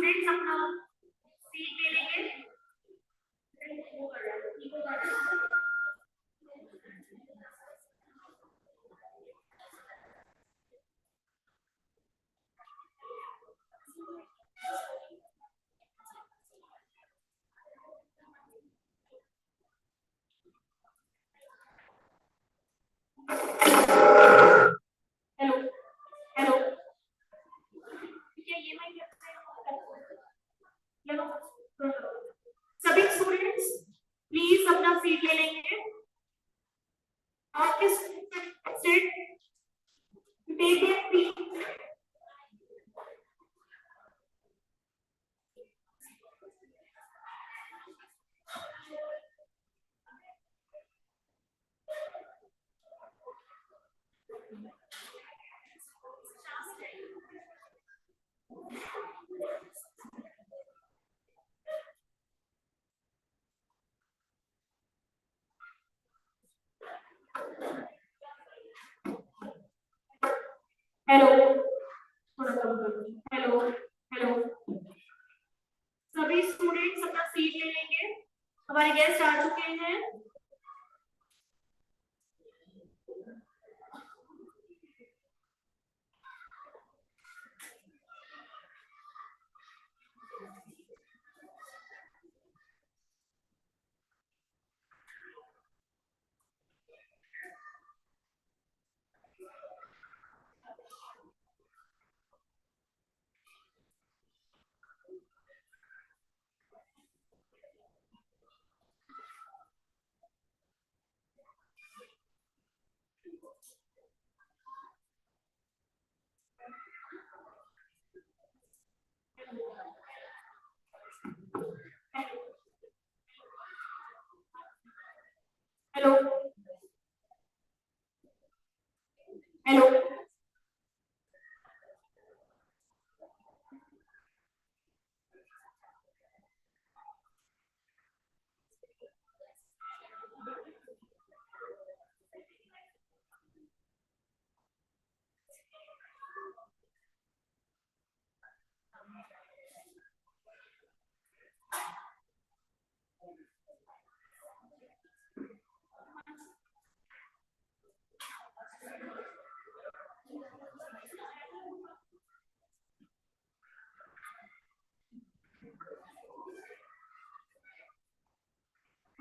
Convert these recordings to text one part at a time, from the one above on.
Students अपना seat ले लेंगे। हेलो हेलो, क्या ये माइक सभी स्टूडेंट्स प्लीज अपना सीट ले लेंगे। आपके seat take their seat. Hello, थोड़ा कम करो। हेलो हेलो, सभी स्टूडेंट्स अपना सीट ले लेंगे। हमारे गेस्ट आ चुके हैं। Hello hello,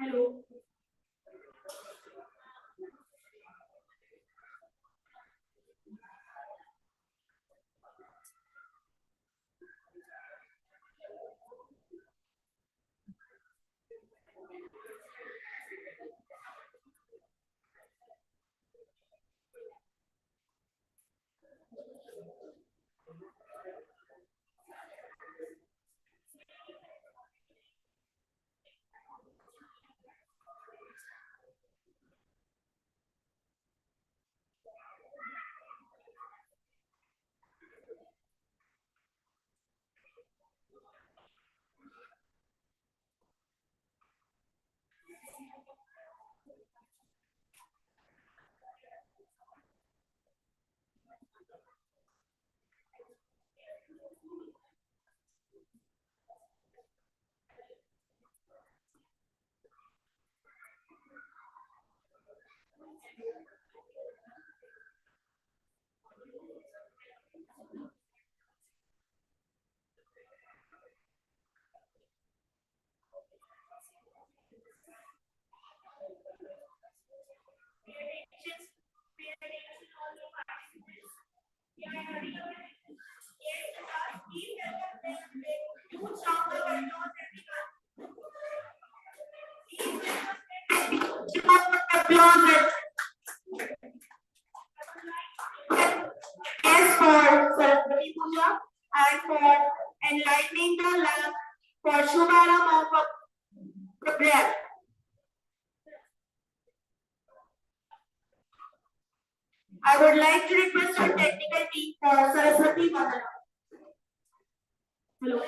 hello Yes, for Saraswati Puja and for enlightening the love for Shubharam of progress. I would like to request our technical team for Saraswati Puja. Hello.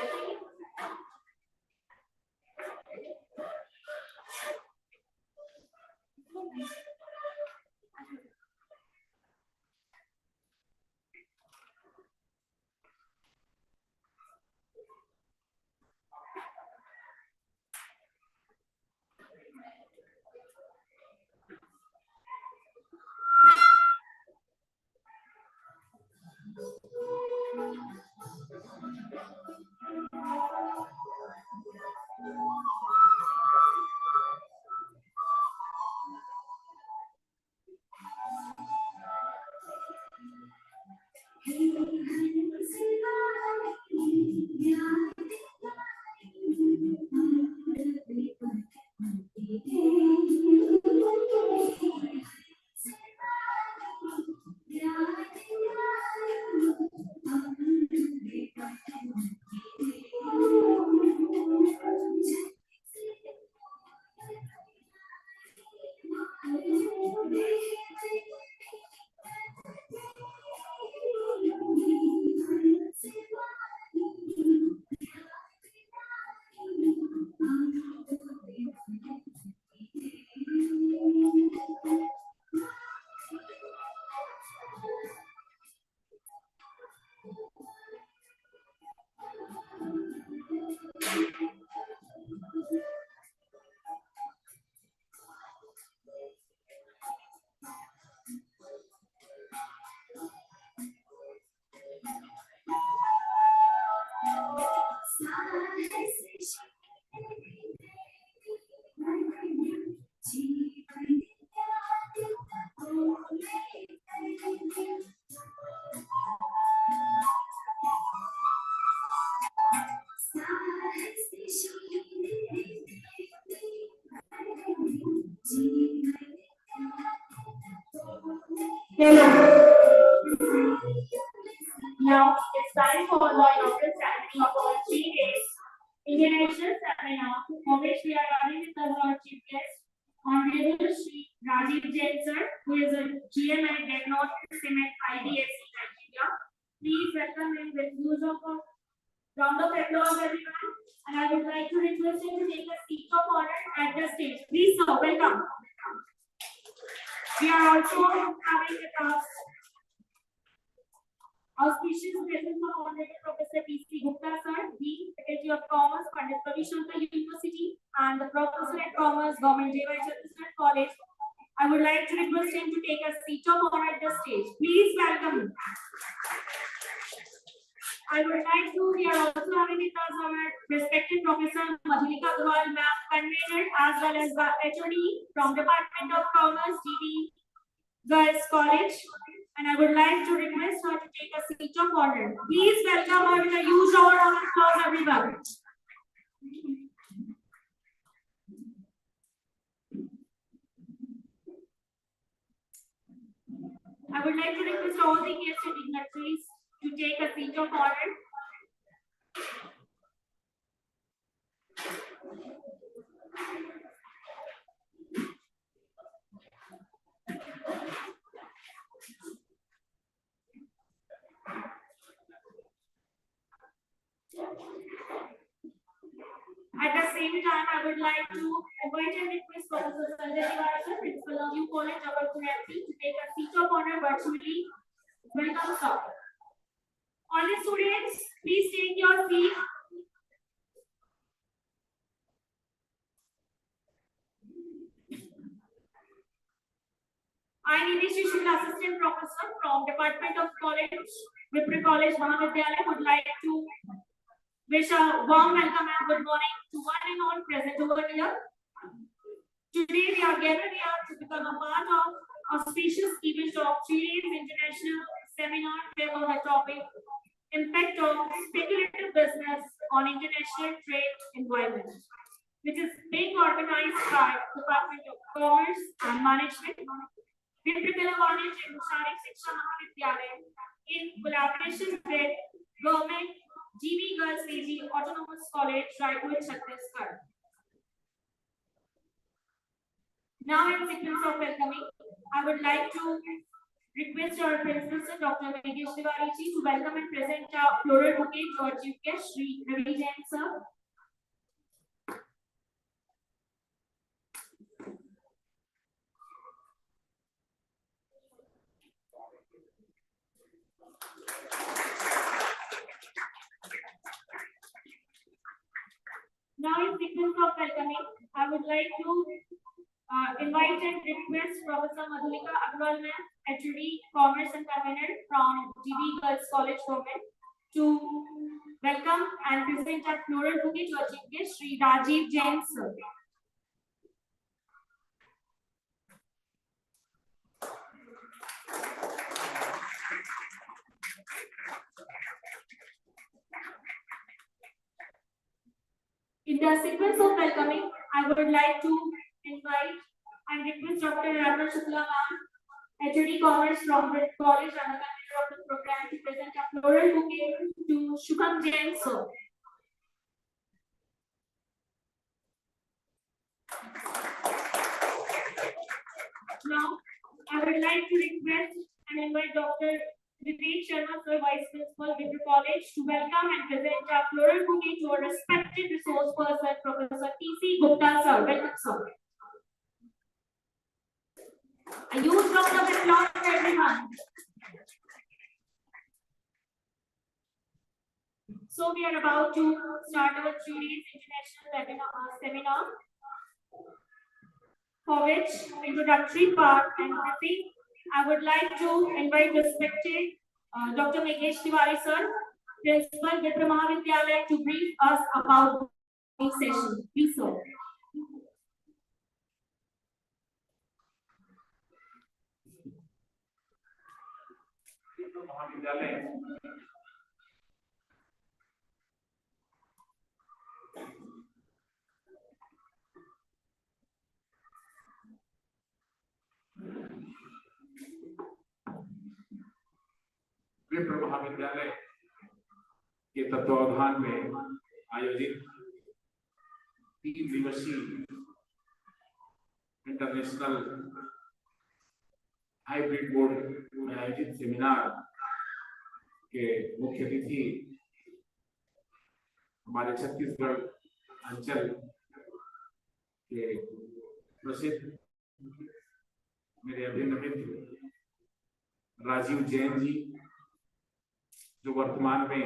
Now it's time for the inaugural ceremony of our 3 days international seminar, for which we are running with our chief guest, Honorable Shri Rajiv Jain sir, who is a GM at Denmark Cement IDSC Nigeria. Please welcome him with use of a round of applause, everyone. And I would like to request him to take a seat of honor at the stage. Please, sir, welcome. We are also having with us auspicious presence of Honorable Professor P.C. Gupta sir, Dean, Faculty of Commerce, Pandit Ravi Shankar University, and the Professor at Commerce, Government J.Y. Chhattisgarh College. I would like to request him to take a seat of honor at the stage. Please welcome him. I would like to, we are also having with us our respected Professor Madhulika Agrawal, ma'am, convener, as well as the HOD from Department of Commerce, GD Girls College. And I would like to request her to take a seat of honor. Please welcome her with a huge round of applause, everyone. I would like to request all the guests and dignitaries to take a seat of honor. At the same time, I would like to invite and request Professor Sanjay Tiwari, Principal of New College, Jabalpur MP, to take a seat of honor virtually. Welcome, sir. All the students, please take your seat. I am Nilesh Shukla, Assistant Professor from Department of College, Vipra College, Mahavidyalaya, would like to wish a warm welcome and good morning to one and all present over here. Today we are gathered here to become a part of auspicious event of 3 days international seminar on the topic Impact of Speculative Business on International Trade Environment, which is being organized by Department of Commerce and Management, Vipra College and Sharik Shiksha Mahavidyalaya in collaboration with Government GV Girls AG Autonomous College, Raipur, Chhattisgarh. Now, in sequence of welcoming, I would like to request our Principal Sir, Dr. Vegesh Tiwari ji, to welcome and present our floral bouquet to our chief guest, Shri Ravi Jain sir. Now, in sequence of welcoming, I would like to invite and request Professor Madhulika Agrawal, ma'am, HOD Commerce and Convener from GV Girls College, Government, to welcome and present our floral bouquet to our chief guest, Shri Rajiv Jain sir. the sequence of welcoming, I would like to invite and request Dr. Radha Shukla ma'am, HOD Commerce from the College and the convener of the program, to present a floral bouquet to Shubham Jain sir. Now, I would like to request and invite Dr. Vivek Sharma sir, Vice Principal, Vipra College, to welcome and present a floral bouquet to our respected resource person, Professor T.C. Gupta sir. Welcome sir. A huge round of applause for everyone. So we are about to start our 3 days international seminar, for which introductory part and briefing, I would like to invite respected Dr. Meghesh Tiwari sir, Principal, Vipra Mahavidyalaya, to brief us about this session. Please sir. महाविद्यालय विप्र महाविद्यालय के तत्वावधान में आयोजित 3 दिवसीय international hybrid board में आयोजित सेमिनार के मुख्य अतिथि हमारे छत्तीसगढ़ अंचल के प्रसिद्ध मेरे अभिन्न मित्र राजीव जैन जी, जो वर्तमान में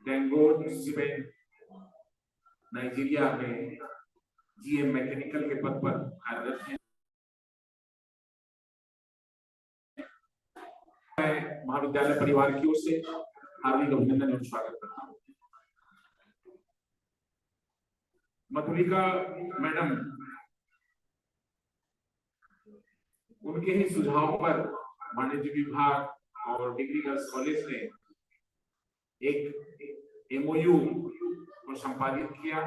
डेंगोर सीमेंट नाइजीरिया में जीएम मैकेनिकल के पद पर कार्यरत हैं। मैं महाविद्यालय परिवार की ओर से हार्दिक अभिनंदन और स्वागत करता हूँ। मधुलिका मैडम, उनके ही सुझाव पर वाणिज्य विभाग और डिग्री गर्ल्स कॉलेज ने एक एमओयू को संपादित किया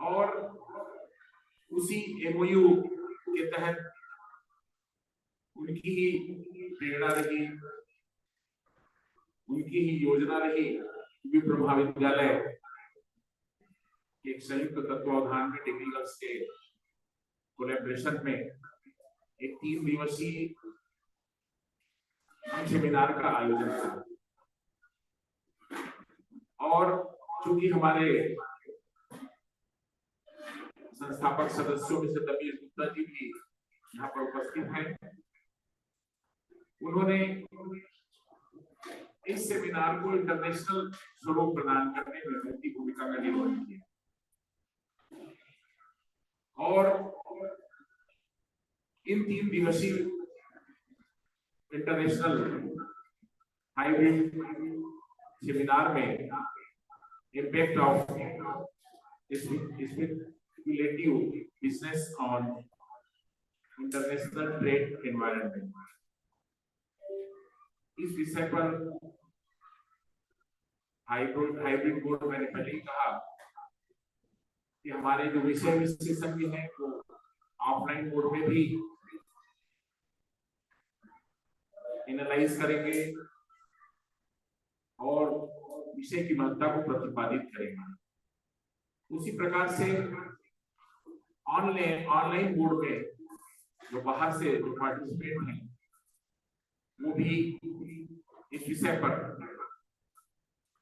और उसी एमओयू के तहत उनकी ही प्रेरणा रही, उनकी ही योजना रही, विप्र महाविद्यालय एक संयुक्त तत्वावधान में डिग्री गर्ल्स के कोलैबोरेशन में एक 3 दिवसीय सेमिनार का आयोजन किया। और चूंकि हमारे संस्थापक सदस्यों में से तपीश गुप्ता जी भी यहाँ पर उपस्थित हैं, उन्होंने इस सेमिनार को इंटरनेशनल स्वरूप प्रदान करने में महत्वपूर्ण भूमिका का निर्वहन किया और इन 3 दिवसीय इंटरनेशनल हाइब्रिड सेमिनार में impact of speculative business on international trade environment, इस विषय पर हाइब्रिड बोर्ड, मैंने पहले ही कहा कि हमारे जो विषय विशेषज्ञ हैं वो ऑफलाइन बोर्ड में भी एनालाइज करेंगे और विषय की महत्ता को प्रतिपादित करेंगे। उसी प्रकार से ऑनलाइन बोर्ड में जो बाहर से जो पार्टिसिपेंट हैं वो भी इस विषय पर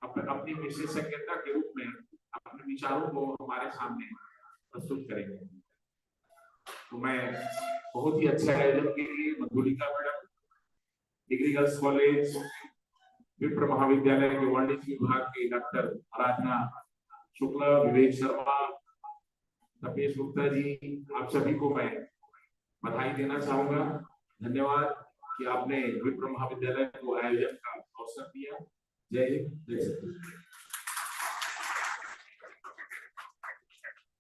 अपनी विशेषज्ञता के रूप में अपने विचारों को हमारे सामने प्रस्तुत करेंगे। तो मैं बहुत ही अच्छे आयोजन के लिए Madhulika madam, degree girls college, विप्र महाविद्यालय के वाणिज्य विभाग के डॉक्टर आराधना शुक्ला, विवेक शर्मा, तपेश गुप्ता जी, आप सभी को मैं बधाई देना चाहूंगा। धन्यवाद कि आपने विप्र महाविद्यालय को आयोजन का अवसर दिया। जय हिंद, जय Sachin.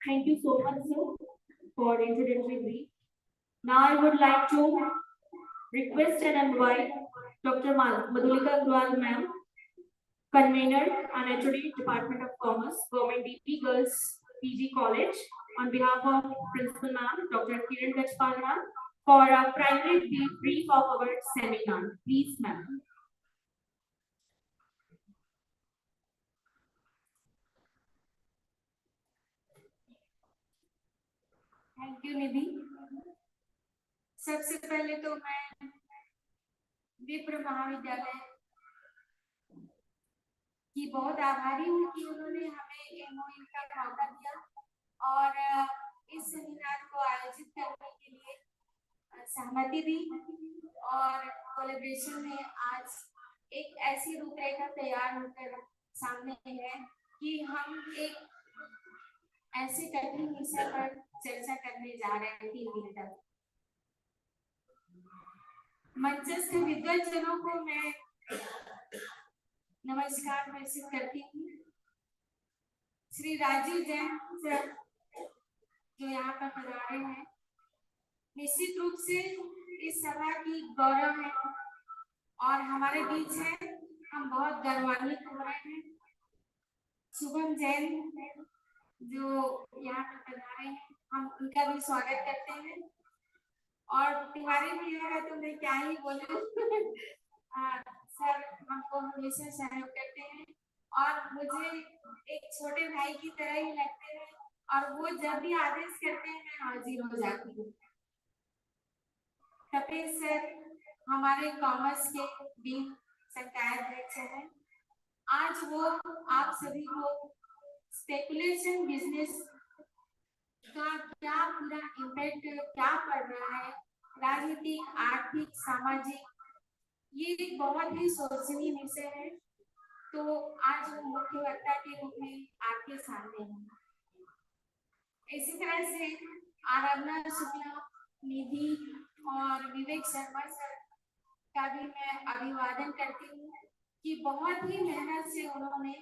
Thank you so much, sir, for introductory brief. Now I would like to request and invite Dr. Madhulika Agrawal ma'am, convener and HOD, Department of Commerce, Government DP Girls PG College, on behalf of Principal Ma'am, Dr. Kiran Gajpal Ma'am, for a private brief of our seminar. Please, ma'am. Thank you Nidhi. सबसे पहले तो मैं विप्र महाविद्यालय की बहुत आभारी हूँ कि उन्होंने हमें एमओयू का मौका दिया और इस सेमिनार को आयोजित करने के लिए सहमति दी और कोलैबोरेशन में आज एक ऐसी रूपरेखा तैयार होकर सामने है कि हम एक ऐसे कठिन विषय पर चर्चा करने जा रहे हैं 3 दिन तक। मंचस्थ विद्वजनों को मैं नमस्कार प्रेषित करती हूँ। श्री राजीव जैन सर जो यहाँ पर पधारे हैं, निश्चित रूप से इस सभा की गौरव है और हमारे बीच है, हम बहुत गर्वान्वित हो रहे हैं। शुभम जैन जो यहाँ पर पधारे हैं, हम उनका भी स्वागत करते हैं और तिवारी भैया का तो मैं क्या ही बोलूं सर हमको हमेशा सहयोग करते हैं और मुझे एक छोटे भाई की तरह ही लगते हैं और वो जब भी आदेश करते हैं मैं हाजिर हो जाती हूँ। कपिल सर हमारे कॉमर्स के डीन संकाय अध्यक्ष हैं। आज वो आप सभी को स्पेकुलेशन बिजनेस का क्या पूरा इम्पैक्ट क्या पड़ रहा है, राजनीतिक, आर्थिक, सामाजिक, ये एक बहुत ही सोचनीय विषय है। तो आज वो मुख्य वक्ता के रूप में आपके सामने हैं। इसी तरह से आराधना शुक्ला, निधि और विवेक शर्मा सर का भी मैं अभिवादन करती हूँ कि बहुत ही मेहनत से उन्होंने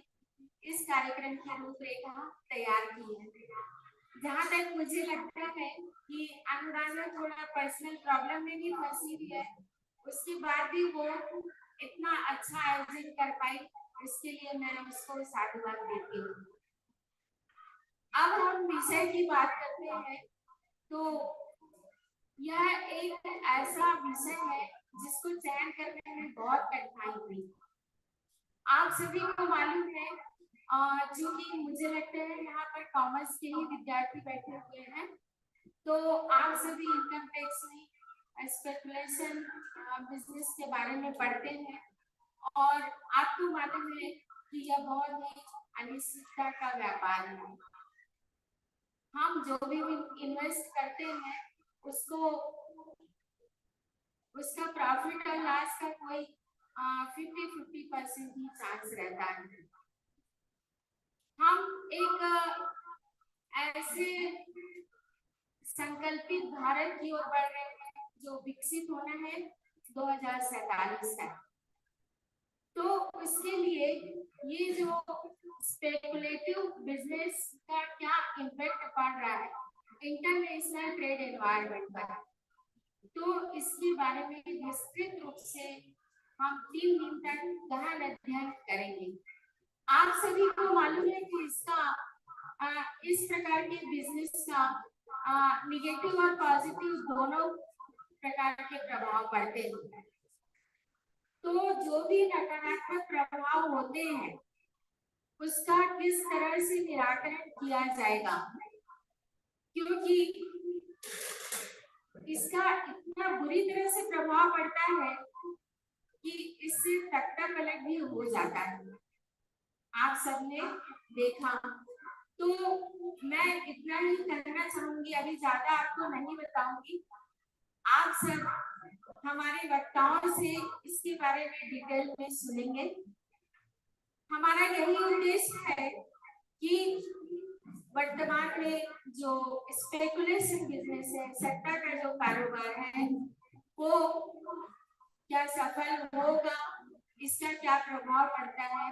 इस कार्यक्रम की रूपरेखा तैयार की है। जहाँ तक मुझे लगता है कि अनुराधा थोड़ा पर्सनल प्रॉब्लम में भी फंसी हुई है, उसके बाद भी वो इतना अच्छा आयोजन कर पाई, इसके लिए मैं उसको साधुवाद देती हूँ। अब हम विषय की बात करते हैं तो यह एक ऐसा विषय है जिसको चयन करने में बहुत कठिनाई हुई। आप सभी को मालूम है, चूंकि मुझे लगता है यहाँ पर कॉमर्स के ही विद्यार्थी बैठे हुए हैं, तो आप सभी इनकम टैक्स में स्पेकुलेशन बिजनेस के बारे में पढ़ते हैं और आपको मालूम है कि यह बहुत ही अनिश्चितता का व्यापार है। हम जो भी इन्वेस्ट करते हैं उसको उसका प्रॉफिट और लॉस का कोई 50-50% ही चांस रहता है। हम एक ऐसे संकल्पित भारत की ओर बढ़ रहे हैं जो विकसित होना है 2047 तक। तो उसके लिए ये जो स्पेकुलेटिव बिजनेस का क्या इम्पैक्ट पड़ रहा है इंटरनेशनल ट्रेड एनवायरनमेंट पर, तो इसके बारे में विस्तृत रूप से हम 3 दिन तक गहन अध्ययन करेंगे। आप सभी को मालूम है कि इसका इस प्रकार के बिजनेस का निगेटिव और पॉजिटिव दोनों प्रकार के प्रभाव पड़ते हैं। तो जो भी नकारात्मक प्रभाव होते हैं उसका किस तरह से निराकरण किया जाएगा, क्योंकि इसका इतना बुरी तरह से प्रभाव पड़ता है कि इससे तख्ता पलट भी हो जाता है। आप सबने देखा। तो मैं इतना ही कहना चाहूंगी, अभी ज्यादा आपको नहीं बताऊंगी। आप सब हमारे वक्ताओं से इसके बारे में डिटेल में सुनेंगे। हमारा यही उद्देश्य है कि वर्तमान में जो स्पेकुलेशन बिजनेस है, सट्टा का जो कारोबार है, वो क्या सफल होगा, इसका क्या प्रभाव पड़ता है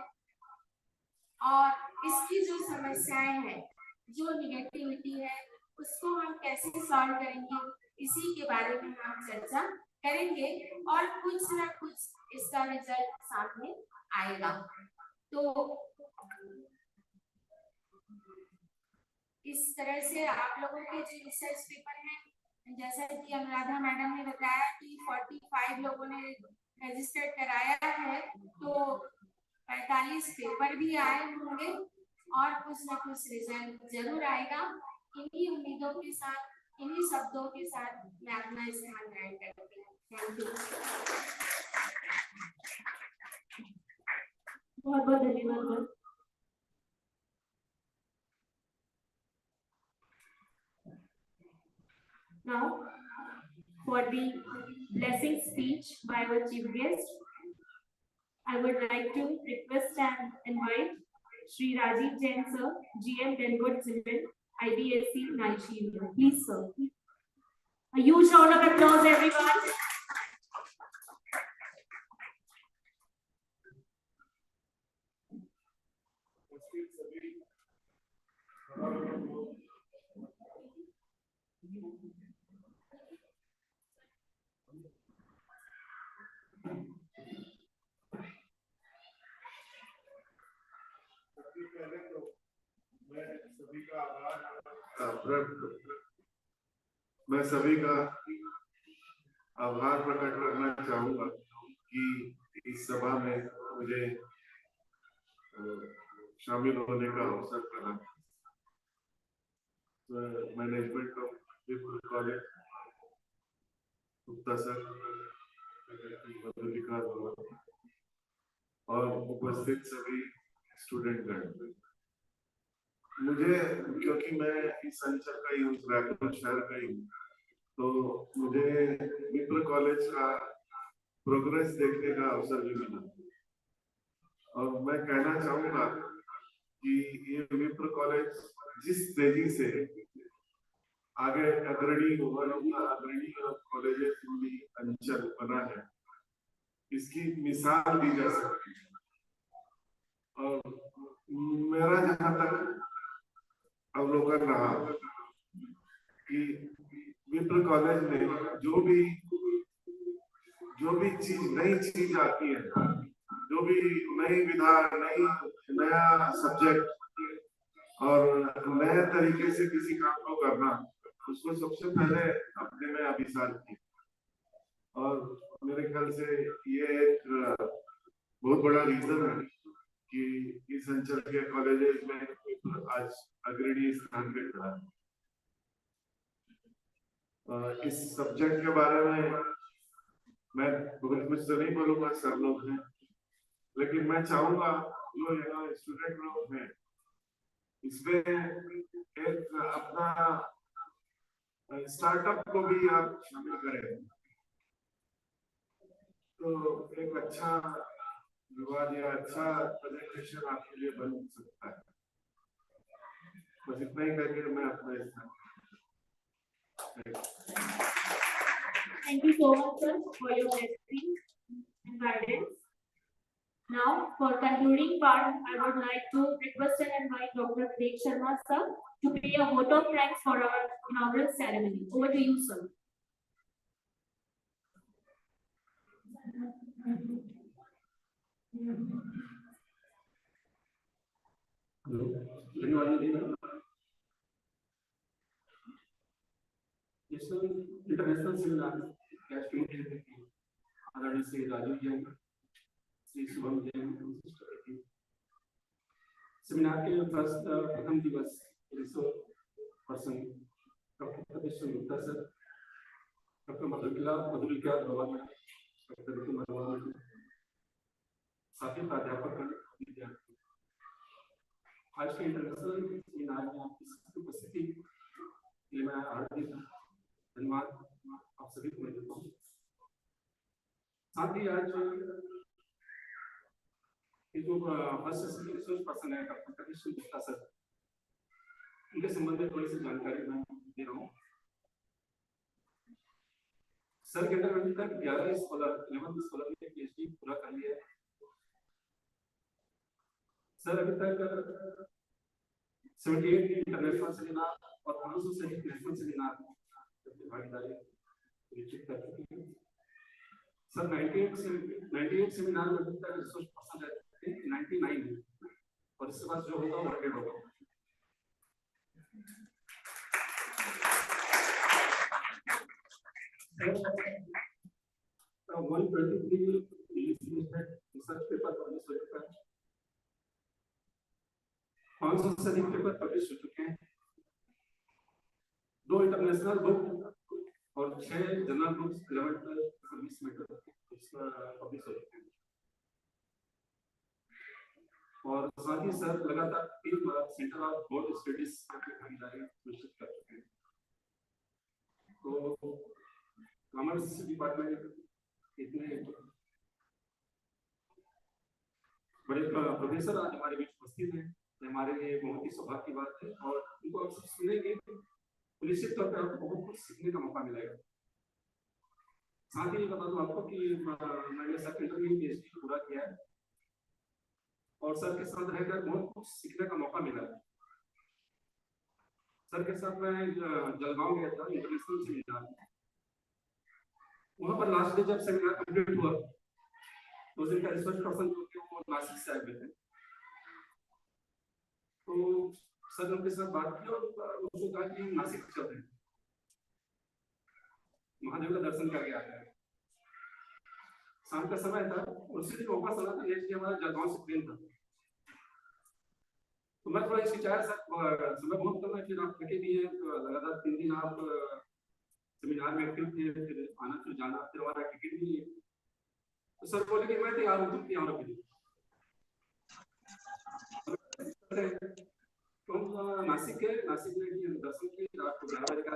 और इसकी जो समस्याएं हैं, जो निगेटिविटी है, उसको हम कैसे सॉल्व करेंगे, इसी के बारे में हम चर्चा करेंगे और कुछ ना कुछ इसका रिजल्ट सामने आएगा। तो इस तरह से आप लोगों के जो रिसर्च पेपर हैं, जैसा कि अनुराधा मैडम ने बताया कि 45 लोगों ने रजिस्टर कराया है, तो 45 पेपर भी आए होंगे और कुछ न कुछ रिजल्ट जरूर आएगा। इन्हीं उम्मीदों के साथ, इन्हीं शब्दों के साथ मैं अपना स्थान ग्रहण करती हूँ। Thank you. बहुत बहुत धन्यवाद। Now, for the blessing speech by our chief guest, I would like to request and invite Shri Rajiv Jain sir, GM Denwood Cement, IBSC Naichi. Please, sir. A huge round of applause, everyone. पहले तो मैं सभी का आभार प्रकट करना चाहूंगा कि इस सभा में मुझे शामिल होने का अवसर मिला। मैनेजमेंट ऑफ विप्र कॉलेज, गुप्ता सर, मधुलिका और उपस्थित सभी स्टूडेंट, मुझे, क्योंकि मैं इस अंचल का ही हूँ, रायपुर शहर का ही हूँ, तो मुझे विप्र कॉलेज का प्रोग्रेस देखने का अवसर भी मिला। और मैं कहना चाहूंगा कि ये विप्र कॉलेज जिस तेजी से आगे अग्रणी कॉलेजेस में अंचल बना है, इसकी मिसाल दी जा सकती है। और मेरा जहां तक अवलोकन रहा कि विप्र कॉलेज में जो भी नई चीज आती है, जो भी नई विधा, नया सब्जेक्ट और नए तरीके से किसी काम को करना, उसको सबसे पहले अपने में अभिसार किया। और मेरे ख्याल से ये एक बहुत बड़ा रीजन है कि इस अंचल के कॉलेजेस में आज अग्रणी स्थान पे खड़ा है। इस सब्जेक्ट के बारे में मैं बहुत कुछ तो नहीं बोलूंगा, सब लोग हैं, लेकिन मैं चाहूंगा जो यहाँ स्टूडेंट लोग हैं, इसमें एक अपना स्टार्टअप को भी आप शामिल करें, तो एक अच्छा विवाद या अच्छा प्रेजेंटेशन आपके लिए बन सकता है। बस इतना ही करके मैं अपना स्थान। Thank you so much, sir, for your blessing and guidance. Now, for concluding part, I would like to request and invite Dr. Vivek Sharma, sir, to pay a vote of thanks for our inaugural ceremony. Over to you, sir. Hello. International seminar आदरणीय Shri Rajiv Jain, Shri Shubham Jain, seminar के प्रथम दिवस person doctor Pradesh Gupta sir, doctor Madhulika governor, doctor Ritu, साथी प्राध्यापक, विद्यार्थी, आज के international seminar में आपकी उपस्थिति के लिए मैं हार्दिक धन्यवाद आप सभी को देता हूँ। साथ ही आज ये जो रिसोर्स पर्सन है डॉक्टर प्रदेश गुप्ता सर, उनके संबंध में थोड़ी सी जानकारी मैं दे रहा हूँ। सर के अंदर अभी तक 11 स्कॉलर 11 स्कॉलर ने पीएचडी पूरा कर लिया है। सर अभी तक 78 इंटरनेशनल सेमिनार और 500 से अधिक नेशनल सेमिनार में भागीदारी निश्चित कर चुके हैं। सर 98 सेमिनार में अभी तक रिसोर्स पर्सन 99 और इसके बाद जो होगा वो 100 होगा। So 123 research paper पब्लिश हो चुका है, 500 से अधिक पेपर पब्लिश हो चुके हैं, 2 इंटरनेशनल बुक और 6 general books 11 service matter publish हो चुके हैं। और साथ ही सर लगातार 3 बार सेंटर ऑफ बोर्ड स्टडीज की भागीदारी सुनिश्चित कर चुके हैं। तो कॉमर्स डिपार्टमेंट इतने बड़े प्रोफेसर आज हमारे बीच उपस्थित हैं, हमारे लिए बहुत ही सौभाग्य की बात है और उनको आप सब सुनेंगे तो निश्चित तौर पर आपको बहुत कुछ सीखने का मौका मिलेगा। साथ ही बता दूं आपको कि मैंने सेकेंडरी में PhD पूरा किया है और सर के साथ रहकर बहुत कुछ सीखने का मौका मिला है। सर के साथ मैं जलगांव गया था इंटरनेशनल सेमिनार, वहां पर लास्ट डे जब सेमिनार कंप्लीट हुआ तो उनका रिसर्च पर्सन जो थे वो नासिक से आए हुए थे, तो सर ने उनके साथ बात की और उसको कहा कि नासिक चलते हैं, महादेव का दर्शन करके आते हैं। शाम का समय था, उसी दिन वापस आना था, नेक्स्ट डे हमारा जलगांव से ट्रेन था, तो मैं थोड़ा हिचकिचाया सर, समय बहुत कम है, फिर आप थके भी हैं, लगातार 3 दिन आप सेमिनार में एक्टिव थे, फिर आना फिर जाना, फिर हमारा टिकट भी नहीं है, तो सर बोले कि मैं तैयार हूँ, तुम तैयार हो भी तो नासिक के नासिक में दर्शन की रात को 11 बजे का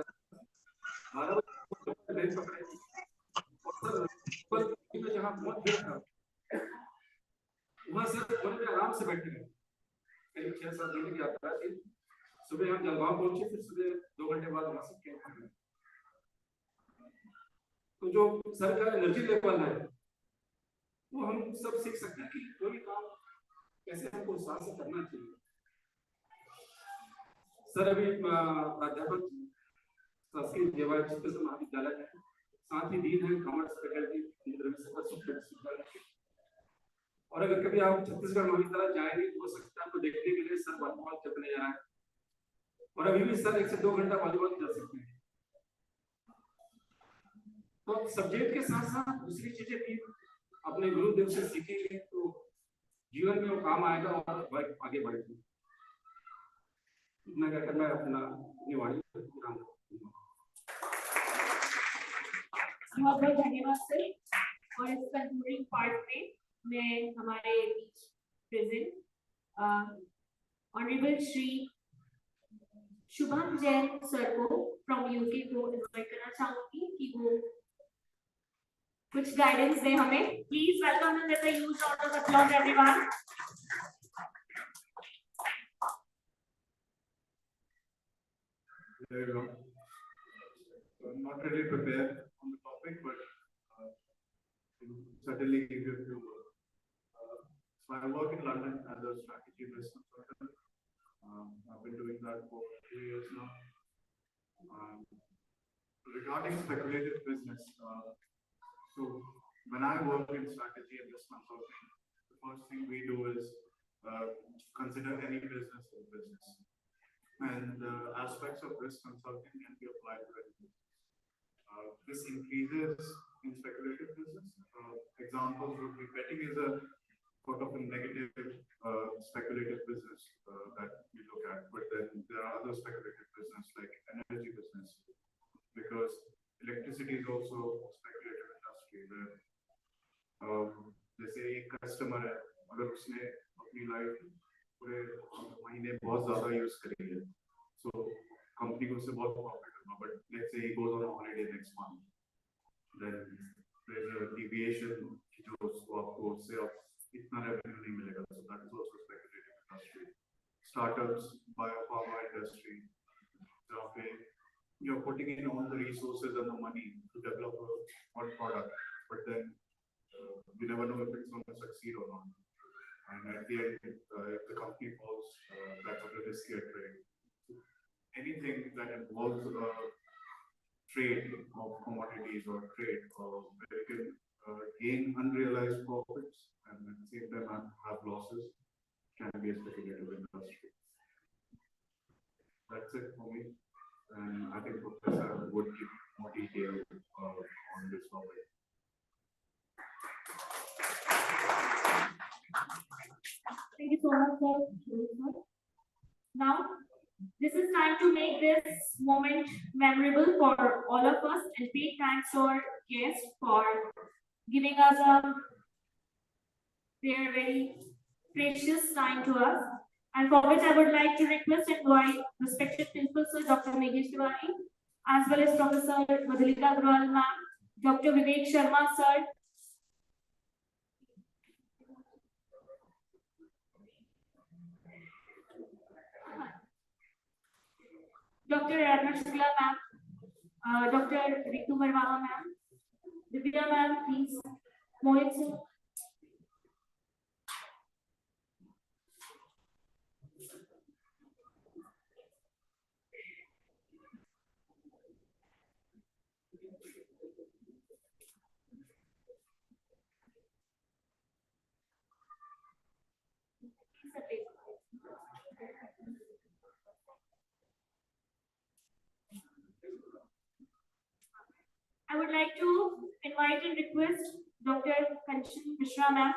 12 बजे ट्रेन पकड़े और सर जहाँ बहुत भीड़ था वहाँ सर बोले में आराम से बैठे गए, करीब 6-7 घंटे की यात्रा थी। सुबह हम जलगांव पहुंचे, फिर सुबह 2 घंटे बाद नासिक के पहुंचे। तो जो सर का एनर्जी लेवल है वो हम सब सीख सकते हैं कि कोई काम कैसे हमको उत्साह से करना चाहिए। सर अभी प्राध्यापक संस्कृत जेवा चिकित्सा महाविद्यालय है, साथ ही डीन है कॉमर्स फैकल्टी और अगर कभी आप छत्तीसगढ़ महाविद्यालय जाएंगे तो हो सकता है आपको देखने के लिए सर वॉलीबॉल खेलने जा रहा है और अभी भी सर 1 से 2 घंटा वॉलीबॉल खेल सकते हैं। तो सब्जेक्ट के साथ साथ दूसरी चीजें भी अपने गुरुदेव से सीखेंगे तो जीवन में वो काम आएगा और आगे बढ़ेगी। मैं कहकर मैं अपना निवाड़ी विराम दूंगा। बहुत बहुत धन्यवाद सर। और इस कंक्लूडिंग पार्ट में मैं हमारे बीच present honourable Shri Shubham Jain sir को फ्रॉम यूके को इनवाइट करना चाहूंगी कि वो कुछ गाइडेंस दे हमें। Please welcome and let the huge round of applause everyone. There you go. So I'm not really prepared on the topic, but certainly give you a few words. So I work in London as a strategy risk consultant. I've been doing that for 2 years now. Regarding speculative business, so when I work in strategy and risk consulting, the first thing we do is consider any business as business. And aspects of risk consulting can be applied to any business. This increases in speculative business. Examples would be betting is a sort of a negative speculative business that we look at, but then there are other speculative business like energy business, because electricity is also a speculative industry where जैसे एक customer है, अगर उसने अपनी life पूरे महीने बहुत ज्यादा यूज करेंगे, so कंपनी को उससे बहुत प्रॉफिट होगा, but let's say he goes on a holiday next month, then there's a deviation कि जो उसको आपको उससे इतना रेवेन्यू नहीं मिलेगा, so that is also speculative industry. Startups, biopharma industry, जहाँ पे you're putting in all the resources and the money to develop one product, but then you never know if it's going to succeed or not. And at the end, if the company falls, that's a riskier trade. Anything that involves trade of commodities or trade where you can gain unrealized profits and at the same time have losses can be a speculative industry. That's it for me. And I think Professor would give more detail on this topic. Thank you so much, sir. Now, this is time to make this moment memorable for all of us and big thanks to our guests for giving us their very precious time to us. And for which I would like to request and invite respected Principal Sir Dr. Meghesh Tiwari, as well as Professor Madhulika Agrawal ma'am, Dr. Vivek Sharma sir, Dr. Aradhana Shukla ma'am, Dr. Ritu Marwaha ma'am, Divya ma'am, please, Mohit sir. I would like to invite and request Dr. Kanchan Mishra ma'am.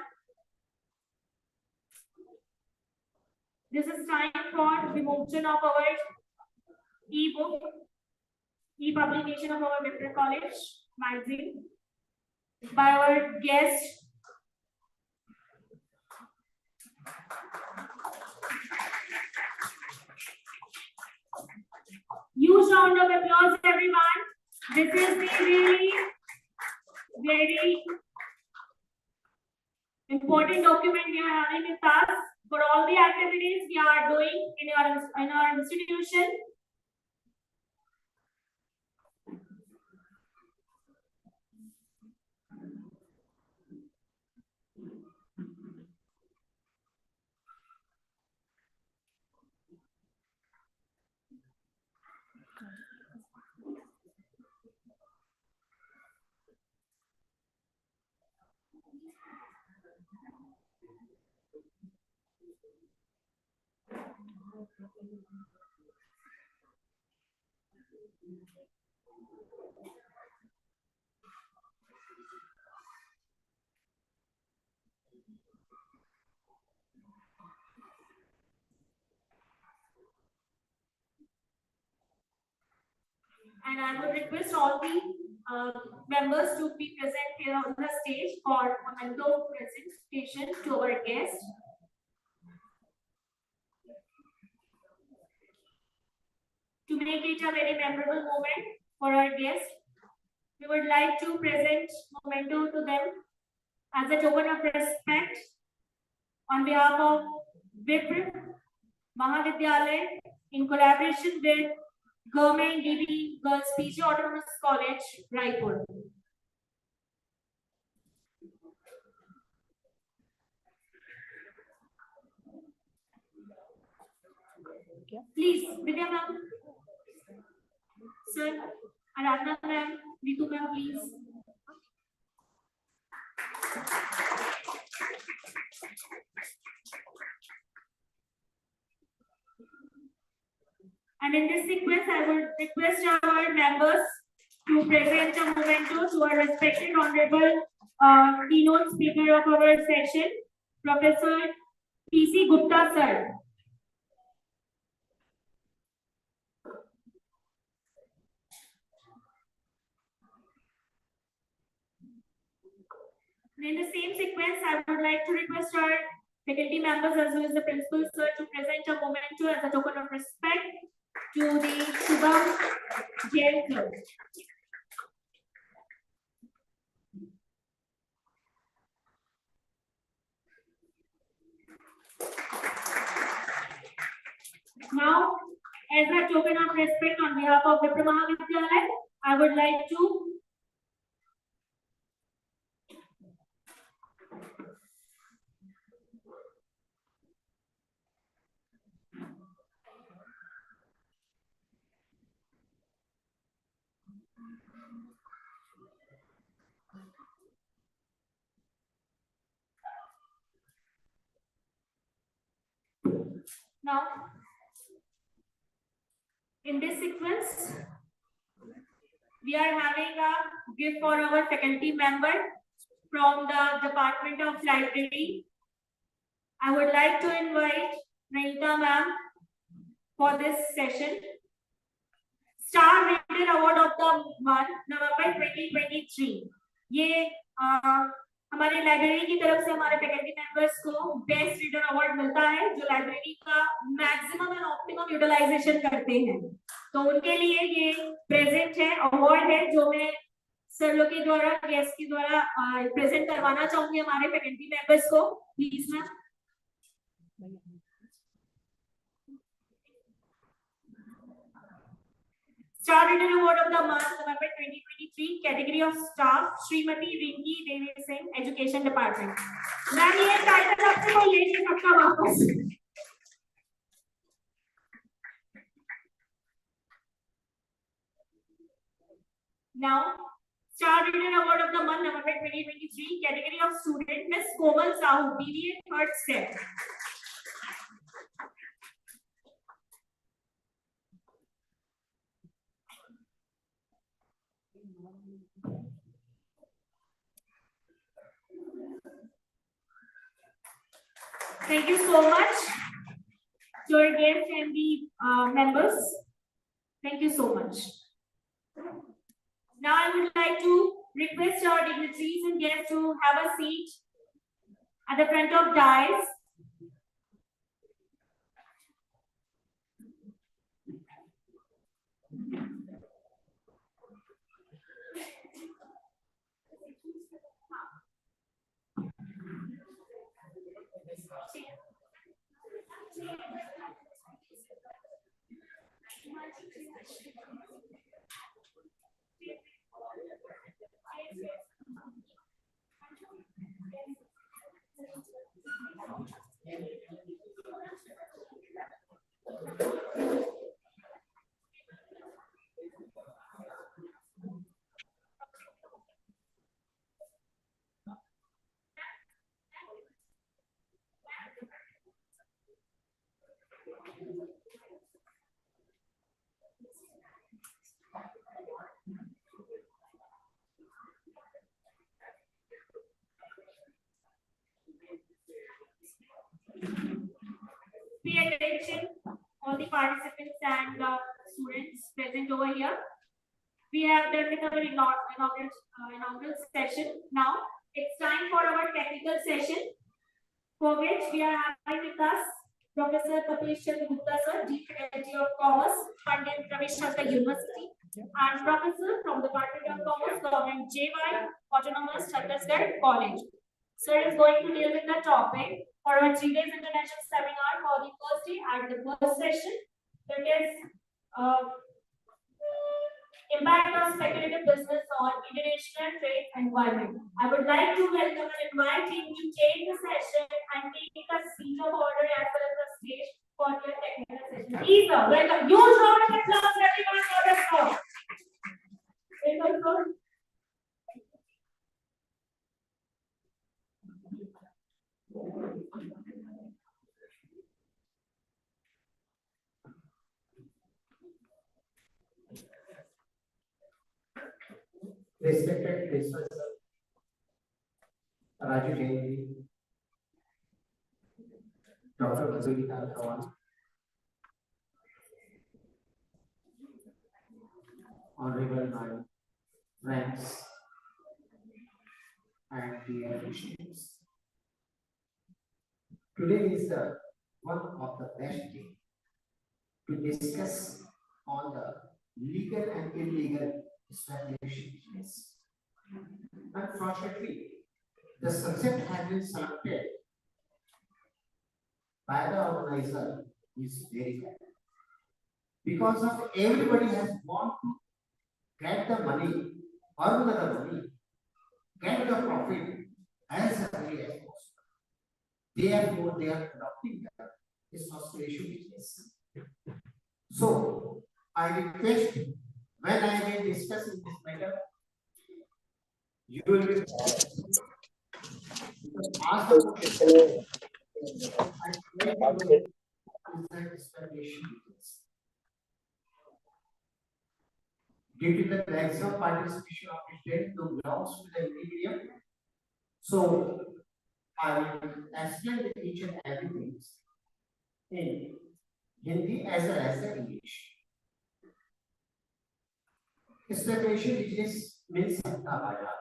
This is time for the motion of our e-book, e-publication of our Vipra College magazine by our guest. Huge round of applause, everyone. This is the really very important document we are having with us for all the activities we are doing in our institution. And I would request all the members to be present here on the stage for a memento presentation to our guest. To make it a very memorable moment for our guest, we would like to present memento to them as a token of respect on behalf of Vipra Mahavidyalaya in collaboration with Government DB Girls PG Autonomous College, Raipur. Please, Vidya ma'am, sir, Aradhana ma'am, Ritu ma'am, please. And in this sequence, I would request our members to present a memento to our respected honorable keynote speaker of our session, Professor P.C. Gupta sir. In the same sequence, I would like to request our faculty members as well as the principal sir to present a memento as a token of respect to the Shubham Jain Club. Now, as a token of respect on behalf of Vipra Mahavidyalaya, I would like to Now, in this sequence, we are having a gift for our faculty member from the Department of Library. I would like to invite Nayita ma'am for this session. Star Reader Award of the Month, November 2023. ये हमारे library की तरफ से हमारे faculty members को best reader award मिलता है जो लाइब्रेरी का मैक्सिमम एंड ऑप्टिमम यूटिलाइजेशन करते हैं, तो उनके लिए ये प्रेजेंट है, अवार्ड है जो मैं सर लोग के द्वारा गेस्ट के द्वारा प्रेजेंट करवाना चाहूंगी हमारे फैकल्टी मेंबर्स को। Please ma'am. Star Reader Award of the Month, November 2023, category of staff, Srimati Rinki Devi Singh, Education Department. Ma'am ये टाइटल आपसे कोई ले नहीं सकता वापस। Now, Star Reader Award of the Month, November 2023, category of student, Miss Komal Sahu, BBA third step. Thank you so much to our guests and the members. Thank you so much. Now I would like to request our dignitaries and guests to have a seat at the front of dais. Pay attention, all the participants and students present over here. We have done with our inaugural session. Now it's time for our technical session, for which we are having with us Professor Tapesh Chandra Gupta sir, Dean Faculty of Commerce, Pandit Ramesh Chandra University, and Professor from the Department of Commerce, Government JY, Autonomous Chhattisgarh College. Sir is going to deal with the topic for our 3 days international seminar for the first day and the first session, that is impact of speculative business on international trade environment. I would like to welcome and invite him to take the session and take a seat of order as well as the stage for your technical session. Please, sir, welcome. Huge round of applause for everyone for the talk. Welcome, sir. Respected Professor Raju Jain, Dr. Madhurika Dhawan, Honorable my friends and dear officials. Today is one of the best days to discuss on the legal and illegal speculation business. Unfortunately, the subject has been selected by the organizer is very bad. Because of everybody has want to get the money, earn the money, get the profit as early as possible. Therefore, they are adopting this speculation business. So, I request when I will discuss in this matter, you will be asked the question. is that speculation business. Due to the maximum participation of students who belongs to the medium, so I will explain each and everything in Hindi as well as the English. Speculation business means सट्टा बाजार.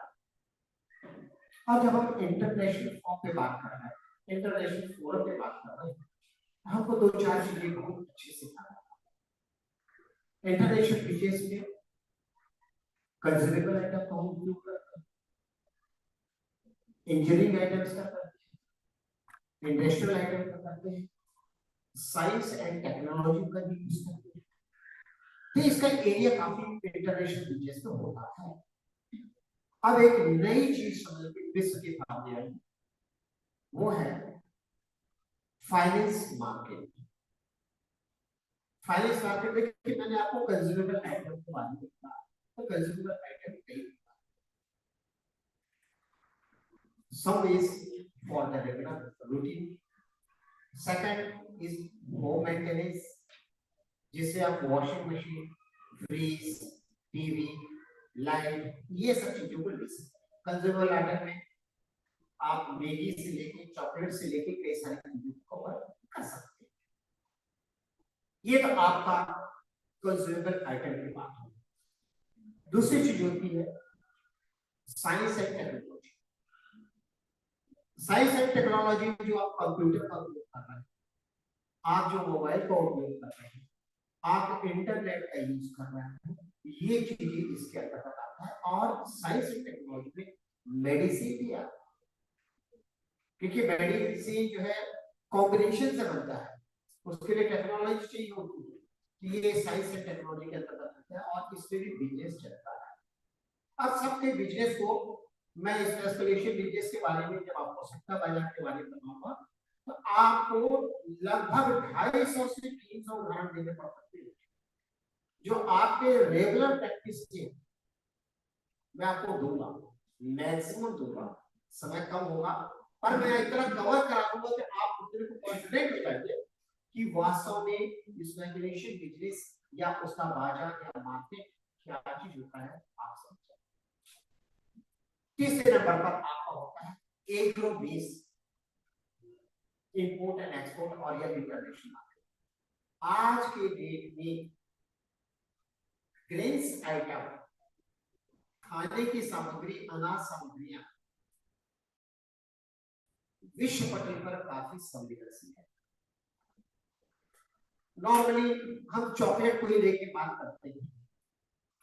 और जब हम international form पे बात कर रहे हैं, इंटरनेशनल फोरम पे बात कर रहे हैं, हमको दो चार चीजें बहुत अच्छे से समझना है. इंटरनेशनल बिजनेस में कंज्यूमेबल आइटम का हम उपयोग करते हैं, इंजीनियरिंग आइटम्स का करते हैं, इंडस्ट्रियल आइटम का करते हैं, साइंस एंड टेक्नोलॉजी का भी यूज करते हैं. तो इसका एरिया काफी इंटरनेशनल बिजनेस में होता है. अब एक नई चीज समझ के विश्व के सामने आई, वो है फाइनेंस मार्केट. फाइनेंस मार्केट में मैंने आपको कंज्यूमेबल आइटम के बारे में बताया. तो कंज्यूमेबल आइटम कई, some is for the regular routine, second is home maintenance, जिससे आप washing machine, fridge, TV, light, ये सब चीजों को ले सकते हैं. कंज्यूमेबल आइटम में आप मैगी से लेके चॉकलेट से लेके कई सारी चीजों को कवर कर सकते हैं. ये तो आपका कंज्यूमेबल आइटम की बात है. दूसरी चीज होती है science and technology. Science and technology जो आप कंप्यूटर का उपयोग कर रहे हैं, आप जो मोबाइल का उपयोग कर रहे हैं, आप इंटरनेट का यूज कर रहे हैं, ये चीजें इसके अंतर्गत आता है. और साइंस एंड टेक्नोलॉजी में मेडिसिन भी आता है, क्योंकि मेडिसिन जो है कॉम्बिनेशन से बनता है, उसके लिए टेक्नोलॉजी चाहिए होती है. ये साइंस एंड टेक्नोलॉजी के अंतर्गत आता है और इसमें भी बिजनेस चलता है. अब सबके बिजनेस को मैं स्पेशलाइजेशन बिजनेस के बारे में जब आपको सट्टा बाजार के बारे में बताऊंगा, तो आपको लगभग 250 से 300 उदाहरण देने पड़ सकते हैं जो आपके रेगुलर प्रैक्टिस के मैं आपको दूंगा, मैक्सिमम दूंगा. समय कम होगा पर मैं इतना कवर करा दूंगा कि आप उतने को कॉन्फिडेंट हो जाएंगे कि वास्तव में स्पेकुलेशन बिजनेस या उसका बाजार या मार्केट क्या चीज होता है. आप समझ. तीसरे नंबर पर आपका होता है agro base, import and export और या इंटरनेशनल मार्केट. आज के डेट में ग्रेन्स आइटम, खाने की सामग्री, अनाज सामग्रियां विश्व पटल पर काफी संवेदनशील है. नॉर्मली हम चॉकलेट को ही लेके बात करते हैं.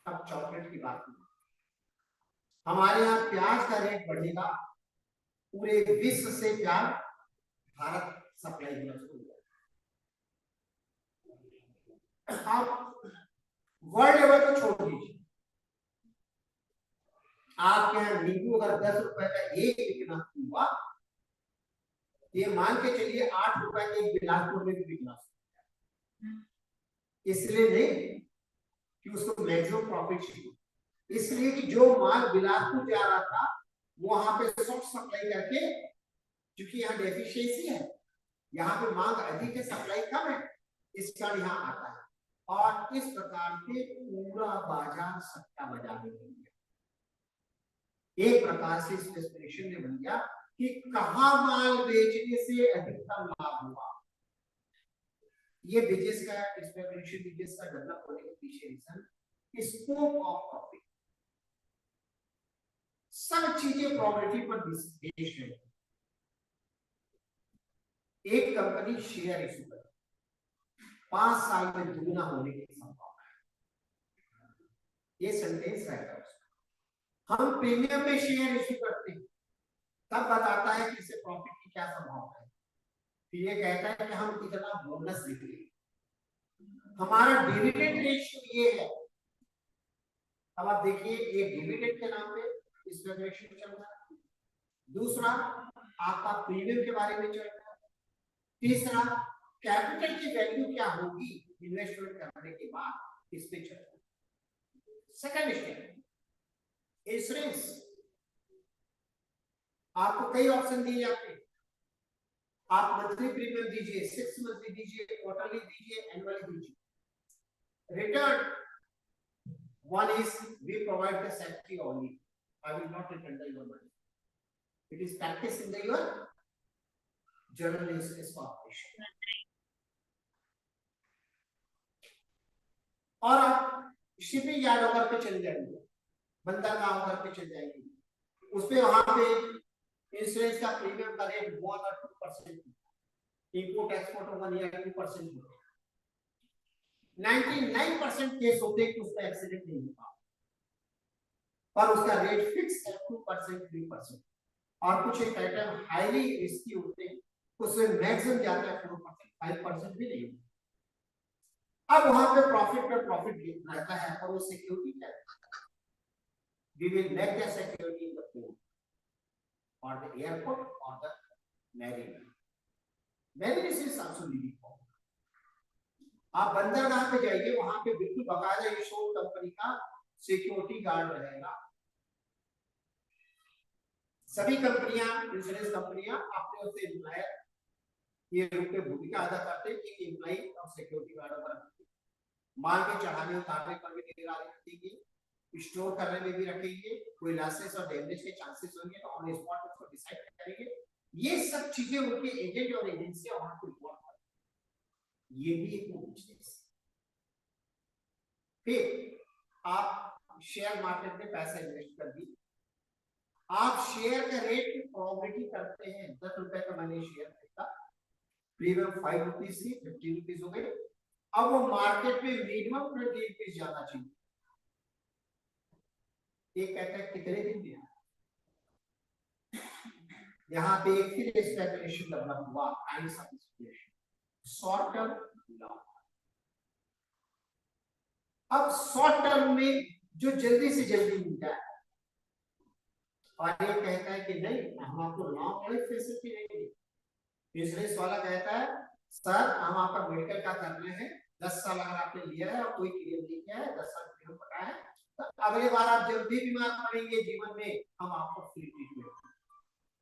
अब चॉकलेट की बात नहीं, हमारे यहाँ प्याज का रेट बढ़ेगा, पूरे विश्व से प्याज भारत सप्लाई होना शुरू हो. आप वर्ल्ड लेवल को छोड़ दीजिए, आपके यहाँ नींबू अगर 10 रुपए का एक बिकना हुआ, ये मान के चलिए 8 रुपए के एक बिलासपुर में भी बिकना. इसलिए नहीं कि उसको मैक्सिमम प्रॉफिट चाहिए, इसलिए कि जो माल बिलासपुर जा रहा था वहां पे शॉर्ट सप्लाई करके, क्योंकि यहाँ डेफिशिएंसी है, यहाँ पे मांग अधिक है, सप्लाई कम है, इस कारण यहाँ आता है. और इस प्रकार से पूरा बाजार सट्टा बाजार में बन गया. एक प्रकार से स्पेकुलेशन में बन गया कि कहां माल बेचने से अधिकतम लाभ हुआ. ये बिजनेस का, स्पेकुलेशन बिजनेस का डेवलप होने के पीछे रीजन स्कोप ऑफ प्रॉफिट. सब चीजें प्रोबेबिलिटी पर बेस्ड है. एक कंपनी शेयर इशू कर 5 साल में दुगना होने की संभावना है. ये सेंटेंस है. हम प्रीमियम में शेयर इशू करते हैं, तब बताता है कि इससे प्रॉफिट की क्या संभावना है. फिर ये कहता है कि हम कितना बोनस निकले. हमारा डिविडेंड रेशियो ये है. अब आप देखिए, एक डिविडेंड के नाम पे स्पेकुलेशन चल रहा है, दूसरा आपका प्रीमियम के बारे में चल रहा है, तीसरा कैपिटल की वैल्यू क्या होगी इन्वेस्टमेंट करने के बाद, इस पे चल रहा है. Second step insurance. आपको कई ऑप्शन दिए जाते हैं. आप मंथली प्रीमियम दीजिए, 6 मंथली दीजिए, क्वार्टरली दीजिए, एनुअली दीजिए। Return one is we provide the safety only. I will not return the your money. It is practiced in the your journal is corporation. और आप शिपिंग यार्ड वगैरह पे चले जाएंगे, बंदरगाह वगैरह पे चले जाएंगे, उसपे वहां पे इंश्योरेंस का प्रीमियम का रेट 1 और 2%, इंपोर्ट एक्सपोर्ट 1 या 2% होता है। 99% केस होते हैं कि उसका एक्सीडेंट नहीं होता, पर उसका रेट फिक्स है 2% 3%, और कुछ एक आइटम हाईली रिस्की होते हैं, उसमें मैक्सिमम जाता है 4% 5% भी नहीं होता। अब वहां पे प्रॉफिट रहता है, और वो सिक्योरिटी क्या है? We will make the security in the port or the airport or the marine. Marine is also leading forward. आप बंदरगाह पे जाइए, वहां पे बिल्कुल बकायदा इंश्योर कंपनी का सिक्योरिटी गार्ड रहेगा। सभी कंपनियां, इंश्योरेंस कंपनियां अपने उससे एम्प्लॉयर ये रूप में भूमिका अदा करते हैं कि एम्प्लॉय और सिक्योरिटी गार्ड पर माल के चढ़ाने उतारने पर भी निगरानी रखेंगे, स्टोर करने में भी रखेंगे, कोई लॉसेस और डैमेज के चांसेस होंगे तो ऑन स्पॉट उसको डिसाइड करेंगे। ये सब चीजें उनके एजेंट और एजेंसियां वहां पर रिपोर्ट करेंगे। ये भी एक बिजनेस। फिर आप शेयर मार्केट में पैसा इन्वेस्ट कर दिए, आप शेयर का रेट की प्रोबेबिलिटी करते हैं, 10 रुपए का मैंने शेयर खरीदा, प्रीमियम 5 रुपीज से 15 रुपीज हो गए, अब वो मार्केट में मिनिमम 20 रुपीज जाना चाहिए। ये कहता है कितने दिन में? यहाँ पे एक फिर स्पेकुलेशन डेवलप हुआ, kinds of speculation, short term long. अब शॉर्ट टर्म में जो जल्दी से जल्दी मिलता है, और ये कहता है कि नहीं हम आपको लॉन्ग वाली फैसिलिटी देंगे। इंश्योरेंस वाला कहता है सर हम आपका मेडिकल का कर रहे हैं, 10 साल अगर आपने लिया है और कोई क्लेम नहीं किया है, 10 साल क्लेम पड़ा है, तो अगले बार आप जब भी बीमार पड़ेंगे जीवन में हम आपको फ्री ट्रीटमेंट।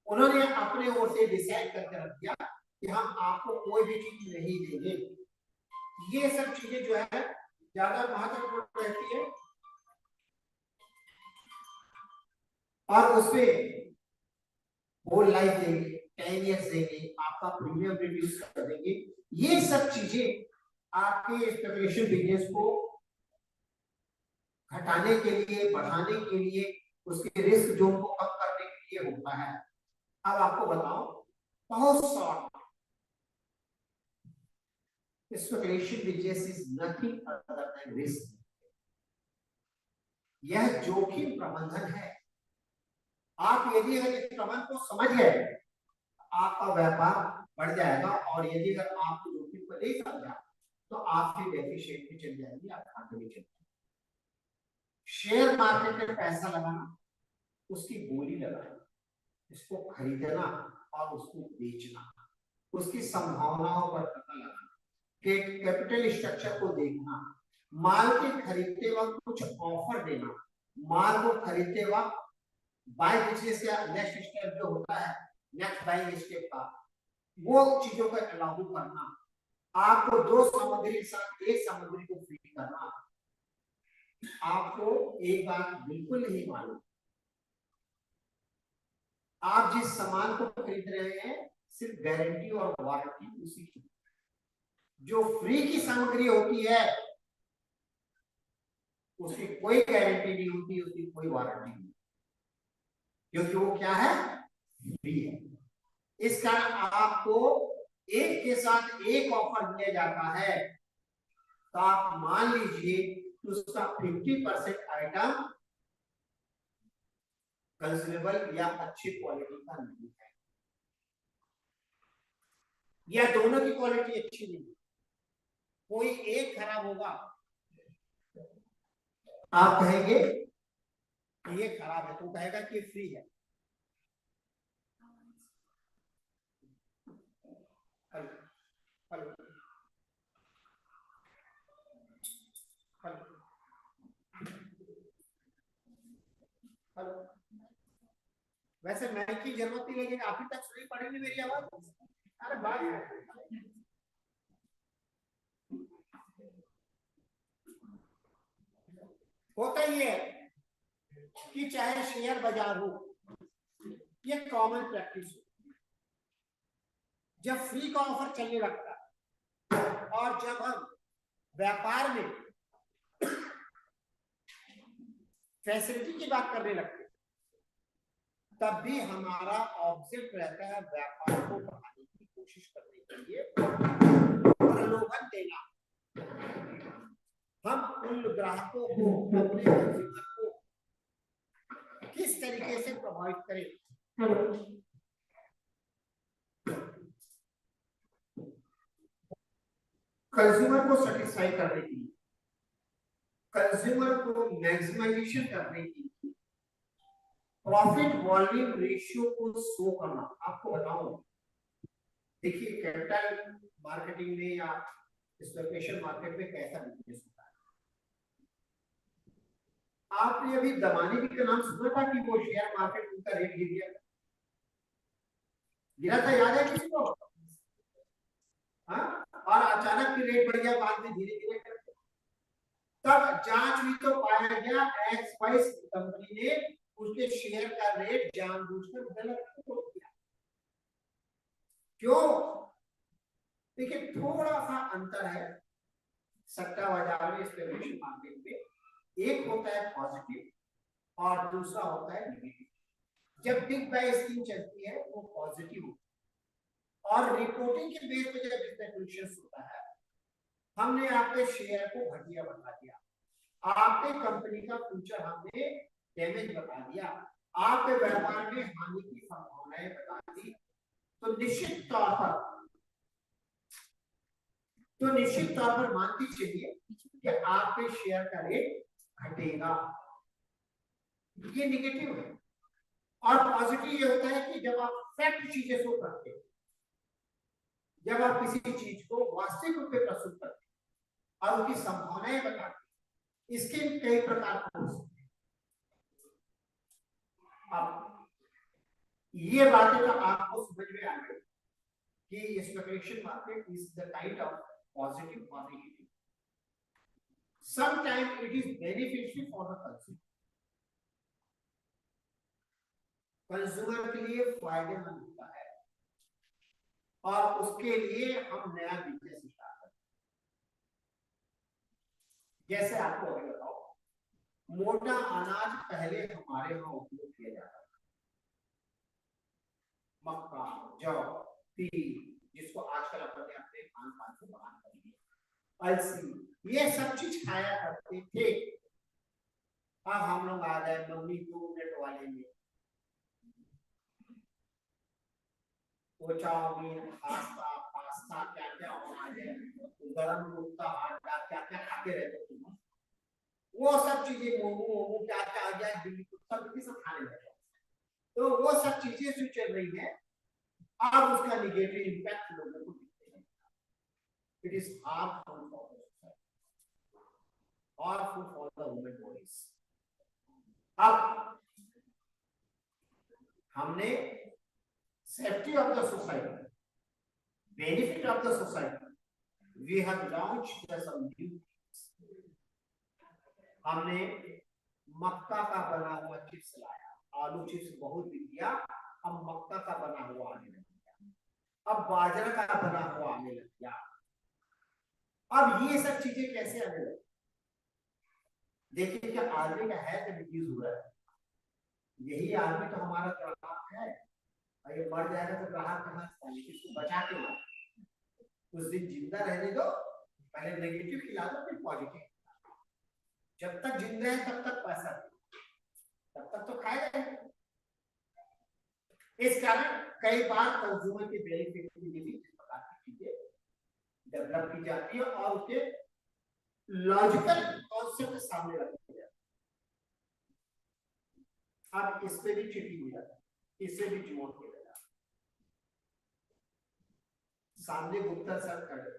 उन्होंने अपने ओर से डिसाइड करके रख दिया कि हम आपको कोई भी चीज नहीं देंगे। ये सब चीजें जो है ज्यादा महत्वपूर्ण रहती है, और उसमें होल लाइफ देंगे, 10 इयर्स देंगे, आपका प्रीमियम रिड्यूस कर देंगे। ये सब चीजें आपके स्पेकुलेशन बिजनेस को घटाने के लिए, बढ़ाने के लिए, उसके रिस्क जोन को कम करने के लिए होता है। अब आपको बताओ, बहुत short speculation business is nothing other than risk. यह जोखिम प्रबंधन है। आप यदि अगर इस प्रबंधन को समझ गए, आपका व्यापार बढ़ जाएगा, और यदि अगर आप जोखिम को नहीं समझा तो आप फिर डेफिशिएंट में चल जाएंगे, आप घाटे में चल जाएंगे। शेयर मार्केट में पैसा लगाना, उसकी बोली लगाना, इसको खरीदना और उसको बेचना, उसकी संभावनाओं पर पता लगाना, कैपिटल स्ट्रक्चर को देखना, माल के खरीदते वक्त कुछ ऑफर देना, माल को खरीदते वक्त बाय बिजनेस का नेक्स्ट स्टेप जो होता है, नेक्स्ट बाइंग स्टेप का, वो चीजों को लागू करना, आपको 2 सामग्री के साथ एक सामग्री को फ्री करना। आपको एक बात बिल्कुल नहीं मालूम, आप जिस सामान को खरीद रहे हैं सिर्फ गारंटी और वारंटी उसी की, जो फ्री की सामग्री होती है उसकी कोई गारंटी नहीं होती, उसकी कोई वारंटी नहीं, क्योंकि वो क्या है, फ्री है। इस कारण आपको एक के साथ एक ऑफर दिया जाता है, तो आप मान लीजिए उसका 50% आइटम कंज्यूमेबल या अच्छी क्वालिटी का नहीं है, या दोनों की क्वालिटी अच्छी नहीं, कोई एक खराब होगा, आप कहेंगे ये खराब है, तो कहेगा कि फ्री है। हेलो हेलो हेलो, वैसे मैं की जरूरत नहीं लगेगी, आप ही तक सुनी पड़ेगी मेरी आवाज। अरे बात होता ये है कि चाहे शेयर बाजार हो, ये कॉमन प्रैक्टिस हो, जब फ्री का ऑफर चलने लगता है और जब हम व्यापार में फैसिलिटी की बात करने लगते हैं, तब भी हमारा ऑब्जेक्ट रहता है व्यापार को बढ़ाने की कोशिश करने के लिए, प्रलोभन देना। हम उन ग्राहकों को, अपने कंज्यूमर को किस तरीके से प्रभावित करें। कंज्यूमर को सेटिस्फाई करने के लिए, कंज्यूमर को मैक्सिमाइजेशन करने के लिए, प्रॉफिट वॉल्यूम रेशियो को शो करना। आपको बताऊं, देखिए कैपिटल मार्केटिंग में या स्पेकुलेशन मार्केट में कैसा बिजनेस होता है। आपने अभी दमानी का नाम सुना था कि वो शेयर मार्केट उनका रेट गिर गया, गिरा था, याद है किसी को? हाँ, और अचानक फिर रेट बढ़ गया, बाद में धीरे धीरे करके तब जांच हुई तो पाया गया एक्स वाई कंपनी ने उसके शेयर का रेट जानबूझकर गलत किया। क्यों? देखिए थोड़ा सा अंतर है सट्टा बाजार में, स्पेकुलेशन मार्केट में। एक होता है पॉजिटिव और दूसरा होता है नेगेटिव। जब बिग बाय स्कीम चलती है वो पॉजिटिव होता है, और रिपोर्टिंग के बेस पे जब स्पेकुलेशन होता है, हमने आपके शेयर को घटिया बता दिया, आपके कंपनी का फ्यूचर हमने डैमेज बता दिया, आपके व्यापार में हानि की संभावनाएं बता दी, तो निश्चित तौर पर मान के चलिए कि आपके शेयर का रेट घटेगा। ये नेगेटिव है। और पॉजिटिव ये होता है कि जब आप फैक्ट चीजें शो करते हैं, जब आप किसी चीज को वास्तविक रूप में प्रस्तुत करते हैं और उनकी संभावनाएं बताते हैं, इसके कई प्रकार हो सकते हैं। अब ये बातें तो आपको समझ में आ गई कि speculation market is the kind of positive और negative. Sometime it is beneficial for the consumer, consumer के लिए फायदेमंद होता है, और उसके लिए हम नया बिजनेस स्टार्ट करते हैं। जैसे आपको अभी बताओ, मोटा अनाज पहले हमारे यहाँ उपयोग किया जाता था, मक्का, जौ, तिल, जिसको आजकल अपने अपने खान पान से बना करेंगे, अलसी, ये सब चीज खाया करते थे। अब हम लोग आ गए मम्मी 2 मिनट वाले में, वो चाउमीन, पास्ता क्या क्या आ गए, गरम कुत्ता, आटा क्या क्या खाते रहते थे, वो सब चीजें, मोमो क्या क्या आ गया, दिल्ली कुत्ता सब खाने लगे। तो वो सब चीजें जो चल रही है, अब उसका निगेटिव इंपैक्ट लोगों को दिखते हैं। It is harmful for the society, harmful for the women bodies. अब हमने safety of the society, benefit of the society, we have launched some new. हमने मक्का का बना हुआ चिप्स लाया, आलू चिप्स बहुत बिक गया, अब मक्का का बना हुआ आने लग गया, अब बाजरा का बना हुआ आने लग गया। अब ये सब चीजें कैसे आने लगी? देखिए कि आदमी का हेल्थ डिजीज हुआ है, यही आदमी तो हमारा ग्राहक है, और ये मर जाएगा तो ग्राहक कहाँ से आएंगे? इसको बचा के ला, उस दिन जिंदा रहने दो, पहले नेगेटिव खिला दो फिर पॉजिटिव। जब तक जिंदा है तब तक पैसा, तब तक तो खाएगा। इस कारण कई बार कंज्यूमर के बेनिफिट के लिए भी इस प्रकार की चीजें डेवलप की जाती है और उसके लॉजिकल कॉन्सेप्ट सामने रखे जाते हैं। अब इस पे भी चीटिंग हो जाता है, इससे भी जोड़ के लगा सामने गुप्ता सर खड़े,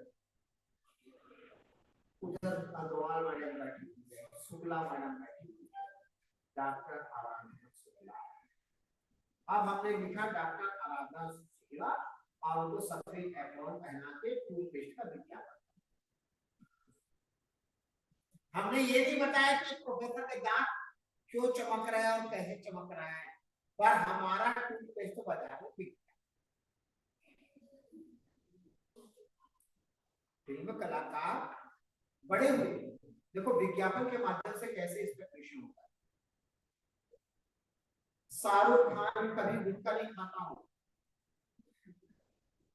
उधर अग्रवाल मैडम बैठी हुई है, शुक्ला मैडम बैठी हुई है, डॉक्टर आराधना शुक्ला। अब हमने लिखा डॉक्टर आराधना शुक्ला और उनको सफेद एप्रॉन पहना के टूथपेस्ट का विज्ञापन। हमने ये नहीं बताया कि प्रोफेसर के दांत क्यों चमक रहा है और कैसे चमक रहा है, पर हमारा टूथपेस्ट बाजार में बिक गया। फिल्म कलाकार बड़े हुए, देखो विज्ञापन के माध्यम से कैसे स्पेक्युलेशन होता है। शाहरुख खान कभी गुटखा नहीं खाता हो,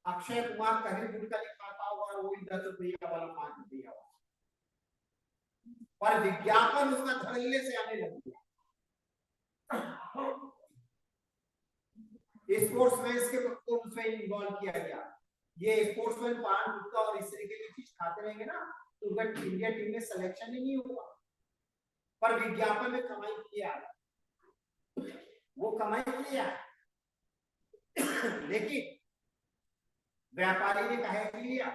अक्षय कुमार कभी गुटखा नहीं खाता होगा और वही 10 रुपया वाला 5 रुपया वाला, पर विज्ञापन उसका धड़ल्ले से आने लग गया। स्पोर्ट्समैन के को उसमें इन्वॉल्व किया गया। ये स्पोर्ट्समैन पान गुटखा और इस तरीके की चीज खाते रहेंगे ना तो उनका इंडिया टीम में सिलेक्शन ही नहीं होगा, पर विज्ञापन में कमाई किया, वो कमाई किया। लेकिन व्यापारी ने कहा कि लिया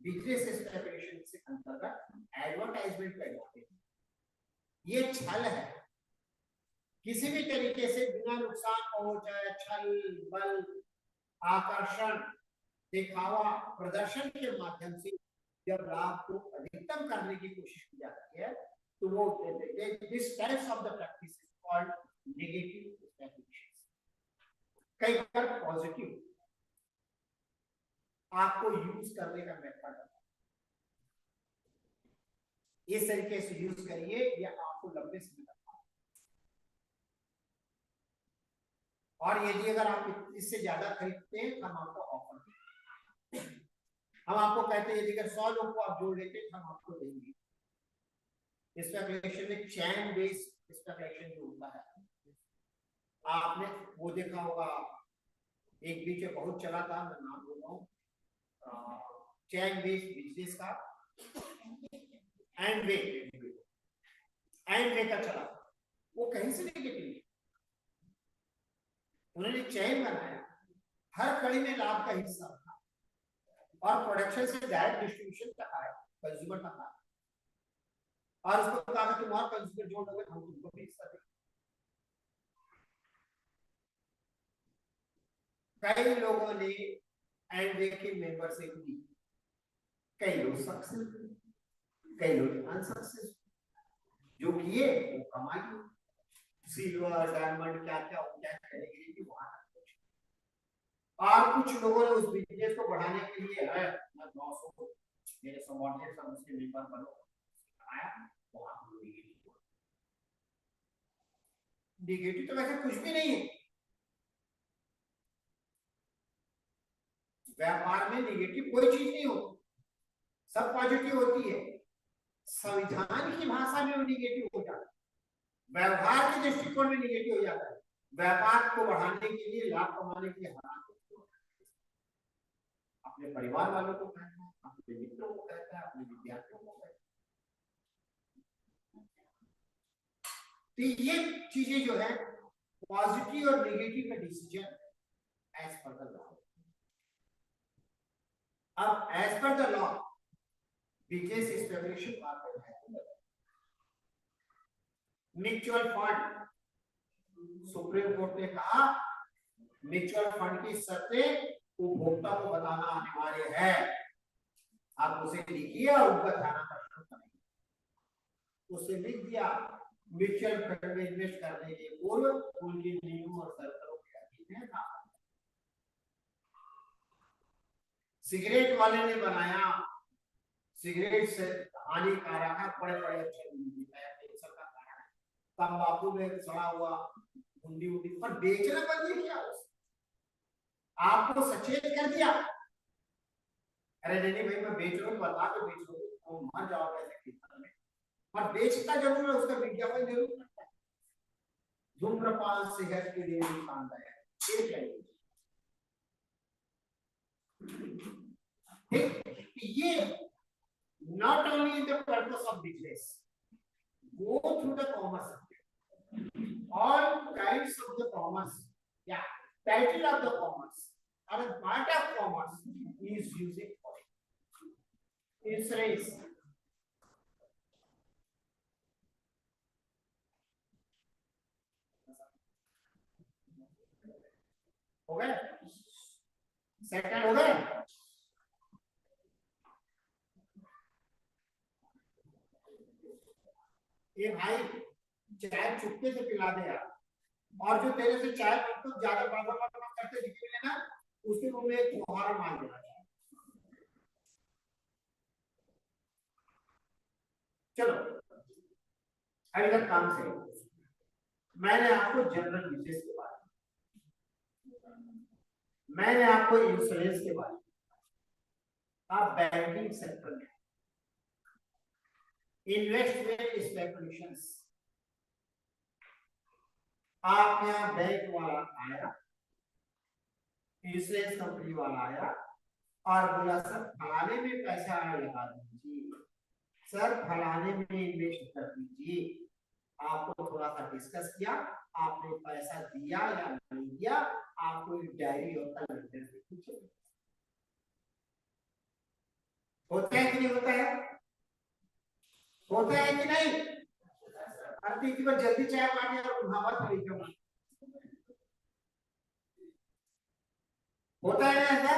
बिजनेस स्पेक्युलेशन से अंतर्गत एडवर्टाइजमेंट कर जाते हैं। ये छल है, किसी भी तरीके से बिना नुकसान पहुंचाए छल बल आकर्षण दिखावा प्रदर्शन के माध्यम से जब लाभ को अधिकतम करने की कोशिश की जाती है तो वो this types of the practice is called negative speculation. कई बार पॉजिटिव आपको यूज करने का मेथड है, इस तरीके से यूज करिए या आपको लंबे समय तक, और यदि अगर आप इससे ज्यादा खरीदते हैं तो हम आपको ऑफर देंगे। हम आपको कहते हैं यदि अगर 100 लोग को आप जोड़ लेते हैं हम आपको देंगे। स्पेक्युलेशन में चैन बेस्ड स्पेक्युलेशन जो होता है, आपने वो देखा होगा, एक बीच में बहुत चला था, मैं नाम बोल रहा हूँ, चैन बेस्ड बिजनेस का एंड वे का चला, वो कहीं से नहीं निकली। उन्होंने चैन बनाया, हर कड़ी में लाभ का हिस्सा था और प्रोडक्शन से डायरेक्ट डिस्ट्रीब्यूशन तक आया, कंज्यूमर तक आया, और उसको कहा कि तुम और कंज्यूमर जोड़ लोगे हम तुमको भी हिस्सा देंगे। कई लोगों ने एंड के मेंबरशिप ली, कई लोग सक्सेसफुल, कई लोग अनसक्सेसफुल, जो किए वो कमाई, सिल्वर डायमंड क्या क्या क्या करेंगे कि वहां, और कुछ लोगों ने उस बिजनेस को बढ़ाने के लिए है 900 मेरे सबऑर्डिनेट सब उसके मेंबर बनो आया, वहां नेगेटिव तो वैसे कुछ भी नहीं है। व्यापार में नेगेटिव कोई चीज नहीं होती, सब पॉजिटिव होती है। संविधान की भाषा में वो नेगेटिव हो जाता है, व्यवहार के दृष्टिकोण में नेगेटिव हो जाता है। व्यापार को बढ़ाने के लिए, लाभ कमाने के लिए अपने परिवार वालों को कहता है, अपने मित्रों को कहता है, अपने विद्यार्थियों को कहता है। तो ये चीजें जो है पॉजिटिव और नेगेटिव का decision as per the law. अब as per the law business speculation market है। म्यूचुअल फंड, सुप्रीम कोर्ट ने कहा म्यूचुअल फंड की शर्तें उपभोक्ता को बताना अनिवार्य है। आप उसे लिखिए और उनका ध्यान आकर्षण करेंगे। उसे लिख दिया म्यूचुअल फंड में इन्वेस्ट करने के पूर्व उनके नियमों और शर्तों के अधीन है ना। सिगरेट वाले ने बनाया, सिगरेट से हानिकारक है, बड़े-बड़े अक्षर में लिखा है, कैंसर का कारण है। तंबाकू में सड़ा हुआ गुंडी उंडी, पर बेचना बंद किया, आपको सचेत कर दिया। अरे नहीं भाई मैं बेच रहा हूँ, बता के बेच रहा हूँ, तो मर जाओ ऐसे कीर्तन में, पर बेचता जरूर है, उसका विज्ञापन जरूर करता है। धूम्रपान सेहत के लिए नुकसानदायक है, ये not only the purpose of business, go through the commerce subject, all kinds of the commerce, yeah, title of the commerce or a part of commerce is using insurance. Okay, settle हो गए? ये भाई चाय चुपके से पिला दे यार, और जो तेरे से चाय तो ज्यादा बड़ा करते दिखेंगे ना, उसके मुंह में एक फुहारा मार देना। चलो अभी तक काम से मैंने आपको जनरल बिजनेस के बारे में, मैंने आपको इंश्योरेंस के बारे में, आप बैंकिंग सेक्टर में इन्वेस्टमेंट स्पेकुलेशंस, आप यहाँ बैंक वाला आया, इंश्योरेंस कंपनी वाला आया और बोला सर फलाने में पैसा लगा दीजिए, सर फलाने में इन्वेस्ट कर दीजिए। आपको थोड़ा सा डिस्कस किया, आपने पैसा दिया या नहीं दिया, आपको एक डायरी और कैलेंडर में पूछे। होता है कि नहीं होता है? होता है कि नहीं? अब एक बार जल्दी चाय मांगे और भावत नहीं, होता है ना ऐसा?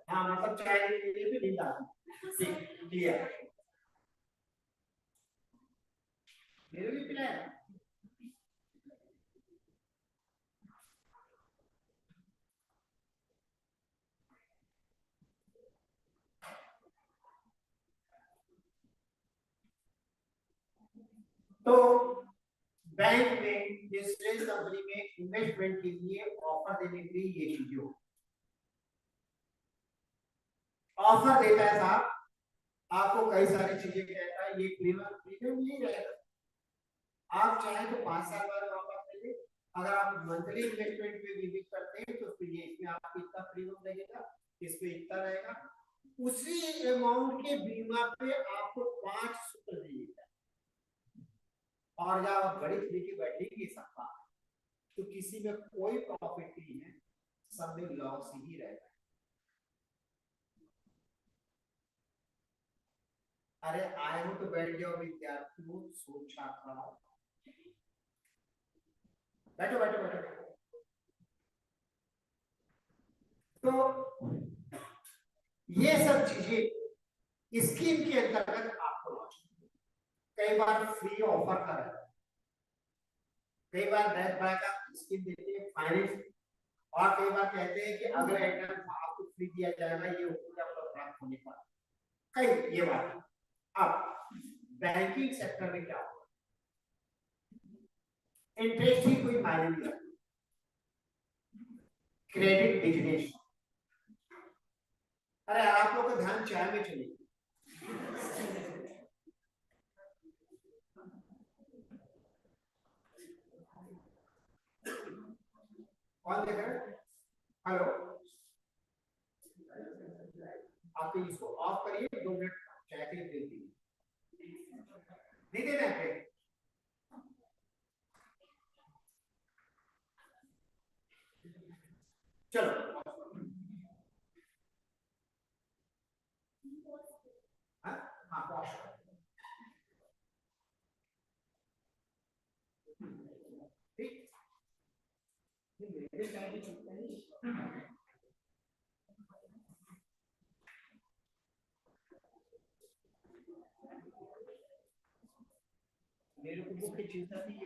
हाँ मतलब चाय के लिए भी नींद आती है। क्लियर? मेरे भी पिलाया। तो बैंक में इंश्योरेंस कंपनी में इन्वेस्टमेंट के लिए ऑफर देने के लिए ये चीजें हो, ऑफर देता है साहब, आपको कई सारी चीजें कहता है, ये प्रीमियम नहीं रहेगा, आप चाहे तो 5 साल बाद वापस ले ले, अगर आप मंथली इन्वेस्टमेंट में विजिट करते हैं तो फिर ये इसमें आपको इतना प्रीमियम लगेगा, इसमें इतना रहेगा, उसी अमाउंट के बीमा पे आपको 5 सूत्र दिएगा, और जब आप बड़ी खरीदी बैठेंगे सबका तो किसी में कोई प्रॉफिट नहीं है, सब में लॉस ही रहेगा। अरे आए हो तो बैठ जाओ विद्यार्थियों, सोचा था, बैठो बैठो बैठो। तो ये सब चीजें स्कीम के अंतर्गत आपको लॉन्च, कई बार फ्री ऑफर कर रहे हैं, कई बार बैंक बैकअप स्कीम देते हैं फाइनेंस, और कई बार कहते हैं कि अगर एंट्रेंस आपको फ्री दिया जाएगा ये उपलब्ध प्राप्त होने पर, कई ये बात। अब बैंकिंग सेक्टर में क्या होगा, इंटरेस्ट ही कोई मायने नहीं रखता, क्रेडिट बिजनेस। अरे आप लोग का ध्यान चाय में चले, कौन देख रहे हैं? हेलो, आप इसको ऑफ करिए, 2 मिनट चाय के लिए दे दीजिए, नहीं देना है? चलो हाँ पॉज, ठीक, मेरे को मुख्य चिंता थी ये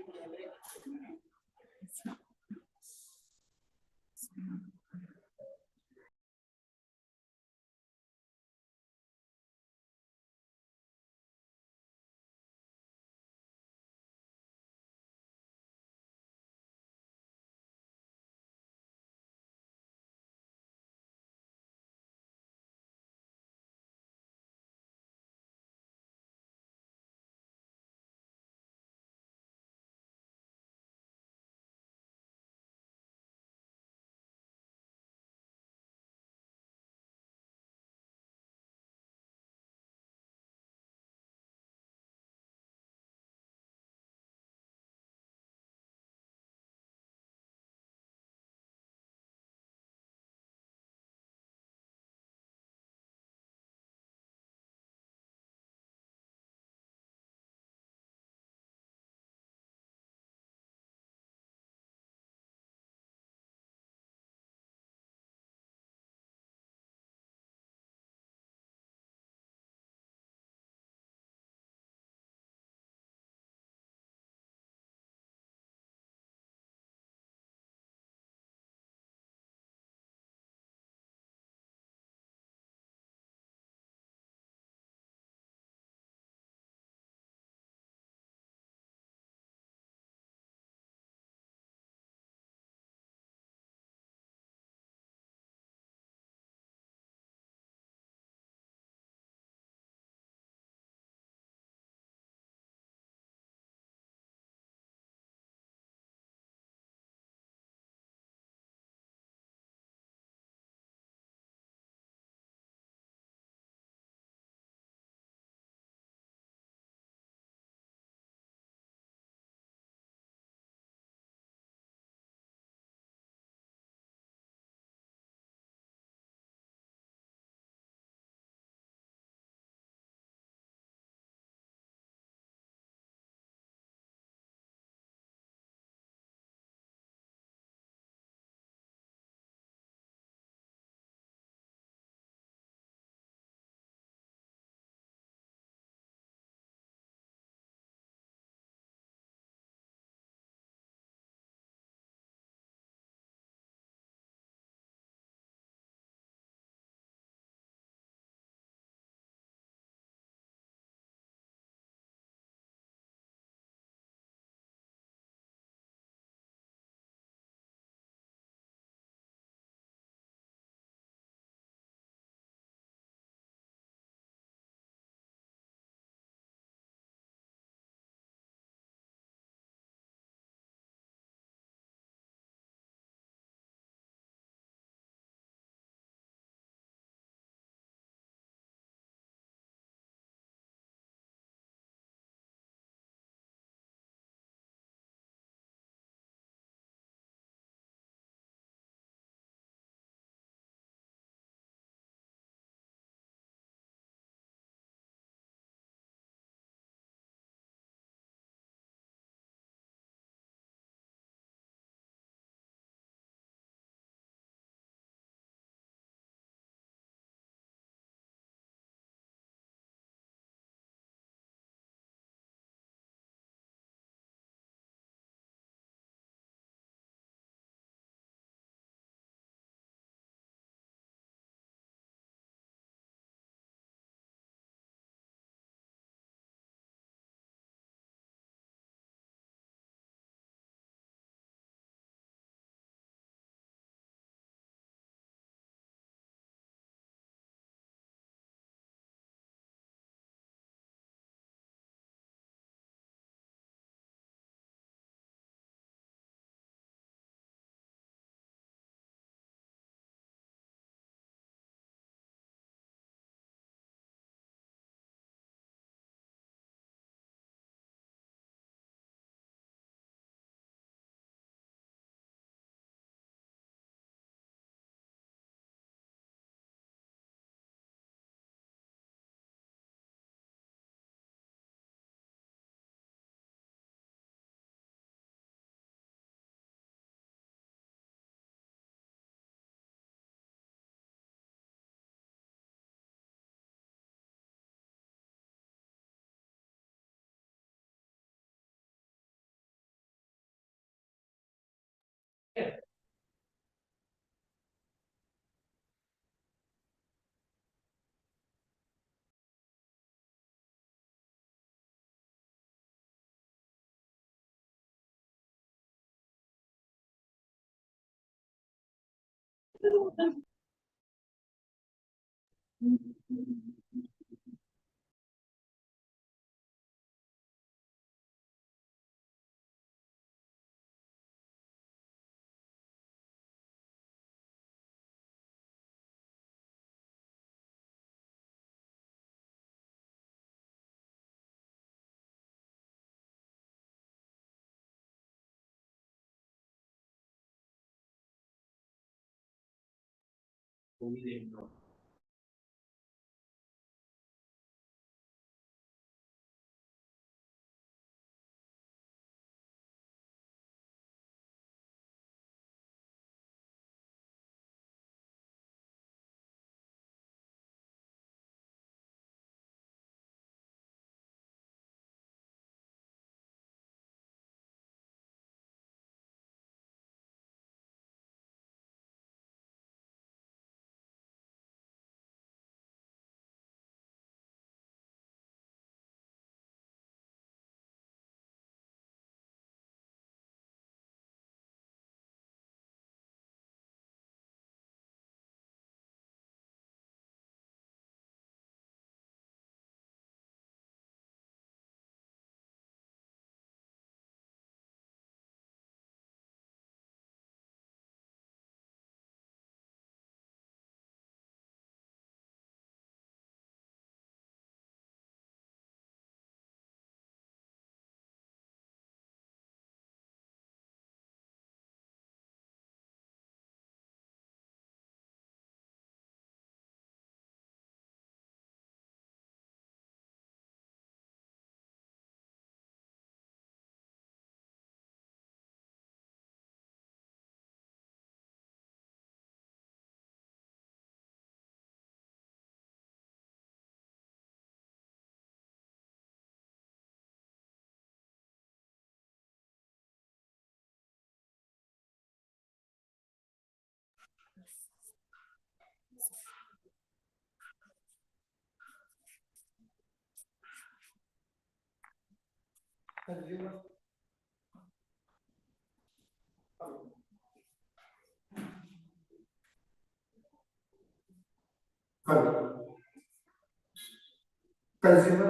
कंज्यूमर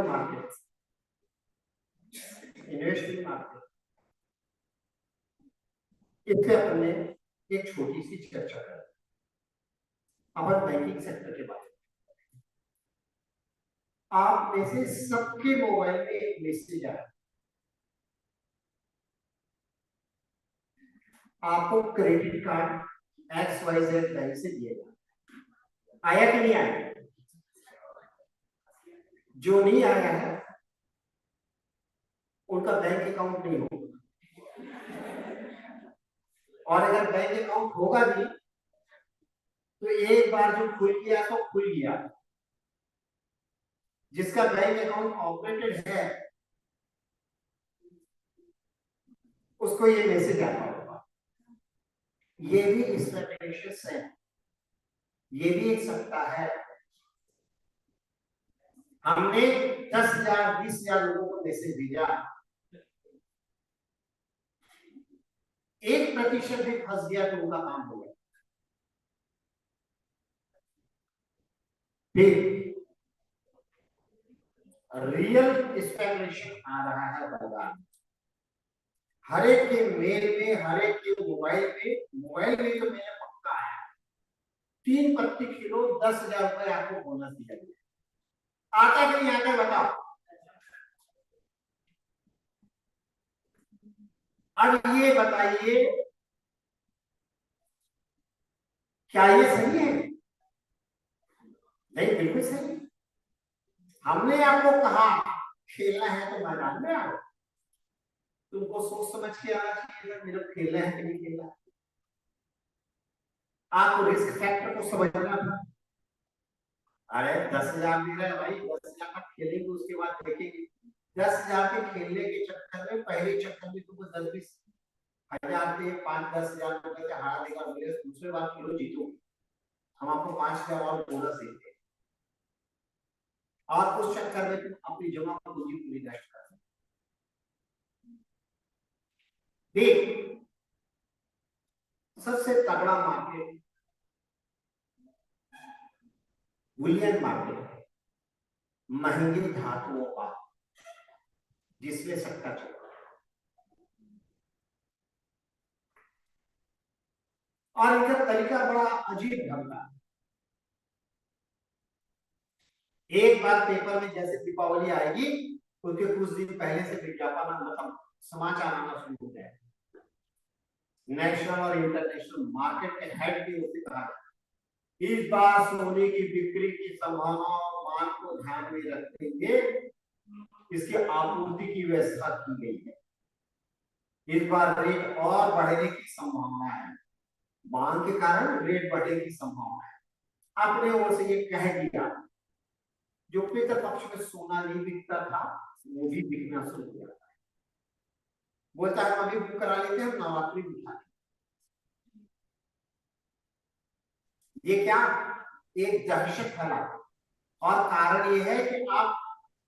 मार्केट, इन्वेस्टमेंट मार्केट, इसके अपने एक छोटी सी चर्चा करें अपन बैंकिंग सेक्टर के बारे में। आप में से सबके मोबाइल में एक मैसेज आया, आपको क्रेडिट कार्ड XYZ बैंक से दिएगा, आया कि नहीं आया? जो नहीं आया है उनका बैंक अकाउंट नहीं होगा, और अगर बैंक अकाउंट होगा भी तो एक बार जो खुल गया तो खुल गया। जिसका बैंक अकाउंट ऑपरेटेड है उसको ये मैसेज आता होगा। ये भी स्पेक्युलेशंस है, ये भी एक सट्टा है। हमने 10,000 20,000 लोगों को मैसेज भेजा, 1% भी फंस गया तो उनका काम हो गया। फिर रियल स्पेकुलेशन आ रहा है बाजार में, हर एक के मेल में, हर एक के मोबाइल में तो मैंने पक्का है 3 पत्ती किलो 10,000 रुपए आपको बोनस दिया गया। आता कि नहीं आता बताओ। अब ये बताइए क्या ये सही है? नहीं, बिल्कुल सही। हमने आपको कहा खेलना है तो मैदान में आओ, तुमको सोच समझ के आना चाहिए मेरे को खेलना है कि नहीं खेलना। आपको रिस्क फैक्टर को समझना था। अरे 10,000 दे रहे हैं भाई, 10,000 का खेलेंगे उसके बाद देखेंगे। 10,000 के खेलने के चक्कर में, पहले चक्कर में तुमको 10-20 हजार से 5-10 हजार रुपए से हारा देगा, बोले दूसरे बार किलो जीतो, हम आपको 5,000 और बोनस देते हैं, और उस चक्कर में तुम अपनी जमा पूंजी पूरी नष्ट कर देख। सबसे तगड़ा मार्केट बुलियन मार्केट, महंगी धातुओं का, जिसमें सट्टा चल रहा है। और इनका तरीका बड़ा अजीब ढंग का। एक बार पेपर में जैसे दीपावली आएगी, उसके कुछ दिन पहले से विज्ञापन मतलब समाचार आना शुरू हो जाए। नेशनल और इंटरनेशनल मार्केट के हेड की ओर से कहा, इस बार सोने की बिक्री की संभावना और मांग को ध्यान में रखते हुए इसकी आपूर्ति की व्यवस्था की गई है। इस बार रेट और बढ़ने की संभावना है, मांग के कारण रेट बढ़ने की संभावना है। अपने ओर से ये कह दिया, जो पितृ पक्ष में सोना नहीं बिकता था वो भी बिकना शुरू किया। बोलता है अभी बुक करा लेते हैं, हम नवरात्रि बिठा। ये क्या एक दहशत फैला। और कारण ये है कि आप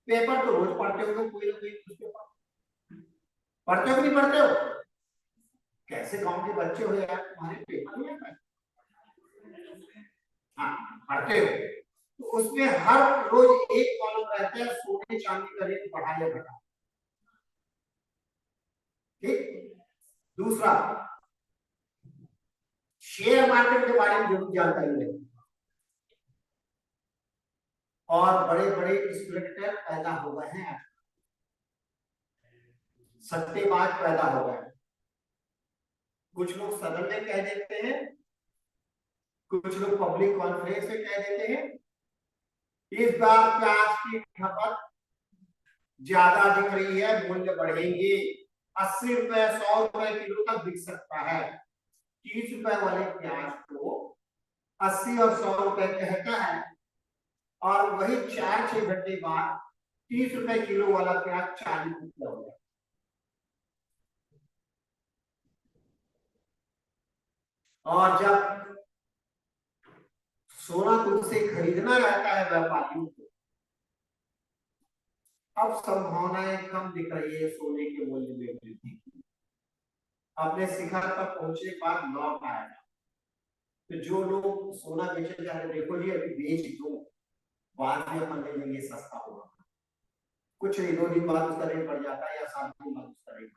पेपर तो रोज पढ़ते होंगे, कोई ना कोई न्यूज़पेपर पढ़ते हो कि नहीं पढ़ते हो? कैसे गांव के बच्चे हो यार, तुम्हारे पेपर नहीं आता? हाँ पढ़ते हो। तो उसमें हर रोज एक कॉलम रहता है, सोने चांदी का रेट बढ़ा या घटा। ठीक। दूसरा, शेयर मार्केट के बारे में जरूर जानकारी है। और बड़े बड़े स्पेक्युलेटर पैदा हो गए हैं, सट्टेबाज पैदा हो गए हैं। कुछ लोग सदन में कह देते हैं, कुछ लोग पब्लिक कॉन्फ्रेंस में कह देते हैं, इस बार प्याज की खपत ज्यादा दिख रही है, मूल्य बढ़ेंगे, 80 रुपए 100 रुपए किलो तक बिक सकता है। 30 रुपए वाले प्याज को 80 और 100 रुपए कहता है, और वही 4-6 घंटे बाद 30 रुपए किलो वाला प्याज 40 रुपए हो गया। और जब सोना तुमसे खरीदना रहता है व्यापारियों को, अब संभावनाएं कम दिख रही है सोने के मूल्य में वृद्धि की। अपने शिखर पर पहुंचने के बाद लौट आएगा। तो जो लोग सोना बेचने जा रहे, देखो जी अभी बेच दो, बाद में अपन ले लेंगे, सस्ता होगा। कुछ नहीं, 2 दिन बाद उसका रेट बढ़ जाता है, या 7 दिन बाद उसका रेट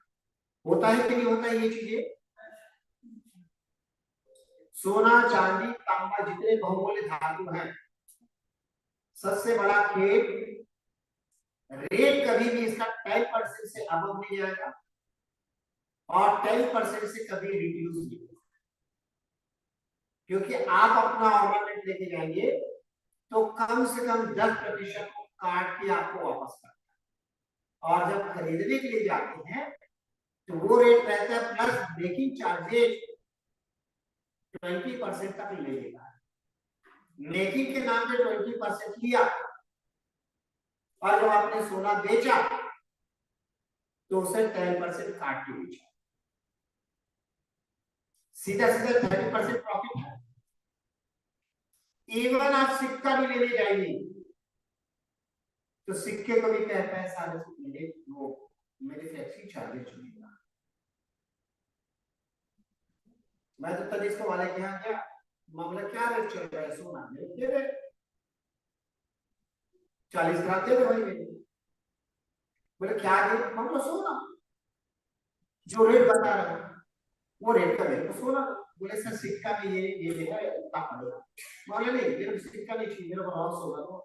होता है कि नहीं होता है ये चीजें। सोना चांदी तांबा जितने बहुमूल्य धातु हैं, सबसे बड़ा खेल रेट कभी भी इसका 10% से अबव नहीं जाएगा, और 10% से कभी रिड्यूस नहीं होगा। क्योंकि आप अपना ऑर्नामेंट लेके जाएंगे तो कम से कम 10% को काट के आपको वापस करना है। और जब खरीदने के लिए जाते हैं तो वो रेट रहता है प्लस मेकिंग चार्जेज 20% तक ले लेगा। मेकिंग के नाम पे 20% लिया, और जब आपने सोना बेचा तो उसे 10% काट के बेचा। सीधा सीधा 30% प्रॉफिट है। इवन आप सिक्का भी लेने जाएंगे तो सिक्के को भी कहता है सारे मेरे वो मैन्युफैक्चरिंग चार्जेज चुनेगा। मैं तो तनिष्क वाले के यहाँ गया, मामला क्या रेट चल रहा है सोना, दे दे 40 ग्राम दे दे भाई। बोले क्या रेट, मतलब सोना जो रेट बता रहा है वो रेट का मेरे को सोना। बोले सर सिक्का में ये देखा है उतना पड़ेगा। बोले नहीं मेरे को सिक्का नहीं चाहिए, मेरे को और सोना दो।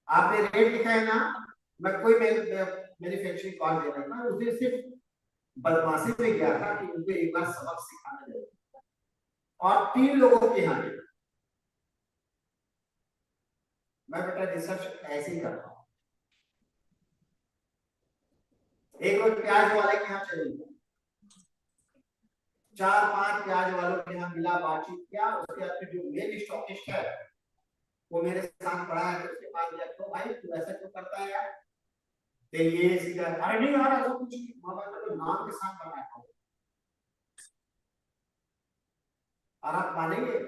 आपने रेट लिखा है ना, मैं कोई मैन्युफैक्चरिंग कॉल दे रहा था, उस दिन सिर्फ बदमाशी में गया था कि उनको एक बार सबक सिखाना जरूरी था, और 3 लोगों के यहाँ गया। मैं बेटा रिसर्च ऐसे ही करता हूँ। एक बार प्याज वाले के यहाँ चले गए, 4-5 प्याज वालों के यहाँ मिला, बातचीत किया। उसके बाद जो मेन स्टॉकिस्ट है वो मेरे साथ पड़ा है, तो उसके पास गया, तो भाई तू ऐसा क्यों करता है यार, तो ये सीधा अरे नहीं आ रहा, कुछ मामा तो नाम के साथ बनाया था। और आप मानेंगे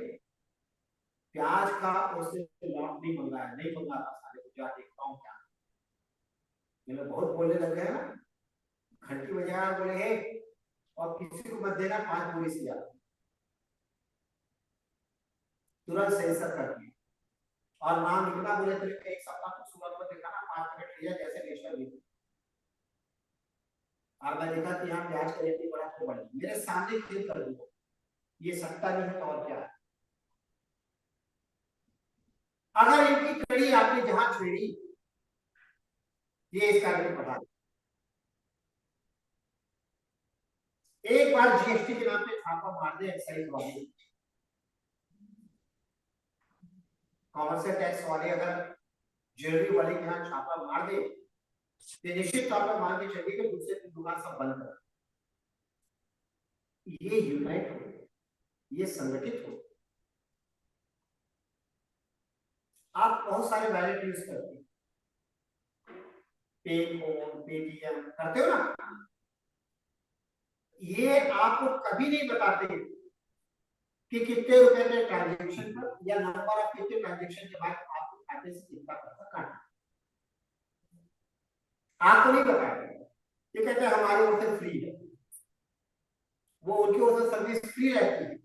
प्याज का उससे लॉट नहीं मंगा है, नहीं मंगा था। सारे जा देखता हूँ क्या, ये लोग बहुत बोलने लग गए ना, घंटी बजाया, बोले हे और किसी को मत देना 5 बोरी से ज्यादा। तुरंत सेंसर कर दिया और नाम लिखना बोले तो एक सप्ताह को सुबह को देखा ना 5 मिनट लिया जैसे नेशनल भी। और मैं देखा कि यहाँ ब्याज का रेट बड़ा तो बढ़ा, मेरे सामने क्लिक कर दूंगा, ये सकता नहीं है तो और क्या है। अगर इनकी कड़ी आपने जहां छेड़ी, ये इसका रेट बढ़ा। एक बार जीएसटी के नाम पे छापा मार दे एक्साइज वाले, कॉमर्शियल टैक्स वाले अगर ज्वेलरी वाले के यहाँ छापा मार दे तो निश्चित तौर पर मान के चलिए कि दूसरे दिन दुकान सब बंद कर। ये यूनाइट हो, ये संगठित हो। आप बहुत सारे वैलेट यूज करते हैं, पेफोन, पेटीएम करते हो ना, ये आपको कभी नहीं बताते कि कितने रुपए के ट्रांजेक्शन पर या नंबर ऑफ कितने ट्रांजेक्शन के बाद आपको खाते से कितना पैसा काटना, आपको नहीं बताया। ये कहते हैं हमारी ओर से फ्री है, वो उनकी ओर से सर्विस फ्री रहती है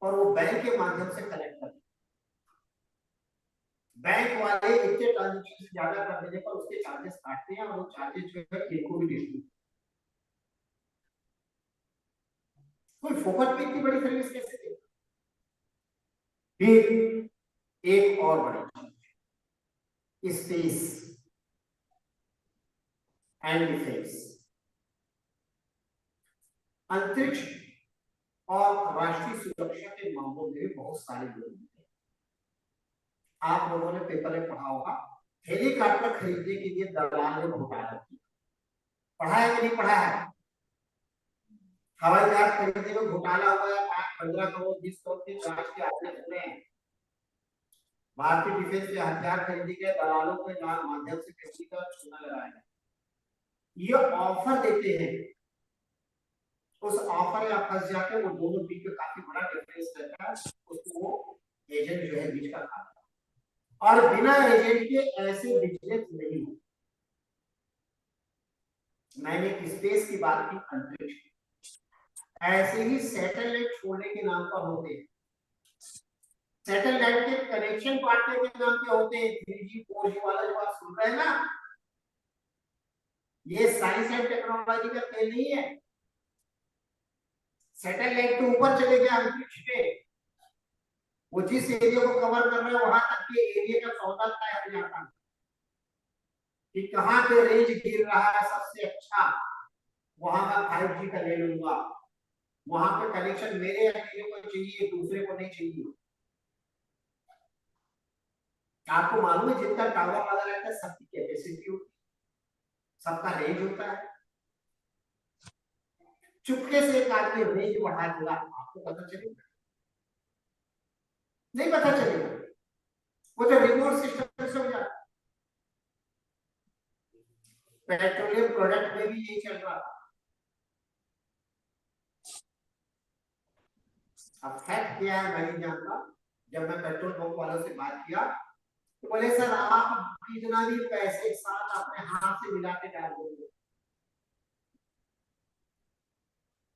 और वो बैंक के माध्यम से कनेक्ट करते हैं। बैंक वाले इतने ट्रांजेक्शन से ज्यादा कर देने पर उसके चार्जेस काटते हैं और वो चार्जेस जो है इनको भी देते हैं। कोई फोकट पे इतनी बड़ी सर्विस कैसे दे? फिर एक और बड़ी चीज, स्पेस एंड डिफेंस, अंतरिक्ष और राष्ट्रीय सुरक्षा के मामलों में भी बहुत सारे लोग हैं। आप लोगों ने पेपर में पढ़ा होगा, हेलीकॉप्टर खरीदने के लिए दलाल ने घोटाला किया, पढ़ा है कि नहीं पढ़ा है? हवाई जहाज खरीदने में घोटाला हुआ है, 15 करोड़ 20 करोड़ की जांच के आदेश हुए हैं। भारतीय डिफेंस के हथियार खरीदने के दलालों के माध्यम से किसी का चूना लगाया, ये ऑफर देते हैं, उस ऑफर में फंस जाके वो दोनों बीच में काफी बड़ा डिफरेंस रहता है, उसको वो एजेंट जो है बीच का खाता है। और बिना एजेंट के ऐसे बिजनेस नहीं हो। मैंने स्पेस की बात की, अंतरिक्ष, ऐसे ही सैटेलाइट छोड़ने के नाम पर होते हैं, सैटेलाइट के कनेक्शन बांटने के नाम पे होते हैं। 3G 4G वाला जो आप सुन रहे हैं ना, ये साइंस एंड टेक्नोलॉजी का खेल नहीं है। सैटेलाइट तो ऊपर चले गया अंतरिक्ष पे, वो जिस एरिया को कवर कर रहा है वहां तक के एरिया का सौदा तय हो जाता है कि कहां पे रेंज गिर रहा है सबसे अच्छा, वहां का 5G का ले लूंगा, वहां पे कनेक्शन मेरे अकेले को चाहिए, दूसरे को नहीं चाहिए। आपको मालूम है जितना टावर लगा रहता है सबकी कैपेसिटी होती है, सबका रेंज होता है। चुपके से एक आदमी रेंज बढ़ा देगा, आपको पता चलेगा? नहीं पता चलेगा, वो तो रिमोट सिस्टम से हो जाता। पेट्रोलियम प्रोडक्ट में भी यही चल रहा था। अब फैक्ट क्या है मैं नहीं जानता। जब मैं पेट्रोल पंप वालों से बात किया तो बोले सर आप कितना भी पैसे एक साथ अपने हाथ से मिला के डाल दोगे,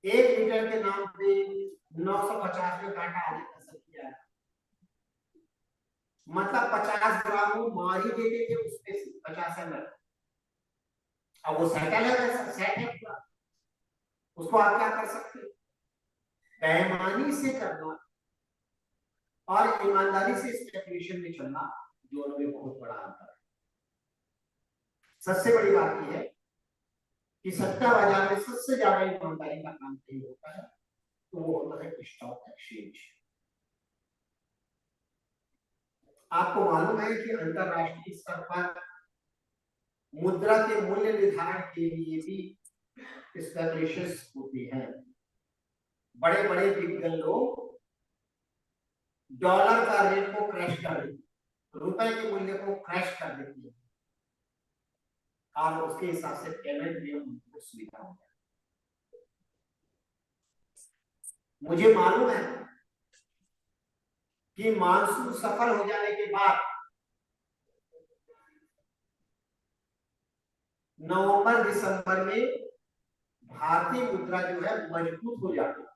1 लीटर के नाम पे 950 में काटा आगे कर किया है, मतलब 50 ग्राम वो मार ही देते थे उसमें से 50 ml। अब वो सेटल है, सेट है पूरा, उसको आप क्या कर सकते हैं? बेईमानी से करना और ईमानदारी से स्पेकुलेशन में चलना, दोनों में बहुत बड़ा अंतर है। सबसे बड़ी बात यह है कि सट्टा बाजार में सबसे ज्यादा ईमानदारी का काम नहीं होता है, तो वो होता है स्टॉक एक्सचेंज। आपको मालूम है कि अंतरराष्ट्रीय स्तर पर मुद्रा के मूल्य निर्धारण के लिए भी स्पेकुलेशंस होती हैं। बड़े बड़े दिग्गज लोग डॉलर का रेट को क्रैश कर देते, रुपए के मूल्य को क्रैश कर देती है और उसके हिसाब से पेमेंट में उनको सुविधा होता है। मुझे मालूम है कि मानसून सफल हो जाने के बाद नवंबर दिसंबर में भारतीय मुद्रा जो है मजबूत हो जाती है।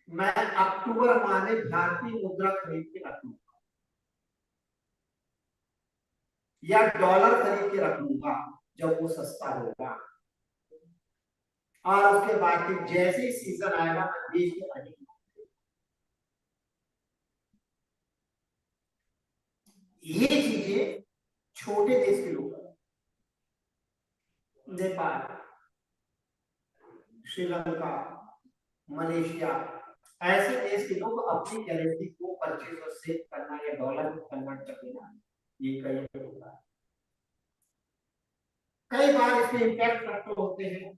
मैं अक्टूबर माह में भारतीय मुद्रा खरीद के रखूंगा या डॉलर खरीद के रखूंगा जब वो सस्ता होगा, और उसके बाद फिर जैसे ही सीजन आएगा मैं बेच के रखूंगा। ये चीजें छोटे देश के लोग, नेपाल, श्रीलंका, मलेशिया, ऐसे देश के लोग अपनी करेंसी को परचेज और सेल करना या डॉलर में कन्वर्ट कर देना, ये कई होता है। कई बार इसमें इम्पैक्ट फैक्टर होते हैं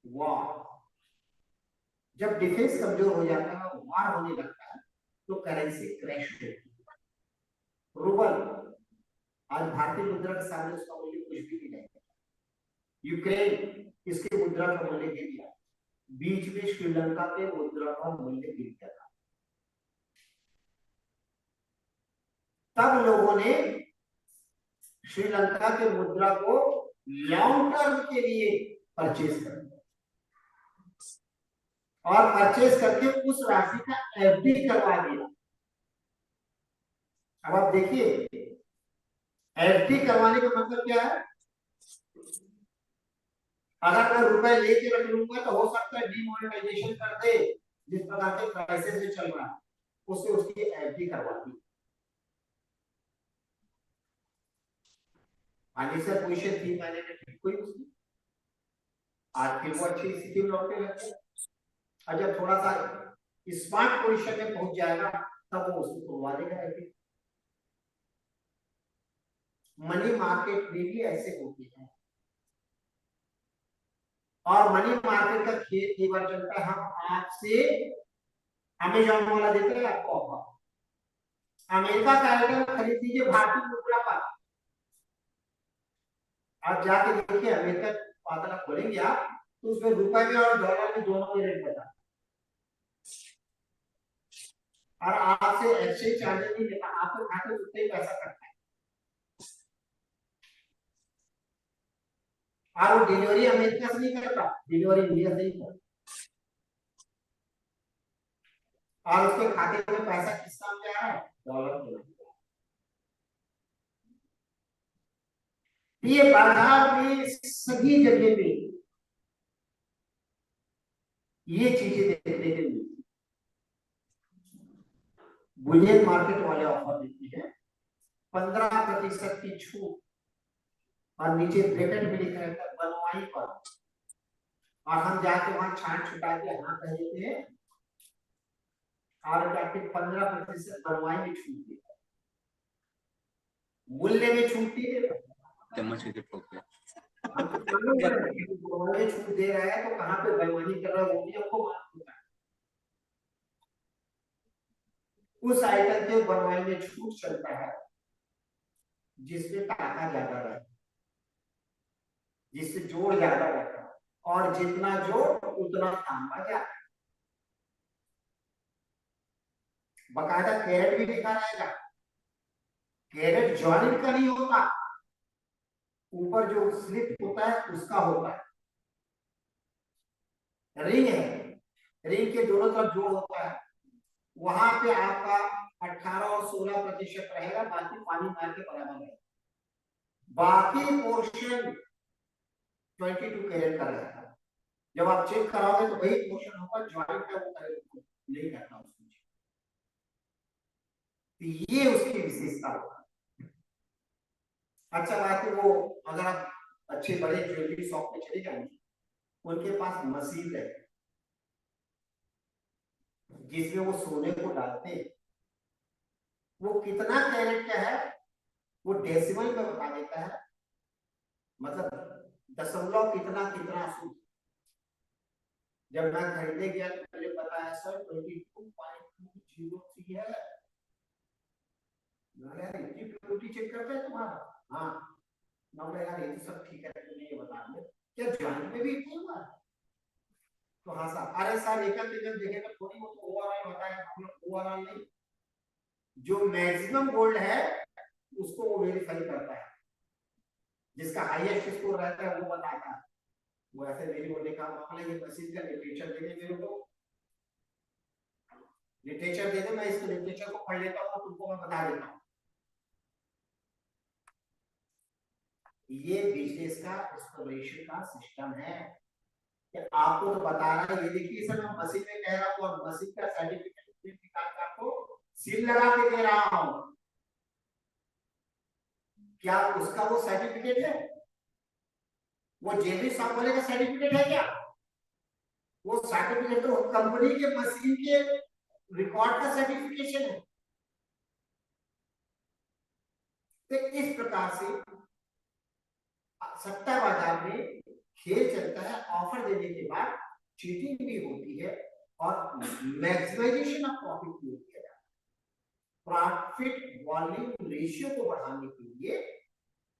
वार। जब डिफेंस कमजोर हो जाता है, वार होने लगता है, तो करेंसी क्रैश होती है। रूबल आज भारतीय मुद्रा के सामने उसका मूल्य कुछ भी नहीं है। यूक्रेन इसके मुद्रा का मूल्य गिर गया, बीच में श्रीलंका के मुद्रा का मूल्य गिर गया था। तब लोगों ने श्रीलंका के मुद्रा को लॉन्ग टर्म के लिए परचेज कर दिया और परचेज करके उस राशि का एफडी करवा दिया। अब आप देखिए एफडी करवाने का मतलब क्या है। अगर मैं रुपए लेके रख लूंगा तो हो सकता है डिमोनेटाइजेशन कर दे, जिस प्रकार के क्राइसिस में चल रहा है, उससे उसकी एफडी करवा दी। फाइनेंशियल पोजीशन 3 महीने में ठीक हुई उसकी, आज फिर वो अच्छी स्थिति में लौटने लगती है। और जब थोड़ा सा स्मार्ट पोजीशन में पहुंच जाएगा तब वो उसको तोड़वा देगा। मनी मार्केट में भी ऐसे होते हैं, और मनी मार्केट का खेल एक बार चलता है। हम आपसे अमेजॉन वाला देते हैं आपको ऑफर, अमेरिका का आइटम खरीद दीजिए भारतीय मुद्रा पर। आप जाके देखिए अमेरिका खाता खोलेंगे आप तो उसमें रुपए में और डॉलर में दोनों में रेट बता, और आपसे एक्सचेंज चार्जेस नहीं लेता, आपके खाते में उतना ही पैसा कटता है। और वो डिलीवरी अमेरिका से नहीं करता, डिलीवरी इंडिया से ही करता, और उसके खाते में पैसा किस काम में आ रहा है, डॉलर में। ये बाजार में सभी जगह पे ये चीजें देखने के लिए बुलियन मार्केट वाले ऑफर देती है 15% की छूट, और नीचे ब्रैकेट में लिखा रहता है बनवाई पर, और हम जाके वहां छांट छुटा के हाँ कह देते हैं और जाके 15% बनवाई में छूट देता है, मूल्य में छूट नहीं देता। चम्मच के ठोक दिया। छूट दे रहा है तो कहाँ पे बेईमानी कर रहा है वो भी हमको मालूम होता है। उस आइटम के बनवाई में छूट चलता है जिसमें टाका ज्यादा रहता है, जिससे जोड़ ज्यादा रहता है, और जितना जोड़ उतना तांबा जाता है। बकायदा कैरेट भी लिखा रहेगा, कैरेट ज्वाइंट का नहीं होता, ऊपर जो स्लिप होता है उसका होता है। रिंग है, रिंग के दोनों तरफ जोड़ होता है, वहां पे आपका 18 और 16% रहेगा, बाकी पानी मार के बराबर है। बाकी पोर्शन 22 कैरेट का रहता है। जब आप चेक कराओगे तो वही पोर्शन होगा, ज्वाइंट का वो कैरेट नहीं करता उसको। तो ये उसकी विशेषता होगा। अच्छा बात है, वो अगर आप अच्छे बड़े ज्वेलरी शॉप में चले जाएंगे, उनके पास मशीन है जिसमें वो सोने को डालते हैं, वो कितना कैरेट का है वो डेसिमल में बता देता है, मतलब दशमलव कितना कितना शुद्ध। जब मैं खरीदने गया तो मुझे बताया सर 22.203 है। प्योरिटी चेक करता है तुम्हारा? हाँ, यार ये तो सब ठीक है, तुमने ये बता दिया, क्या ज्वाइंट में भी इतना हुआ? तो हाँ सर, अरे सर एक जब देखेगा थोड़ी बहुत ओवरऑल बताया, हम लोग ओवरऑल नहीं, जो मैक्सिमम गोल्ड है उसको वो वेरीफाई करता है, जिसका हाईएस्ट स्कोर रहता है वो बताता है। वो ऐसे मेरी होने का मामला, ये मशीन का लिटरेचर देने मेरे को लिटरेचर दे दो, मैं इसको लिटरेचर को पढ़ लेता हूँ, तुमको मैं बता देता हूँ। ये बिजनेस का एक्सप्लोरेशन का सिस्टम है। आपको तो बता रहा है, ये देखिए सर, मैं मशीन में कह रहा हूँ और मशीन का सर्टिफिकेट निकाल के आपको सील लगा के दे रहा हूँ। क्या उसका वो सर्टिफिकेट है? वो जेबी साहब वाले का सर्टिफिकेट है क्या? वो सर्टिफिकेट तो कंपनी के मशीन के रिकॉर्ड का सर्टिफिकेशन है। तो इस प्रकार से सट्टा बाजार में खेल चलता है। ऑफर देने के बाद चीटिंग भी होती है और मैक्सिमाइजेशन ऑफ प्रॉफिट भी होती है। प्रॉफिट वॉल्यूम रेशियो को बढ़ाने के लिए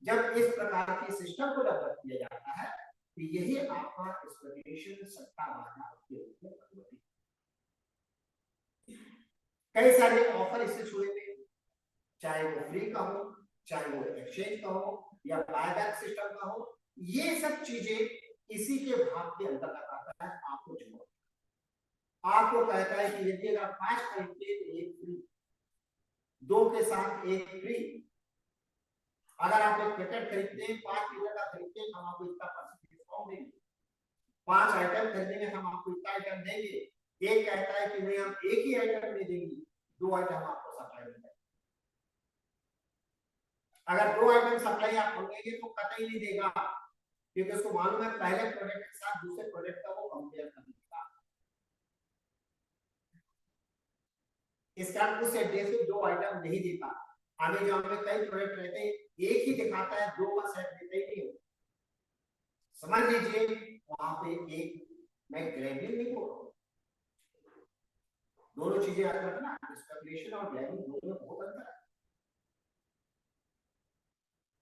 जब इस प्रकार के सिस्टम को डेवलप किया जाता है, तो यही आपका स्पेकुलेशन सट्टा बाजार के रूप में परिवर्तित। कई सारे ऑफर इससे जुड़े थे, चाहे वो फ्री का हो, चाहे वो एक्सचेंज का हो या बायबैक सिस्टम का हो, ये सब चीजें इसी के भाग के अंतर्गत आता है। आपको जो आपको कहता है कि यदि अगर 5 खरीदते तो 1 फ्री, 2 के साथ 1 फ्री। अगर आप एक पैकेट खरीदते हैं, 5 लीटर का खरीदते हैं, हम आपको इतना % डिस्काउंट देंगे। 5 आइटम खरीदेंगे, हम आपको इतना आइटम देंगे। एक कहता है कि नहीं, हम एक ही आइटम नहीं देंगे, 2 आइटम आपको सप्लाई देंगे। अगर 2 आइटम सप्लाई आप मंगेंगे तो कतई नहीं देगा, क्योंकि उसको मालूम है पहले प्रोडक्ट के साथ दूसरे प्रोडक्ट का वो कंपेयर करेगा। इस कारण उस एड्रेस पे 2 आइटम नहीं देता। अमेज़न में कई प्रोडक्ट रहते हैं, एक ही दिखाता है, 2 का सेट देता ही नहीं। समझ लीजिए वहां पे एक, मैं ग्लैमर नहीं बोल रहा हूं, दोनों चीजें याद रखना, स्पेकुलेशन और ग्लैमर दोनों में बहुत अंतर है।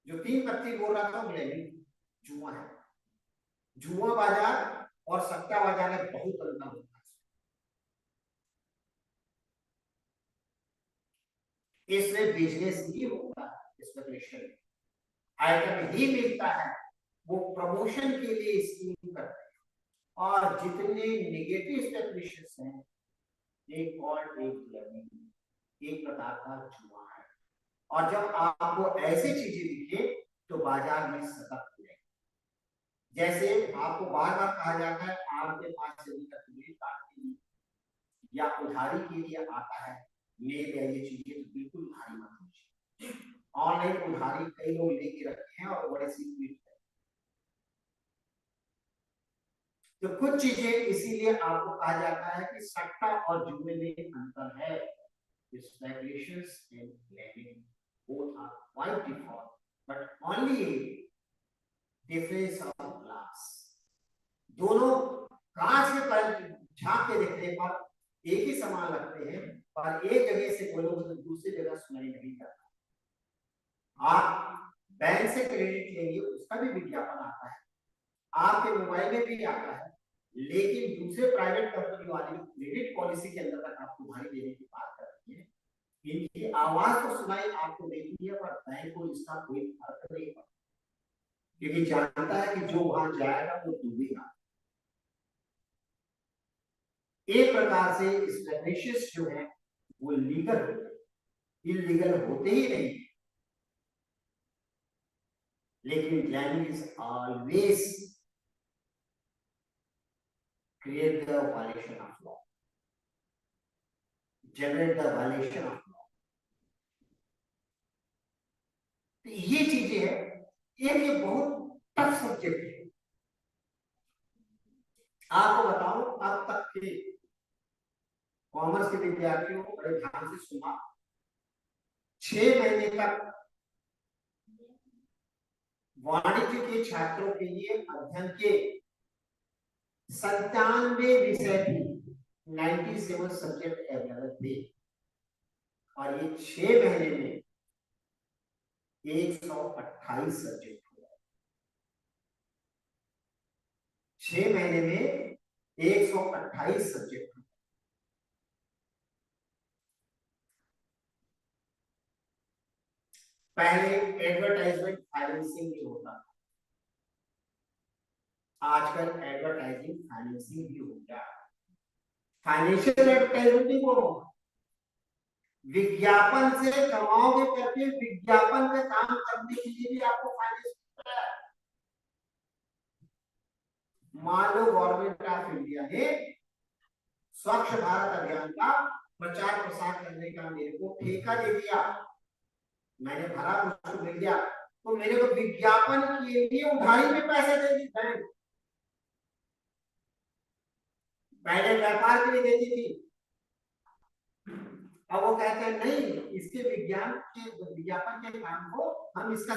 जो 3 पत्ती बोल रहा था ग्लैमर जुआ है। जुआ बाजार और सट्टा बाजार में बहुत अंतर होता है। इसमें बिजनेस ही होता है, स्पेकुलेशन आइटम ही मिलता है, वो प्रमोशन के लिए स्कीम करते हैं। और जितने नेगेटिव स्पेकुलेशन हैं, एक और एक प्रकार का जुआ है। और जब आपको ऐसी चीजें दिखे तो बाजार में सतर्क रहें। जैसे आपको बार बार कहा जाता है, आपके पास यदि क्रेडिट कार्ड के लिए या उधारी के लिए आता है मेल या ये चीजें, तो बिल्कुल उधारी मत लीजिए। ऑनलाइन उधारी कई लोग लेके रखे हैं और बड़े सीक्रेट है। तो कुछ चीजें इसीलिए आपको कहा जाता है कि सट्टा और जुए में अंतर है। Speculations and gambling both are quite different, but only difference of glass. दोनों कांच के पर झांक के देखने पर एक ही समान लगते हैं, पर एक जगह से बोलोगे तो दूसरी जगह सुनाई नहीं करता। आप बैंक से क्रेडिट लेंगे, उसका भी विज्ञापन आता है, आपके मोबाइल में भी आता है, लेकिन दूसरे प्राइवेट कंपनी वाली क्रेडिट पॉलिसी के अंदर तक आपको उधारी देने की बात करती है। इनकी आवाज तो सुनाई आपको देती है, पर बैंक को इसका कोई फर्क नहीं पड़ता, क्योंकि जानता है कि जो वहां जाएगा वो डूबेगा। एक प्रकार से स्पेकुलेशंस जो है वो लीगल होते हैं, इलीगल होते ही नहीं, लेकिन gambling is always create the violation of law, generate the violation of law. तो ये चीजें है, ये बहुत टफ सब्जेक्ट है। आपको बताऊं, अब तक के कॉमर्स के विद्यार्थियों को बड़े ध्यान से सुना, 6 महीने तक वाणिज्य के छात्रों के लिए अध्ययन के 97 विषय थे, 97 सब्जेक्ट अवेलेबल थे, और ये 6 महीने में 128 सब्जेक्ट हुआ। 6 महीने में 128 सब्जेक्ट। पहले एडवर्टाइजमेंट फाइनेंसिंग भी होता था, आजकल एडवर्टाइजिंग फाइनेंसिंग भी हो गया। फाइनेंशियल एडवर्टाइजमेंट नहीं बोल रहा हूं, विज्ञापन से कमाओगे करके विज्ञापन पे काम करने के लिए भी आपको फाइनेंस मिलता है। मान लो गवर्नमेंट ऑफ इंडिया ने स्वच्छ भारत अभियान का प्रचार प्रसार करने का मेरे को ठेका दे दिया, मैंने भरा, मुझको मिल गया, तो मेरे को विज्ञापन के लिए उधारी में पैसे दे दी बैंक, पहले व्यापार के लिए देती थी, अब वो कहते हैं नहीं, इसके विज्ञापन के काम को हम इसका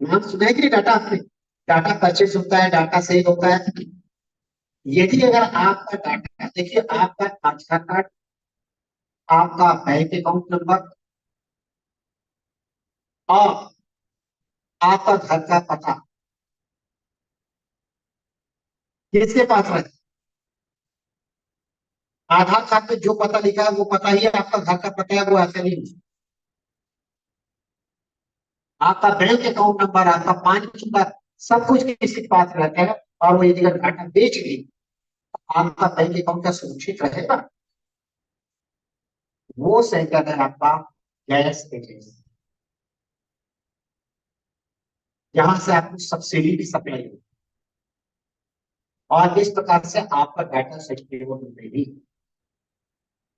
नाम सुना है कि नहीं डाटा आपने, डाटा परचेज होता है, डाटा सेल होता है। यदि अगर आपका डाटा, देखिए आपका आधार कार्ड, आपका बैंक अकाउंट नंबर और आपका घर का पता किसके पास रहे, आधार कार्ड पे जो पता लिखा है वो पता ही आपका घर का पता है, वो ऐसा नहीं है। आपका बैंक अकाउंट नंबर, आपका पान नंबर, सब कुछ किसी के पास रहता है, और वो यदि अगर डाटा बेच दी तो आपका बैंक अकाउंट का सुरक्षित रहेगा। वो सेंटर है आपका गैस एजेंसी, जहां से आपको सब्सिडी की सप्लाई होगी, और इस प्रकार से आपका डाटा सिक्योर मिलेगी।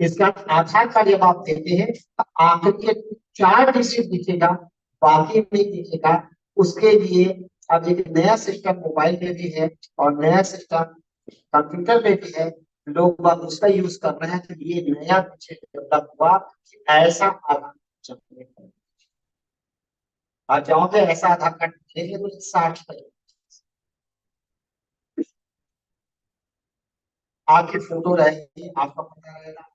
इसका आधार कार्ड जब आप देते हैं तो आखिर के 4 डिजिट दिखेगा, बाकी नहीं दिखेगा। उसके लिए अब एक नया सिस्टम मोबाइल में भी है और नया सिस्टम कंप्यूटर में भी है, लोग अब उसका यूज कर रहे हैं। तो ये नया डेवलप हुआ कि ऐसा आधार चलने का। और जाओगे ऐसा आधार कार्ड देंगे तो 60 का आपकी फोटो रहेगी, आपका पता रहेगा,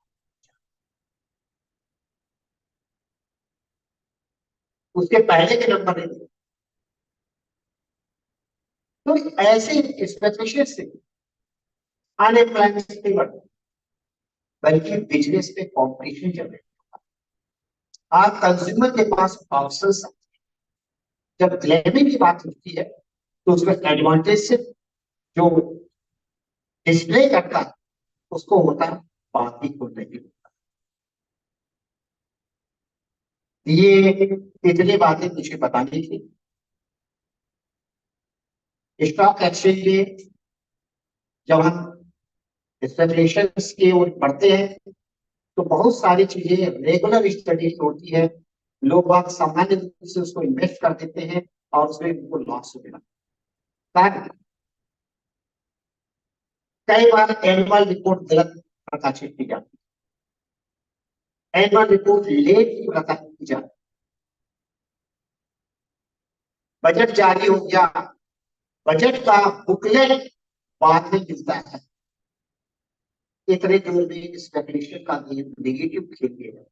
उसके पहले के नंबर नहीं। तो ऐसे स्पेशलिस्ट से अनएम्प्लॉयमेंट नहीं बढ़ता, बल्कि बिजनेस में कॉम्पिटिशन चल रही है। आज कंज्यूमर के पास ऑप्शंस, जब ग्लैमिंग की बात होती है तो उसमें एडवांटेज से जो डिस्प्ले करता है उसको होता है, बाकी को नहीं होता। ये इतनी बातें मुझे बतानी थी। स्टॉक एक्सचेंज में जब हम स्पेकुलेशन की ओर बढ़ते हैं तो बहुत सारी चीजें रेगुलर स्टडी होती है। लोग बात सामान्य रूप से उसको इन्वेस्ट कर देते हैं और उसमें उनको लॉस हो गया। कई बार एनुअल रिपोर्ट गलत प्रकाशित की जाती है, एनुअल रिपोर्ट लेट प्रकाशित की जाती है, बजट जारी हो गया, बजट का बुकलेट बाद में मिलता है, इतने जोर में स्पेकुलेशन का नेगेटिव खेल गया।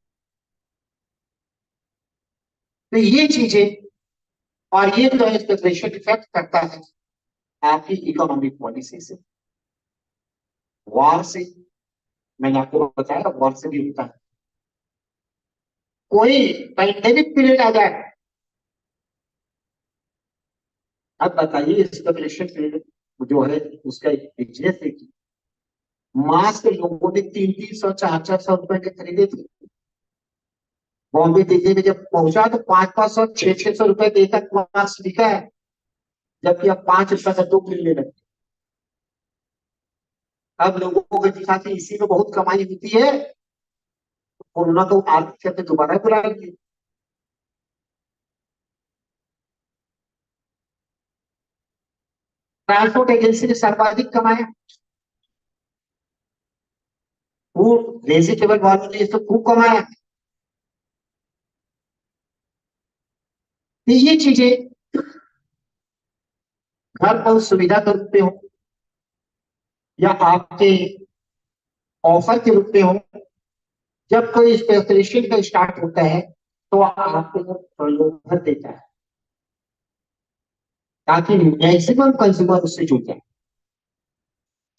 तो ये चीजें और ये जो है स्पेकुलेशन इफेक्ट करता है आपकी इकोनॉमिक पॉलिसी से, वॉर से। मैंने आपको बताया वॉर से भी होता है। कोई पैंडेमिक पीरियड आ जाए, अब बताइए स्पेकुलेशन पीरियड जो है उसका एक बिजनेस है कि मास्क लोगों ने 300-300 400 रुपए के खरीदे थे। बॉम्बे दिल्ली में जब पहुंचा तो 500-500 600 रुपए देकर मास्क बिका है, जबकि अब 5 रुपए का 2 मिलने लगे। अब लोगों को दिखा कि इसी में बहुत कमाई होती है, कोरोना तो आर्थिक क्षेत्र दोबारा बुलाएंगे। ट्रांसपोर्ट एजेंसी ने सर्वाधिक कमाया, फूड वेजिटेबल वालों ने तो खूब कमाया। तो ये चीजें घर पर सुविधा के रूप में हो या आपके ऑफर के रूप में हो, जब कोई स्पेशलिस्ट का स्टार्ट होता है तो आपको प्रलोभन देता है ताकि मैक्सिमम कंज्यूमर उससे जुड़ जाए।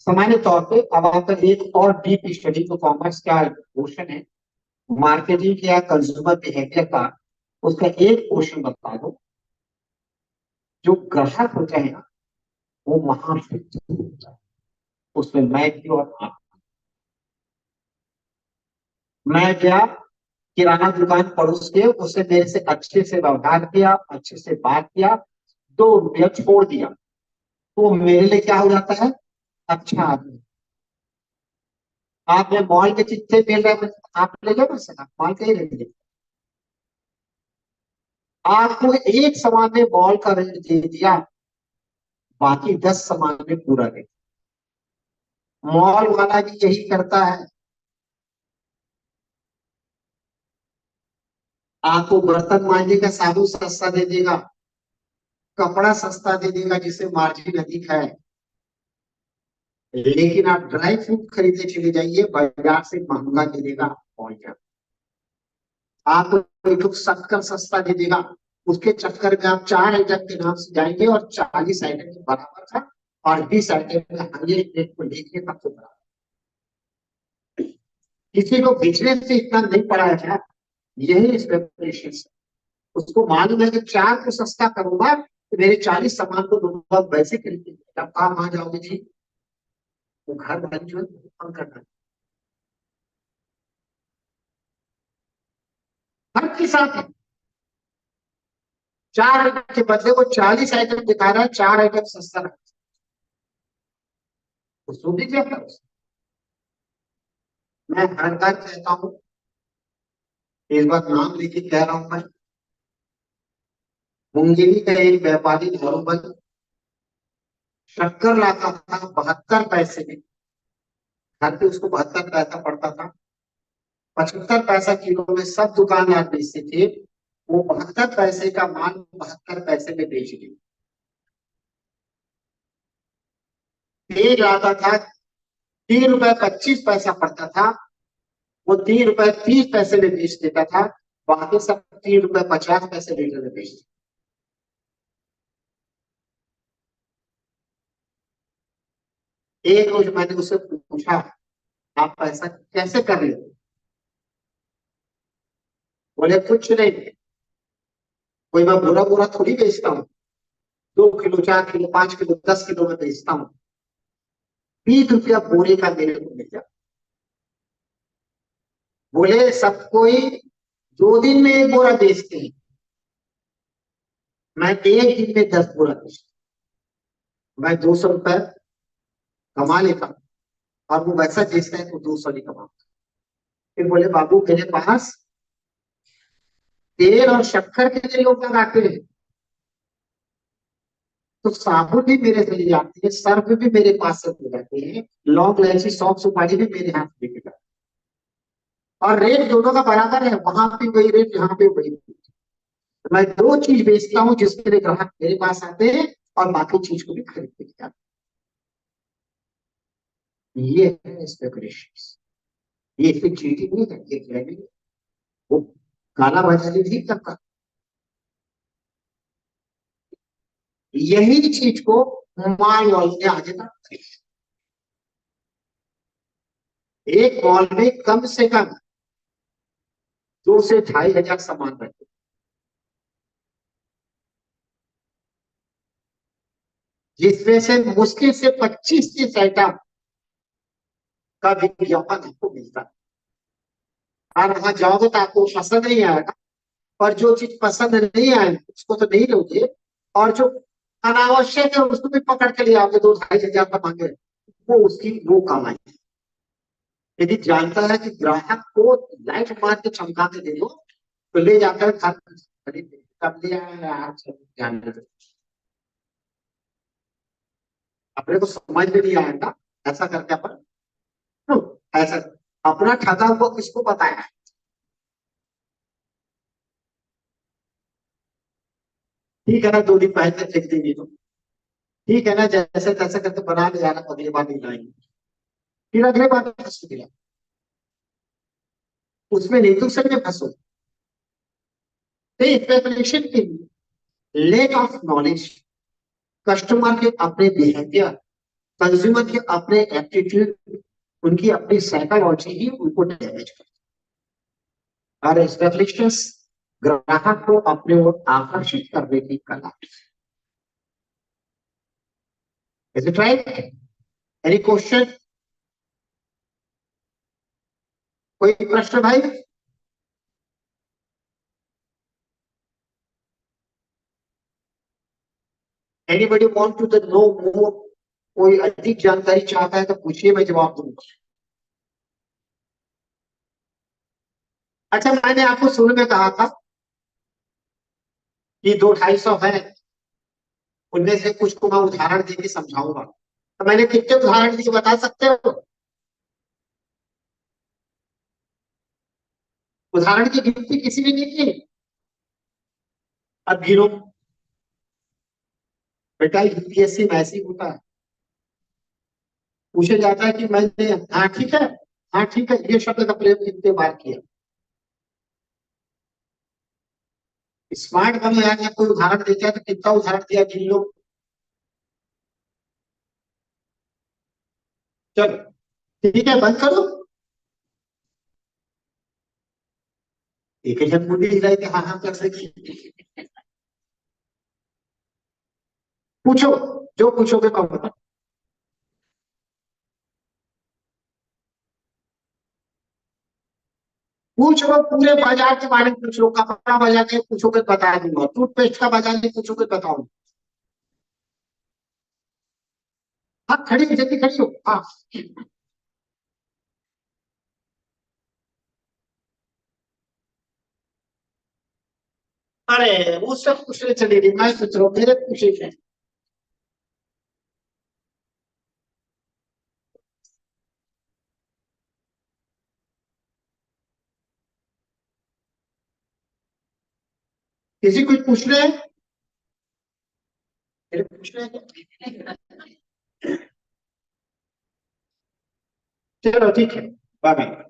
सामान्य तौर पे अब आपका एक और डीप स्टडी जो कॉमर्स का पोर्शन है, मार्केटिंग या कंज्यूमर बिहेवियर का, उसका एक पोर्शन बता दो। जो ग्राहक होता है ना वो महाशक्ति होता है, उसमें मैं भी और आप। मैं क्या, किराना दुकान पड़ोस के, उससे मेरे से अच्छे से व्यवहार किया, अच्छे से बात किया, 2 रुपया छोड़ दिया, तो मेरे लिए क्या हो जाता है, अच्छा आदमी। आपने मॉल के चिट्ठे मिल रहे, आप ले जाओ ना सर, मॉल के ही ले। आपको एक सामान में मॉल का रेट दे दिया, बाकी 10 सामान में पूरा रेट। मॉल वाला भी यही करता है, आपको बर्तन मांजने का साबुन सस्ता दे देगा, कपड़ा सस्ता दे देगा जिससे मार्जिन अधिक है, लेकिन आप ड्राई फ्रूट खरीदने चले जाइए, बाजार से महंगा दे देगा मॉल का। आपको एक शक्कर सस्ता दे देगा, उसके चक्कर में आप 4 आइटम के नाम से जाएंगे और 40 आइटम के बराबर था और 20 आइटम में 100 रेट को लेके सबसे बराबर। किसी को बिजनेस से इतना नहीं पड़ा है, यही स्पेकुलेशन है। उसको मालूम है कि 4 को सस्ता करूंगा तो मेरे 40 सामान को दूंगा, वैसे खरीदे। जब आप आ जाओगे जी, वो घर वाली जो है करना हर के साथ है। 4 आइटम के बदले वो 40 आइटम दिखा रहा है, 4 आइटम सस्ता रखा, उसको भी क्या कर। मैं हर बार कहता हूँ, इस बार नाम लेके कह रहा हूं मैं, मुंगेली का एक व्यापारी नॉर्मल शक्कर लाता था 72 पैसे में, घर पे उसको 72 पैसा पड़ता था, 75 पैसा किलो में सब दुकानदार बेचते थे, वो 72 पैसे का माल 72 पैसे में बेच दिया। तेल आता था 3 रुपए 25 पैसा पड़ता था, वो 3 रुपए 30 पैसे में बेच देता था, बाकी सब 3 रुपए 50 पैसे लीटर में बेच देता। एक रोज मैंने उससे पूछा आप ऐसा कैसे कर रहे हो? बोले कुछ नहीं, कोई मैं बुरा बुरा थोड़ी बेचता हूँ, 2 किलो 4 किलो 5 किलो 10 किलो में बेचता हूँ, 20 रुपया बोरे का मेरे को मिल जाता। बोले सब कोई 2 दिन में 1 बोरा बेचते हैं, मैं 1 दिन में 10 बोरा बेचता हूँ। मैं 200 रुपए कमा लेता हूँ और वो वैसा बेचता है तो 200 नहीं कमाता। फिर बोले बाबू मेरे पास तेल और शक्कर के लिए लोग लगाते हैं, तो साबुन भी मेरे से ले जाते हैं, सर्फ भी मेरे पास से ले जाते हैं, लौंग इलायची सौंफ सुपारी भी मेरे हाथ से लेके जाते हैं। और रेट दोनों का बराबर है, वहां पे वही रेट यहाँ पे वही रेट। मैं 2 चीज बेचता हूँ जिसके लिए ग्राहक मेरे पास आते हैं और बाकी चीज को भी खरीद के जाते हैं। ये है स्पेकुलेशन। ये फिर चीटिंग नहीं है, ये ग्रैबिंग है। वो काला बाजारी नहीं करता। यही चीज को मॉल वॉल में आ जाता। एक मॉल में कम से कम 2 से 2,500 सामान रहते, जिसमें से मुश्किल से 25-30 आइटम का विज्ञापन आपको मिलता है। और वहां जाओगे तो आपको पसंद नहीं आएगा, और जो चीज पसंद नहीं आएगी उसको तो नहीं लोगे, और जो अनावश्यक है उसको भी पकड़ के ले आओगे, 2-2,500 का मांगे, वो उसकी वो कमाई है। यदि जानता है कि ग्राहक को लाइट मार के चमका के दे दो तो ले जाकर खरीद कब ले आया यार, ध्यान दे। अपने को समझ में नहीं आएगा ऐसा करके अपन ऐसा अपना ठगा हुआ किसको पता है। ठीक है ना, 2 दिन पहले फेंक देंगे तो ठीक है ना, जैसे तैसे करके बना ले जाना, अगली बार नहीं लाएंगे, फिर अगले बार फंस गया उसमें, नहीं तो सर में फंसो। स्पेकुलेशन के लिए लेक ऑफ नॉलेज, कस्टमर के अपने बिहेवियर, कंज्यूमर के अपने एप्टीट्यूड, उनकी अपनी साइकोलॉजी ही उनको डैमेज करती है। और स्पेकुलेशन ग्राहक को अपने ओर आकर्षित करने की कला। Is it right? Any question? कोई प्रश्न भाई? एनीबडी वांट टू नो मोर? कोई अधिक जानकारी चाहता है तो पूछिए, मैं जवाब दूंगा। अच्छा, मैंने आपको शुरू में कहा था कि 200-250 है, उनमें से कुछ को मैं उदाहरण देके समझाऊंगा। तो मैंने कितने उदाहरण दिए बता सकते हो? उदाहरण की गिनती किसी ने नहीं की? अब गिनो बेटा, यूपीएससी में ऐसी होता है, पूछे जाता है कि मैंने हाँ ठीक है, हाँ ठीक है ये शब्द का प्रयोग कितने बार किया। स्मार्ट बनो यार, या कोई उदाहरण देता है तो कितना उदाहरण दिया गिन लो। चलो ठीक है, बंद करो। एक जन मुंडी हिलाई के हाँ हाँ कर सकती। पूछो, जो पूछोगे मैं बता। पूछो पूरे बाजार के बारे में, पूछ लो, कपड़ा बाजार के पूछोगे बता दूंगा, टूथपेस्ट का बाजार के पूछोगे बताऊंगा। हाँ खड़ी हो, जल्दी खड़ी हो। हाँ अरे वो सब पूछने चली गई, मैं सोच रहा हूँ मेरे पूछे थे। किसी कुछ पूछ रहे हैं? मेरे पूछ रहे हैं? चलो ठीक है, bye bye.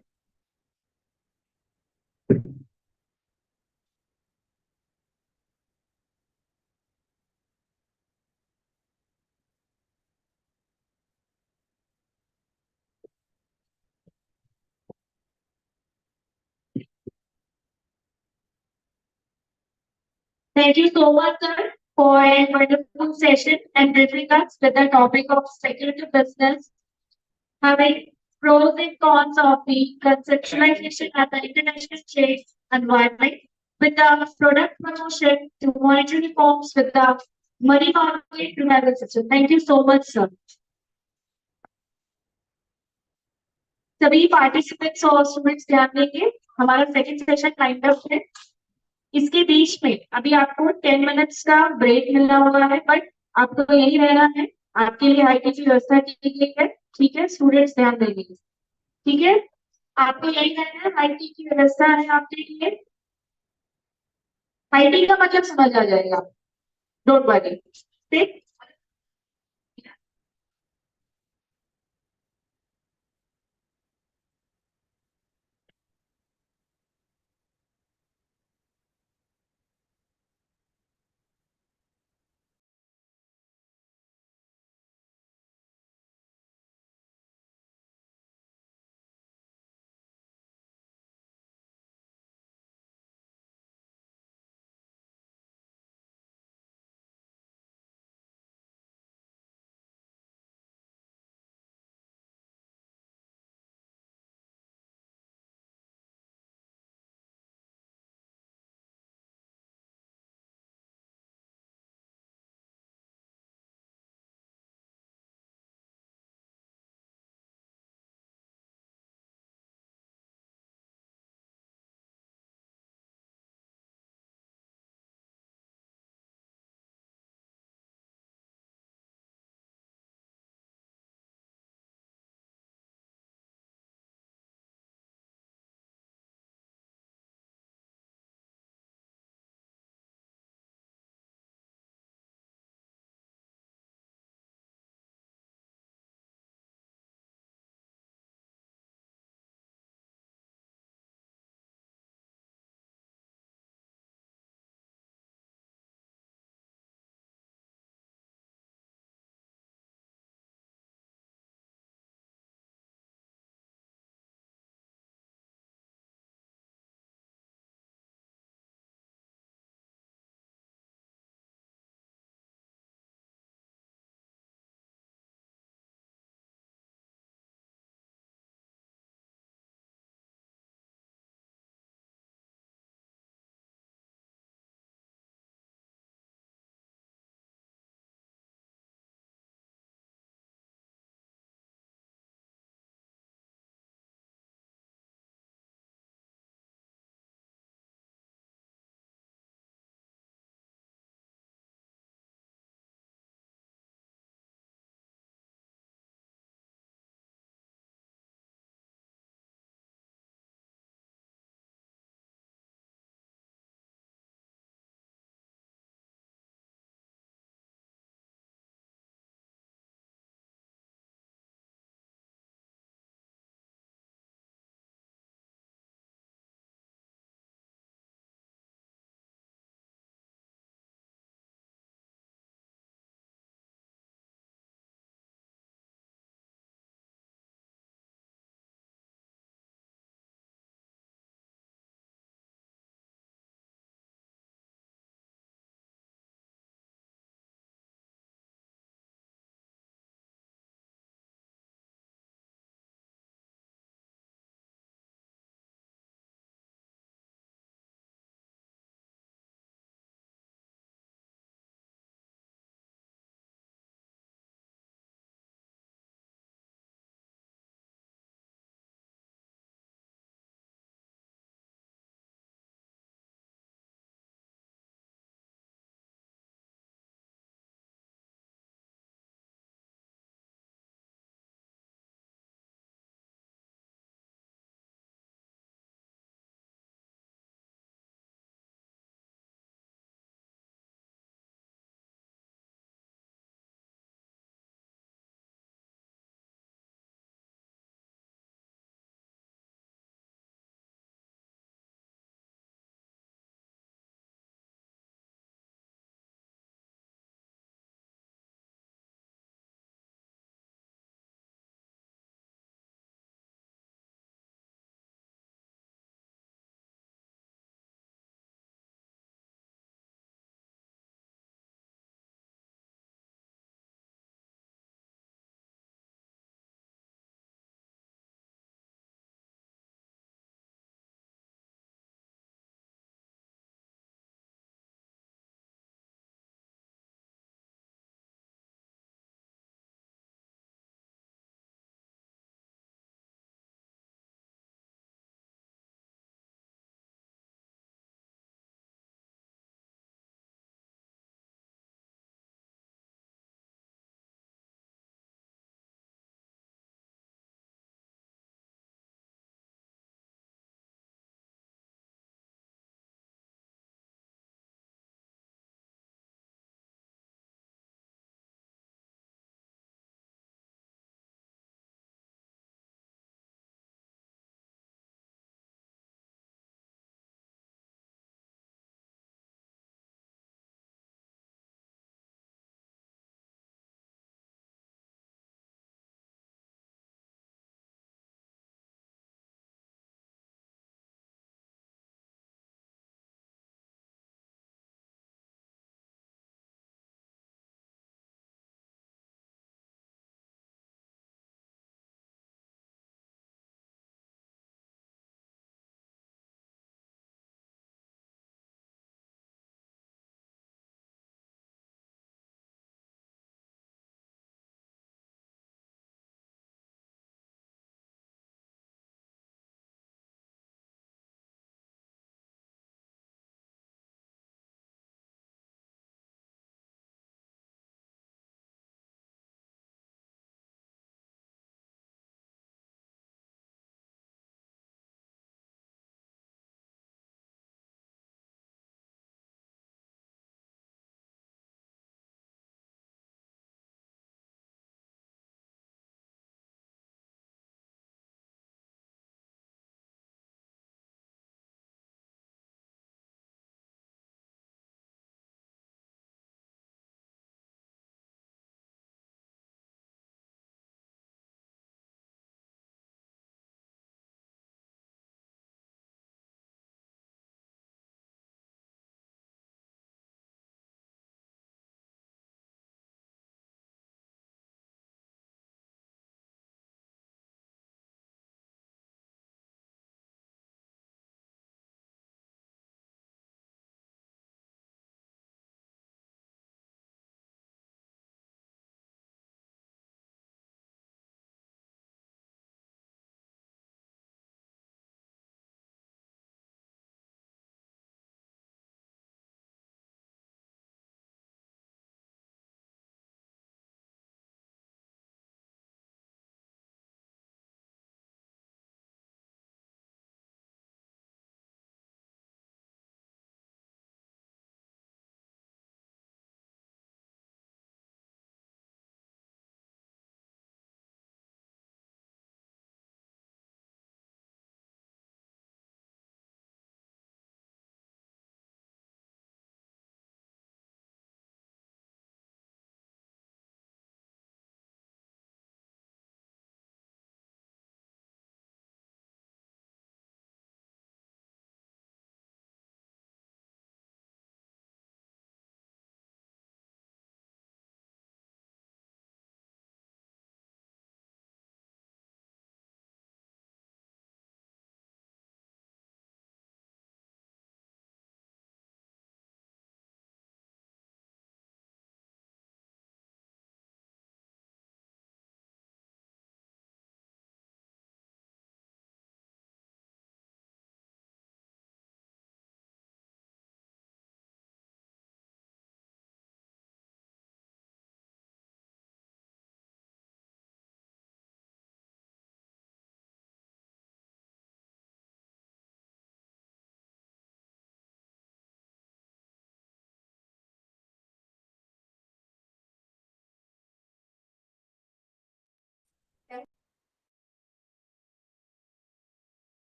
Thank you so much, sir, for a wonderful session and briefing us with the topic of speculative business, having pros and cons of the conceptualization at the international trade environment, with the product promotion to monetary reforms, with the money market to have a system. Thank you so much, sir. सभी participants और students ध्यान देंगे हमारा second session lined up है इसके बीच में अभी आपको 10 मिनट्स का ब्रेक मिलना हुआ है बट आपको यही रहना है आपके लिए आईटी की व्यवस्था की गई है ठीक है स्टूडेंट्स ध्यान देंगे ठीक है आपको यही रहना है आईटी की व्यवस्था है आपके लिए आईटी का मतलब समझ आ जाएगा डोंट वरी ठीक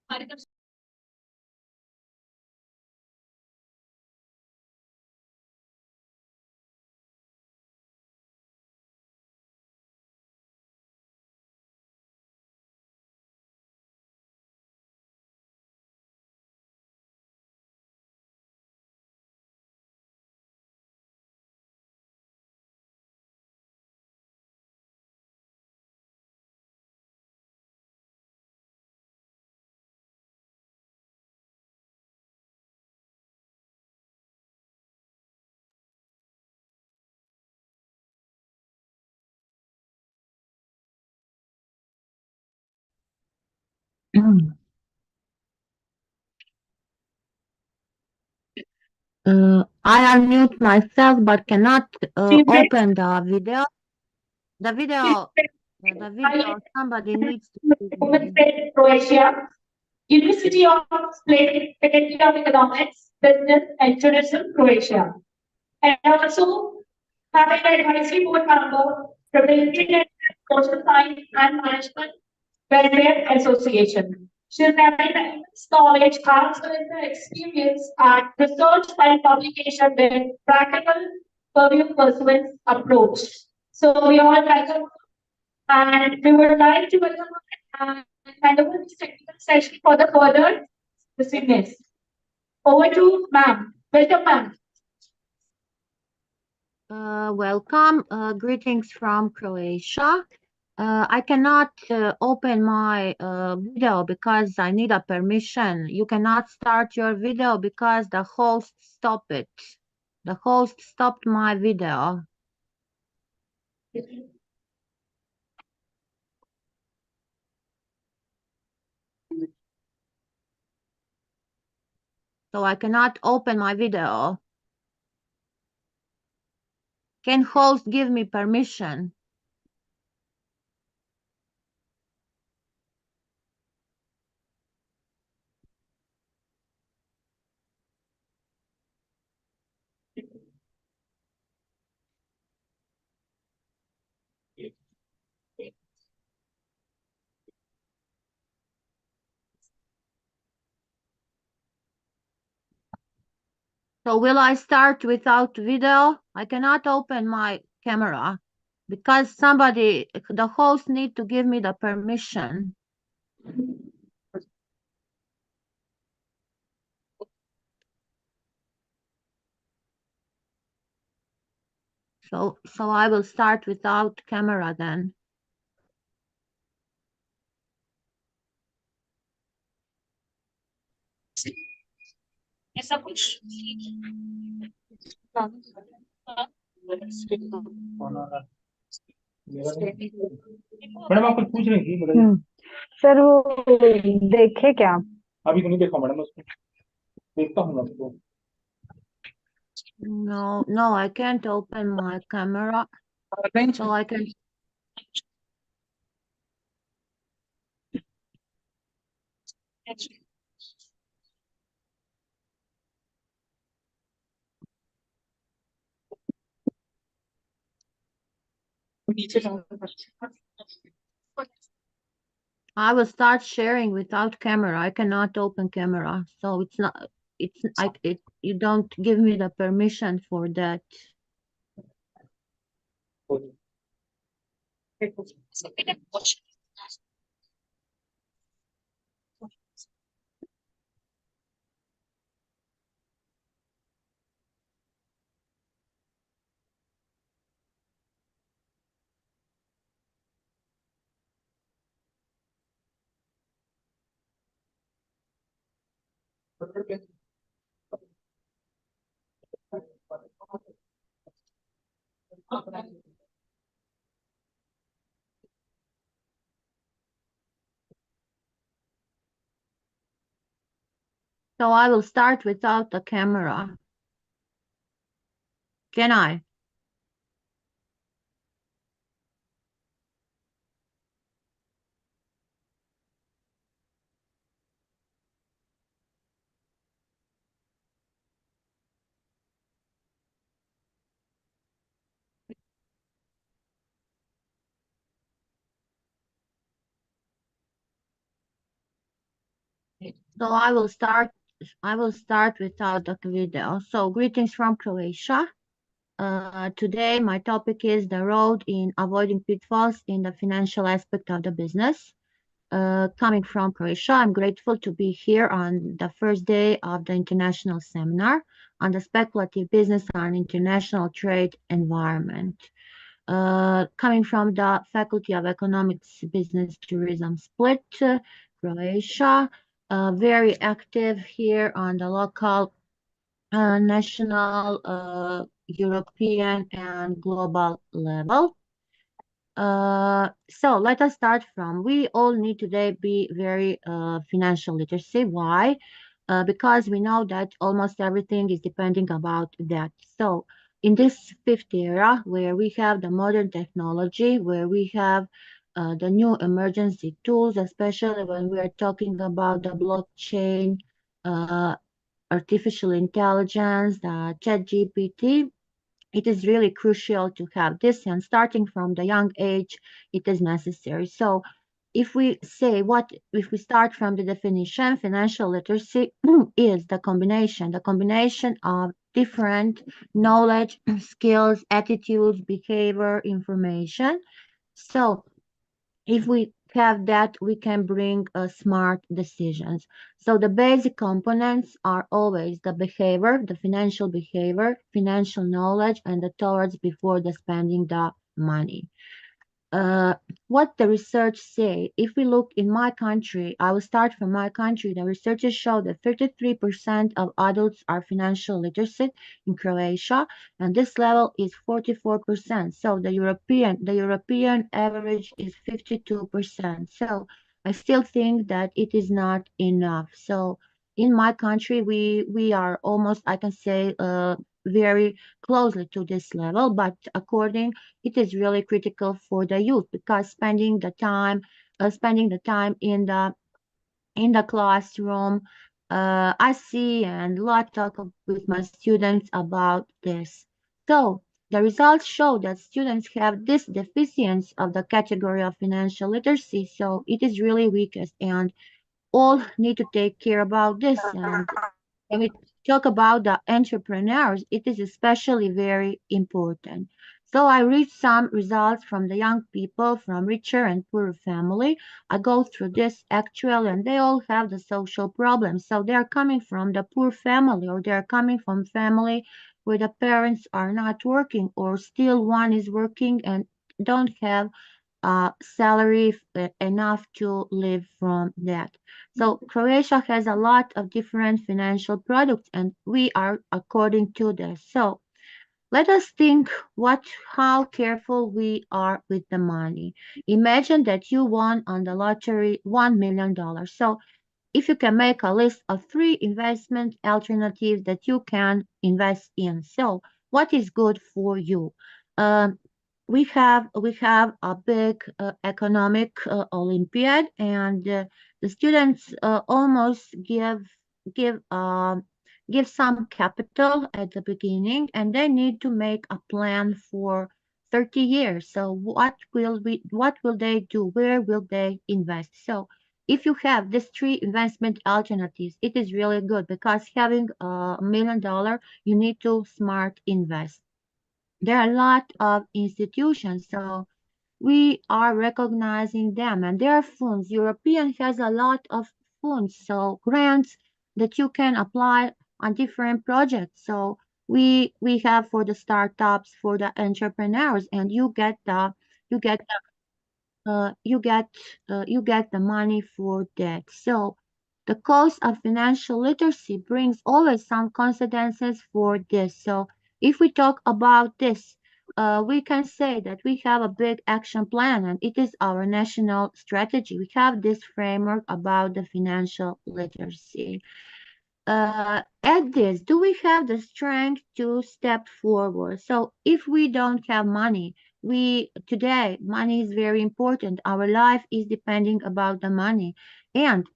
I unmute myself but cannot Chief open the video. The video, Next, the video, somebody needs to give Open me. State, Croatia, University of Split, Faculty of Economics, Business and Tourism, Croatia. And also having an advisory board member representing the Social Science and Management Welfare Association. She's having immense knowledge as well as the experience at research and publication with practical purview pursuance approach. So we all welcome and we would like to welcome and hand over this technical session for the further proceedings. Over to ma'am. Welcome, ma'am. Welcome. Greetings from Croatia. I cannot open my video because I need a permission. You cannot start your video because the host stopped it. The host stopped my video. So I cannot open my video. Can host give me permission? So will I start without video? I cannot open my camera because somebody, the host need to give me the permission. So I will start without camera then. ऐसा कुछ madam आप कुछ पूछ रही थी बताइए। Sir वो देखे क्या आप? अभी तो नहीं देखा मैडम उसको, देखता हूँ मैं उसको। No, I can't open my camera. So I can. I will start sharing without camera. I cannot open camera, so it's not. It's you don't give me the permission for that. So I will start without the camera. Can I? So I will start without the video. So greetings from Croatia. Today my topic is the road in avoiding pitfalls in the financial aspect of the business. Coming from Croatia, I'm grateful to be here on the first day of the international seminar on the speculative business and international trade environment. Coming from the Faculty of Economics, Business, Tourism, Split, Croatia, very active here on the local, national, European, and global level. So let us start from, we all need today be very financial literacy. Why? Because we know that almost everything is depending about that. So in this fifth era, where we have the modern technology, where we have the new emergency tools, especially when we are talking about the blockchain, uh, artificial intelligence, the chat GPT, it is really crucial to have this, and starting from the young age it is necessary. So if we say, what if we start from the definition, financial literacy is the combination of different knowledge, skills, attitudes, behavior, information. So if we have that, we can bring smart decisions. So the basic components are always the behavior, the financial behavior, financial knowledge, and the towards before the spending the money. uh, what the research say, if we look in my country, I will start from my country, the researchers show that 33% of adults are financial literacy in Croatia, and this level is 44%. So the European average is 52%. So I still think that it is not enough. So in my country, we are almost, I can say, very closely to this level, but according, it is really critical for the youth, because spending the time in the classroom, I see and a lot talk with my students about this. So the results show that students have this deficiency of the category of financial literacy, so it is really weakest, and all need to take care about this. And when we talk about the entrepreneurs, it is especially very important. So I read some results from the young people from richer and poorer family. I go through this actually, and they all have the social problems. So they are coming from the poor family, or they are coming from family where the parents are not working, or still one is working and don't have salary enough to live from that. So Croatia has a lot of different financial products, and we are according to this. So let us think how careful we are with the money. Imagine that you won on the lottery $1 million. So if you can make a list of 3 investment alternatives that you can invest in. So what is good for you? Um, we have a big economic Olympiad, and the students almost give some capital at the beginning, and they need to make a plan for 30 years. So what will they do? Where will they invest? So if you have these 3 investment alternatives, it is really good, because having $1 million, you need to smart invest. There are a lot of institutions, so we are recognizing them, and there are funds. European has a lot of funds, so grants that you can apply on different projects. So we have for the startups, for the entrepreneurs, and you get uh, you get you get the money for that. So the cost of financial literacy brings always some consequences for this. So if we talk about this, we can say that we have a big action plan, and it is our national strategy. We have this framework about the financial literacy. At this, do we have the strength to step forward? So if we don't have money, today money is very important. Our life is depending about the money, and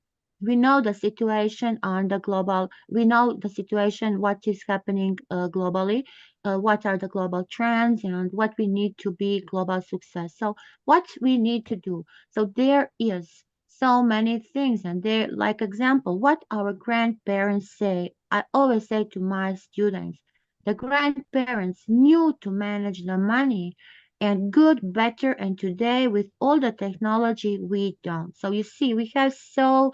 we know the situation on the global. We know the situation, what is happening globally, what are the global trends, and what we need to be global success. So what we need to do. So there is so many things, and they're like example, what our grandparents say. I always say to my students, the grandparents knew to manage the money and good, better, and today with all the technology we don't. So you see, we have so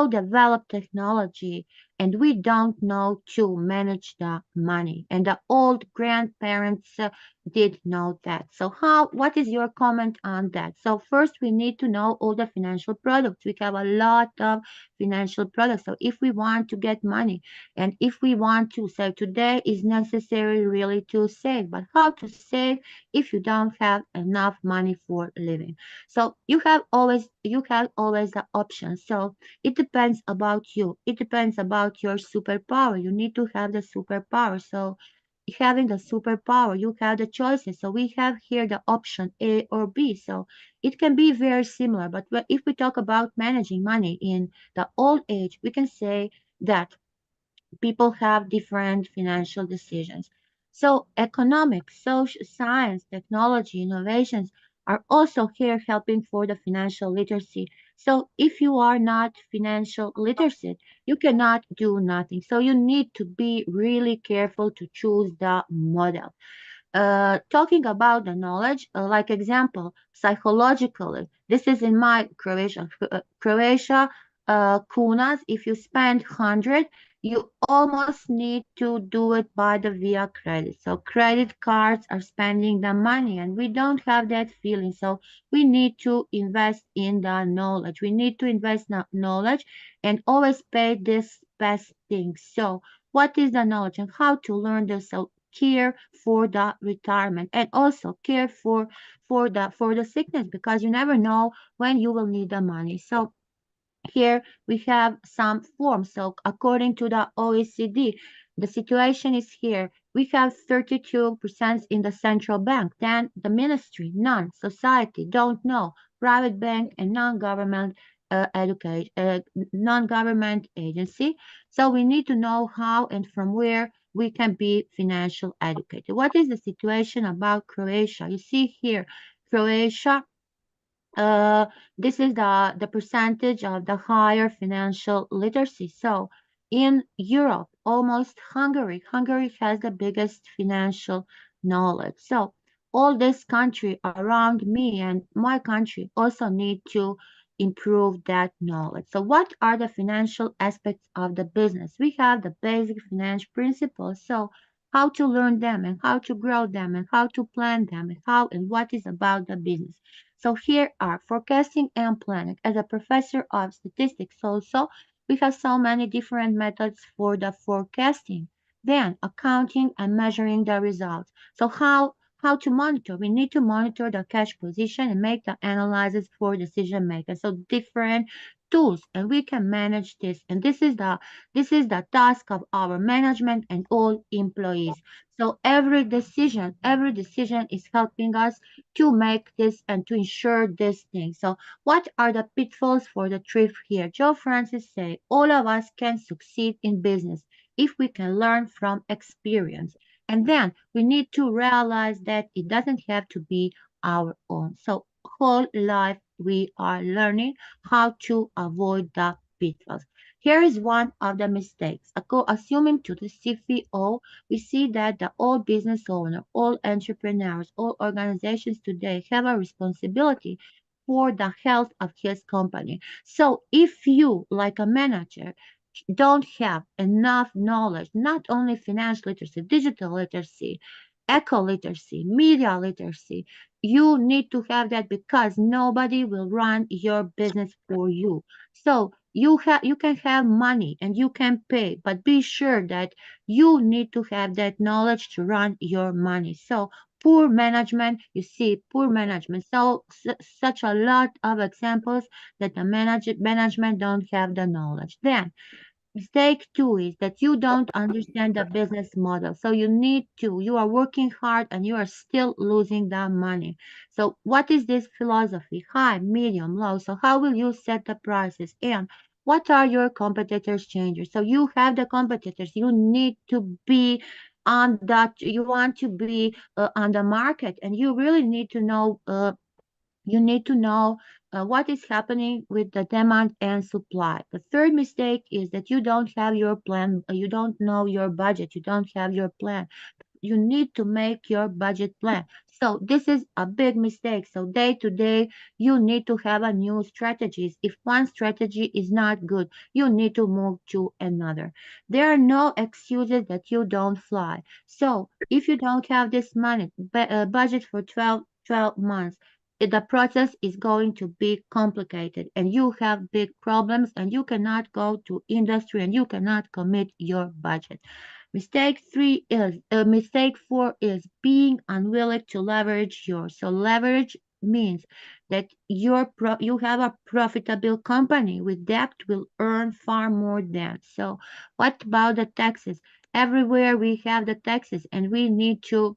developed technology and we don't know to manage the money. And the old grandparents did know that. So what is your comment on that? So first we need to know all the financial products. We have a lot of financial products. So if we want to get money and if we want to save today is necessary really to save, but how to save if you don't have enough money for living? So you have always the option. So it depends about you. It depends about your superpower. You need to have the superpower. So having the superpower, you have the choices. So we have here the option A or B. So it can be very similar. But if we talk about managing money in the old age, we can say that people have different financial decisions. So economics, social science, technology, innovations are also here helping for the financial literacy. So if you are not financial literate, you cannot do nothing. So you need to be really careful to choose the model. Talking about the knowledge, like example, psychologically, this is in my Croatia, kunas, if you spend 100, you almost need to do it by the via credit. So credit cards are spending the money and we don't have that feeling. So we need to invest in the knowledge. We need to invest in knowledge and always pay this best thing. So what is the knowledge and how to learn this? So care for the retirement and also care for the sickness because you never know when you will need the money. So here we have some forms. So according to the OECD, the situation is here. We have 32% in the central bank, then the ministry, none, society, don't know, private bank and non-government non-government agency. So we need to know how and from where we can be financial educated. What is the situation about Croatia? You see here, Croatia uh, this is the percentage of the higher financial literacy. So in Europe, almost Hungary has the biggest financial knowledge. So all this country around me and my country also need to improve that knowledge. So what are the financial aspects of the business? We have the basic financial principles. So how to learn them and how to grow them and how to plan them and how and what is about the business. So here are forecasting and planning. As a professor of statistics also, we have so many different methods for the forecasting. Then accounting and measuring the results. So how to monitor? We need to monitor the cash position and make the analysis for decision makers. So different tools and we can manage this. And this is the task of our management and all employees. So every decision is helping us to make this and to ensure this thing. So what are the pitfalls for the trip here? Joe Francis say, all of us can succeed in business if we can learn from experience. And then we need to realize that it doesn't have to be our own. So whole life we are learning how to avoid the pitfalls. Here is one of the mistakes. Assuming to the CFO, we see that all business owners, all entrepreneurs, all organizations today have a responsibility for the health of his company. So if you, like a manager, don't have enough knowledge, not only financial literacy, digital literacy, eco literacy, media literacy, you need to have that because nobody will run your business for you. So you can have money and you can pay, but be sure that you need to have that knowledge to run your money. So poor management, you see, poor management. So such a lot of examples that the management don't have the knowledge. Then mistake two is that you don't understand the business model. So you are working hard and you are still losing the money. So what is this philosophy? High, medium, low. So how will you set the prices? And what are your competitors' changes? So you have the competitors. You need to be on that. You want to be on the market and you really need to know what is happening with the demand and supply. The third mistake is that you don't have your plan, you don't know your budget, you don't have your plan. You need to make your budget plan. So this is a big mistake. So day to day, you need to have a new strategies. If one strategy is not good, you need to move to another. There are no excuses that you don't fly. So if you don't have this money, budget for 12 months, the process is going to be complicated and you have big problems and you cannot go to industry and you cannot commit your budget. Mistake four is being unwilling to leverage yours. So leverage means that you have a profitable company with debt will earn far more than. So what about the taxes? Everywhere we have the taxes and we need to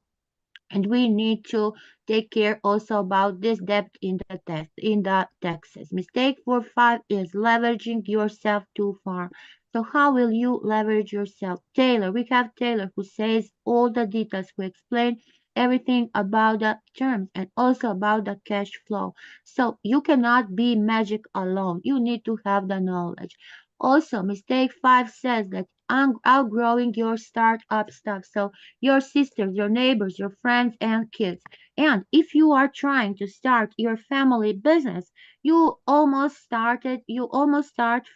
take care also about this debt in the taxes. Mistake 4 5 is leveraging yourself too far. So how will you leverage yourself? Taylor, we have Taylor who says all the details, who explain everything about the terms and also about the cash flow. So you cannot be magic alone. You need to have the knowledge. Also, mistake 5 says that outgrowing your startup stuff. So your sisters, your neighbors, your friends, and kids. And if you are trying to start your family business, you almost start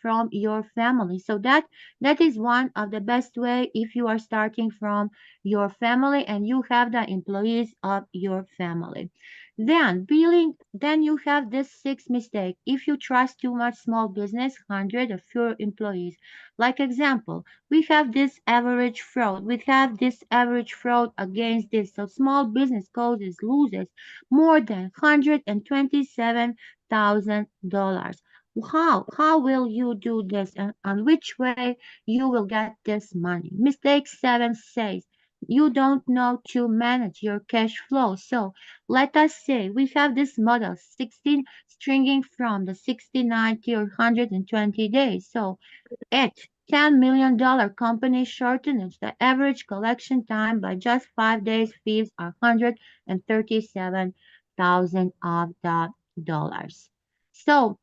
from your family. So that is one of the best way if you are starting from your family and you have the employees of your family. Then you have this sixth mistake. If you trust too much small business, 100 or fewer employees. Like example, we have this average fraud. We have this average fraud against this. So small business loses more than $127,000. How will you do this and on which way you will get this money? Mistake 7 says you don't know to manage your cash flow. So let us say we have this model 16 stringing from the 60, 90 or 120 days. So at $10 million company shortens the average collection time by just 5 days. Fees are $137,000 of the dollars. So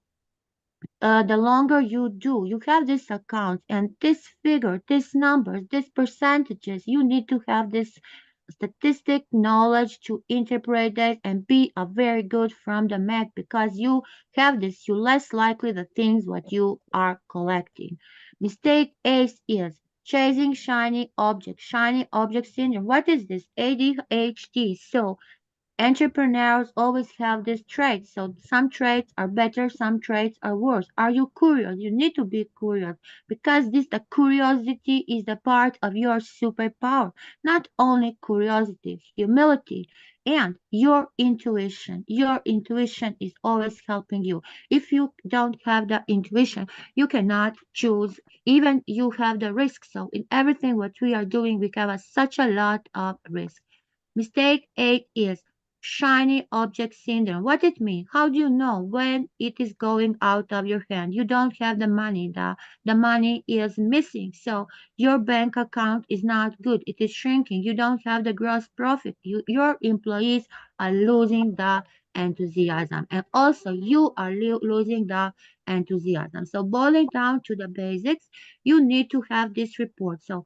the longer you do, you have this account and this figure, this numbers, this percentages, you need to have this statistic knowledge to interpret it and be a very good from the math because you have this, you less likely the things what you are collecting. Mistake eight is chasing shiny object syndrome. What is this? ADHD. So entrepreneurs always have this trait. So some traits are better, some traits are worse. Are you curious? You need to be curious because the curiosity is the part of your superpower. Not only curiosity, humility, and your intuition. Your intuition is always helping you. If you don't have the intuition, you cannot choose. Even you have the risk. So in everything what we are doing, we have such a lot of risk. Mistake 8 is shiny object syndrome. What it means? How do you know when it is going out of your hand? You don't have the money. The money is missing. So your bank account is not good. It is shrinking. You don't have the gross profit. Your employees are losing the enthusiasm. And also you are losing the enthusiasm. So boiling down to the basics, you need to have this report. So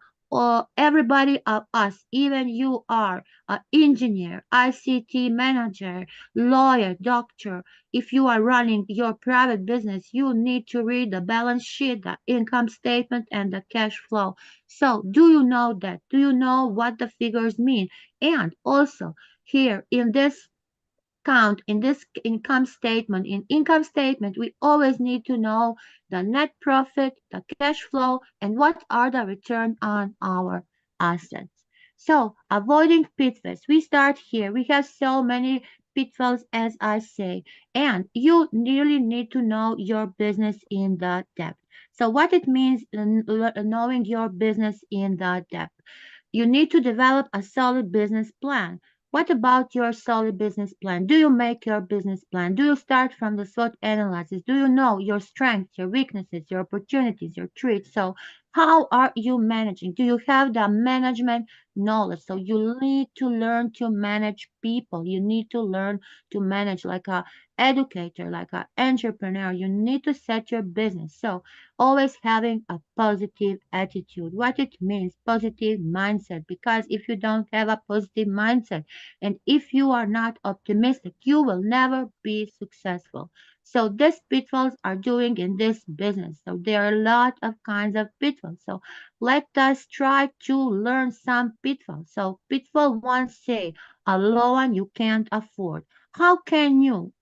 everybody of us, even you are an engineer, ICT manager, lawyer, doctor. If you are running your private business, you need to read the balance sheet, the income statement, and the cash flow. So, do you know that? Do you know what the figures mean? And also, here in this count in this income statement. In income statement, we always need to know the net profit, the cash flow, and what are the return on our assets. So avoiding pitfalls. We start here. We have so many pitfalls, as I say, and you really need to know your business in the depth. So what it means knowing your business in the depth. You need to develop a solid business plan. What about your solid business plan? Do you make your business plan? Do you start from the SWOT analysis? Do you know your strengths, your weaknesses, your opportunities, your threats? So How are you managing? Do you have the management knowledge? So you need to learn to manage people. You need to learn to manage like a educator, like an entrepreneur. You need to set your business. So always having a positive attitude. What it means, positive mindset. Because if you don't have a positive mindset and if you are not optimistic, you will never be successful. So these pitfalls are doing in this business. So there are a lot of kinds of pitfalls. So let us try to learn some pitfalls. So pitfall one say a loan you can't afford. How can you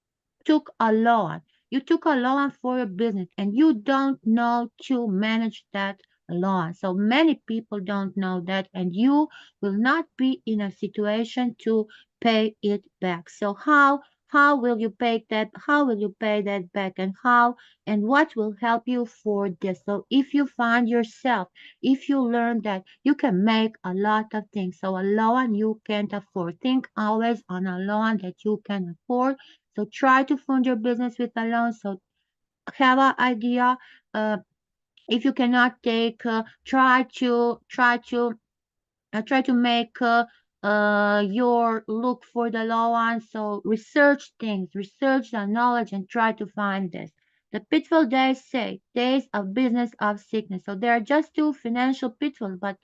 took a loan? You took a loan for your business and you don't know to manage that loan. So many people don't know that and you will not be in a situation to pay it back. So how will you pay that? How will you pay that back? And how and what will help you for this? So if you find yourself, if you learn that you can make a lot of things, so a loan you can't afford. Think always on a loan that you can afford. So try to fund your business with a loan. So have an idea. If you cannot take, try to make your look for the low one. So research things, research the knowledge and try to find this. The pitfall days say days of business of sickness. So there are just two financial pitfalls, but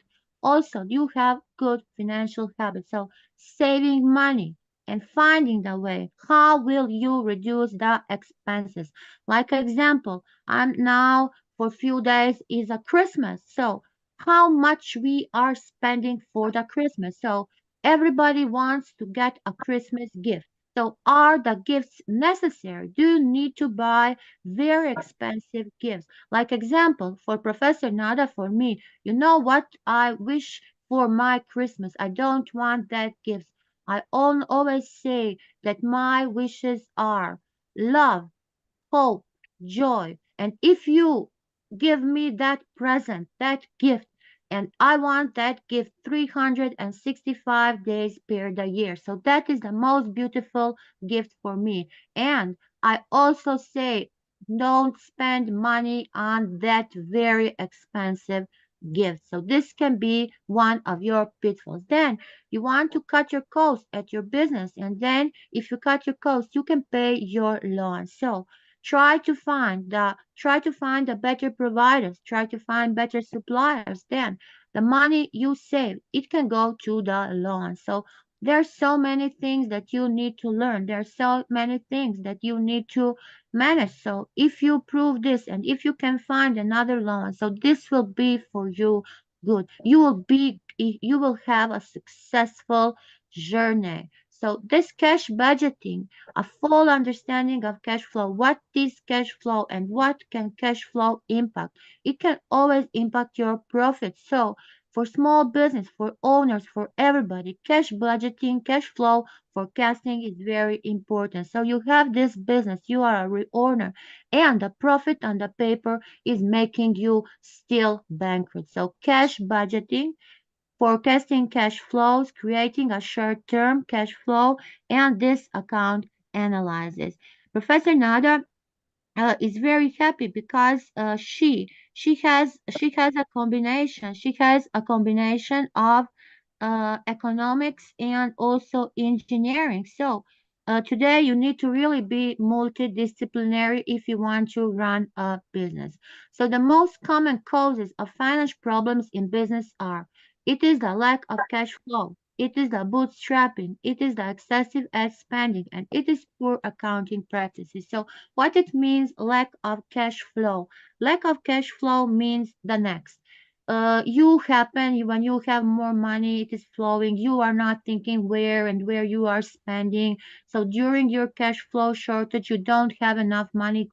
also you have good financial habits. So saving money and finding the way. How will you reduce the expenses? Like example, I'm now for few days is a Christmas. So how much we are spending for the Christmas. So everybody wants to get a Christmas gift. So are the gifts necessary? Do you need to buy very expensive gifts? Like example, for Professor Nada, for me, you know what I wish for my Christmas? I don't want that gift. I always say that my wishes are love, hope, joy. And if you give me that present, that gift, and I want that gift 365 days per the year. So that is the most beautiful gift for me. And I also say, don't spend money on that very expensive gift. So this can be one of your pitfalls. Then you want to cut your costs at your business. And then if you cut your costs, you can pay your loan. So try to find the better providers, try to find better suppliers. Then the money you save, it can go to the loan. So there's so many things that you need to learn. There's so many things that you need to manage. So if you prove this and if you can find another loan, so this will be for you good. You will have a successful journey. So this cash budgeting, a full understanding of cash flow, what is cash flow and what can cash flow impact. It can always impact your profit. So for small business, for owners, for everybody, cash budgeting, cash flow forecasting is very important. So you have this business, you are a owner, and the profit on the paper is making you still bankrupt. So cash budgeting, forecasting cash flows, creating a short-term cash flow, and this account analysis. Professor Nada is very happy because she has a combination of economics and also engineering. So today you need to really be multidisciplinary if you want to run a business. So the most common causes of finance problems in business are: it is the lack of cash flow, it is the bootstrapping, it is the excessive ad spending, and it is poor accounting practices. So what it means, lack of cash flow? Lack of cash flow means the next. When you have more money, it is flowing. You are not thinking where you are spending. So during your cash flow shortage, you don't have enough money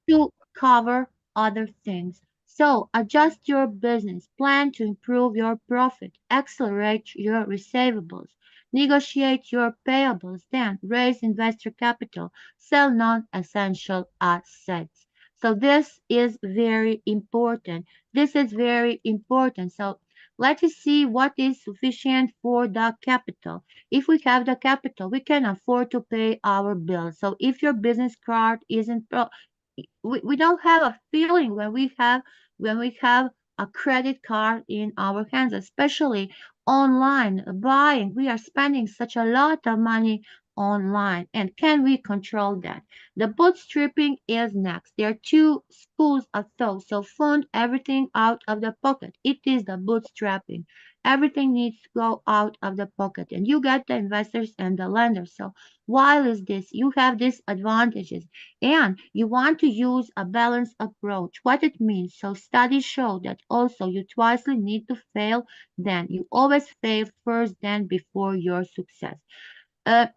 to cover other things. So adjust your business plan to improve your profit, accelerate your receivables, negotiate your payables, then raise investor capital, sell non-essential assets. So this is very important. This is very important. So let us see what is sufficient for the capital. If we have the capital, we can afford to pay our bills. So if your business card isn't we don't have a feeling when we have a credit card in our hands, especially online buying. We are spending such a lot of money online. And can we control that? The bootstrapping is next. There are two schools of thought. So fund everything out of the pocket. It is the bootstrapping. Everything needs to go out of the pocket. And you get the investors and the lenders. So while is this, you have these advantages. And you want to use a balanced approach. What it means. So studies show that also you twice need to fail, then you always fail first, then before your success. Uh,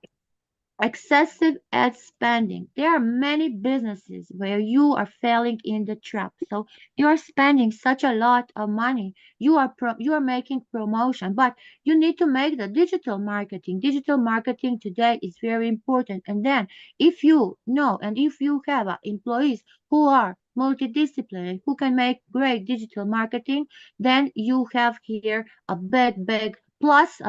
Excessive ad spending. There are many businesses where you are failing in the trap. So you are spending such a lot of money. You are making promotion, but you need to make the digital marketing. Digital marketing today is very important. And then if you know and if you have employees who are multidisciplinary, who can make great digital marketing, then you have here a big plus,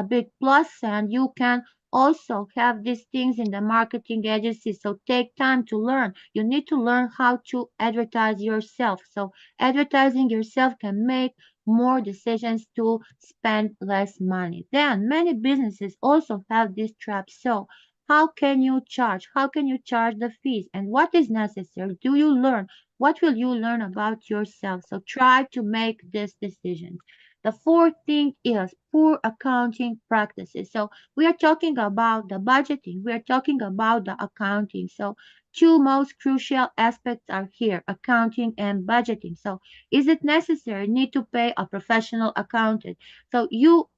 and you can also have these things in the marketing agency. So take time to learn. You need to learn how to advertise yourself. So advertising yourself can make more decisions to spend less money. Then many businesses also have this trap. So how can you charge? How can you charge the fees? And what is necessary? Do you learn? What will you learn about yourself? So try to make these decisions. The fourth thing is poor accounting practices. So we are talking about the budgeting. We are talking about the accounting. So two most crucial aspects are here, accounting and budgeting. So is it necessary? Need to pay a professional accountant. So you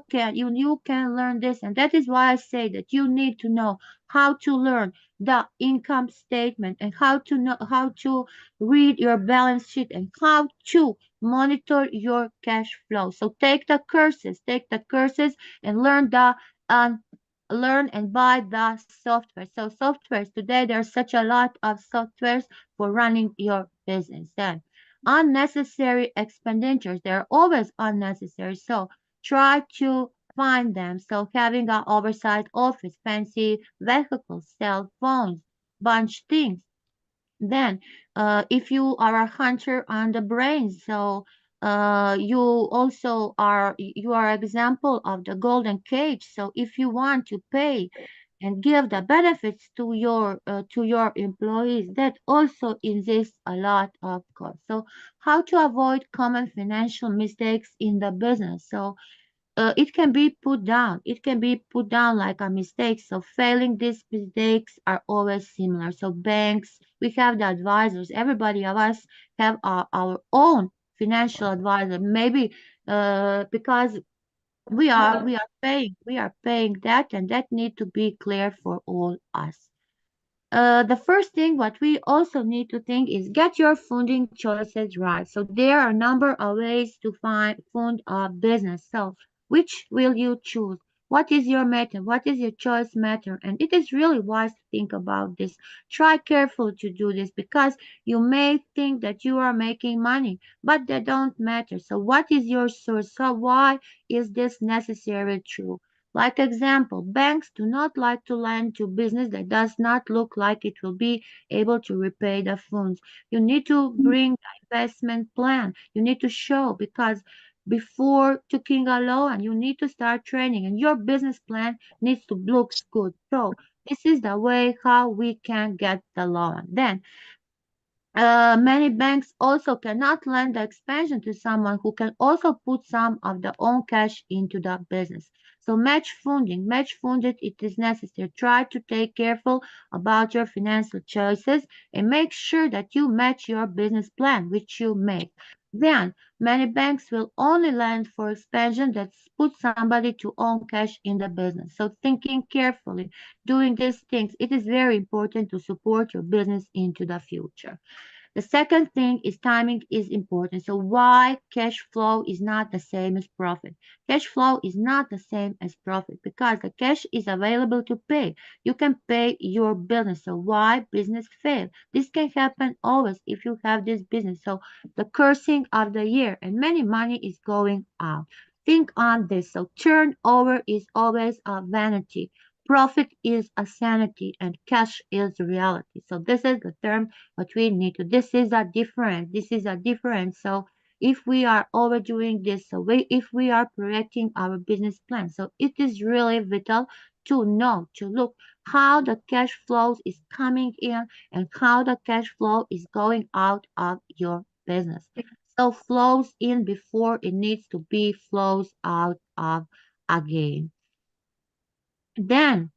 can learn this. And that is why I say that you need to know how to learn the income statement and how to know how to read your balance sheet and how to monitor your cash flow. So take the courses and um, learn and buy the software. So softwares today, there's such a lot of softwares for running your business. Then unnecessary expenditures, they're always unnecessary. So try to find them. So having an oversized office, fancy vehicles, cell phones, bunch things. Then, if you are a hunter on the brain, so you are example of the golden cage. So if you want to pay and give the benefits to your employees, that also exists a lot of cost. So how to avoid common financial mistakes in the business? So it can be put down. It can be put down like a mistake. So failing these mistakes are always similar. So banks, we have the advisors. Everybody of us have our own financial advisor. Maybe because we are paying that, and that need to be clear for all us. The first thing what we also need to think is get your funding choices right. So there are a number of ways to fund a business. So which will you choose? What is your method? What is your choice matter? And it is really wise to think about this. Try carefully to do this because you may think that you are making money, but they don't matter. So what is your source? So why is this necessary true? Like example, banks do not like to lend to business that does not look like it will be able to repay the funds. You need to bring the investment plan. You need to show because before taking a loan, you need to start training and your business plan needs to look good. So this is the way how we can get the loan. Then many banks also cannot lend the expansion to someone who can also put some of their own cash into the business. So match funded, it is necessary. Try to take careful about your financial choices and make sure that you match your business plan, which you make. Then many banks will only lend for expansion that put somebody to own cash in the business. So thinking carefully, doing these things, it is very important to support your business into the future. The second thing is timing is important. So why cash flow is not the same as profit? Cash flow is not the same as profit because the cash is available to pay. You can pay your business. So why business fail? This can happen always if you have this business. So the cursing of the year and many money is going out. Think on this. So turnover is always a vanity. Profit is a sanity and cash is reality. So this is the term what we need to. This is a difference. So if we are overdoing this, so if we are projecting our business plan. So it is really vital to know, to look how the cash flows is coming in and how the cash flow is going out of your business. So flows in before it needs to be flows out of again. Then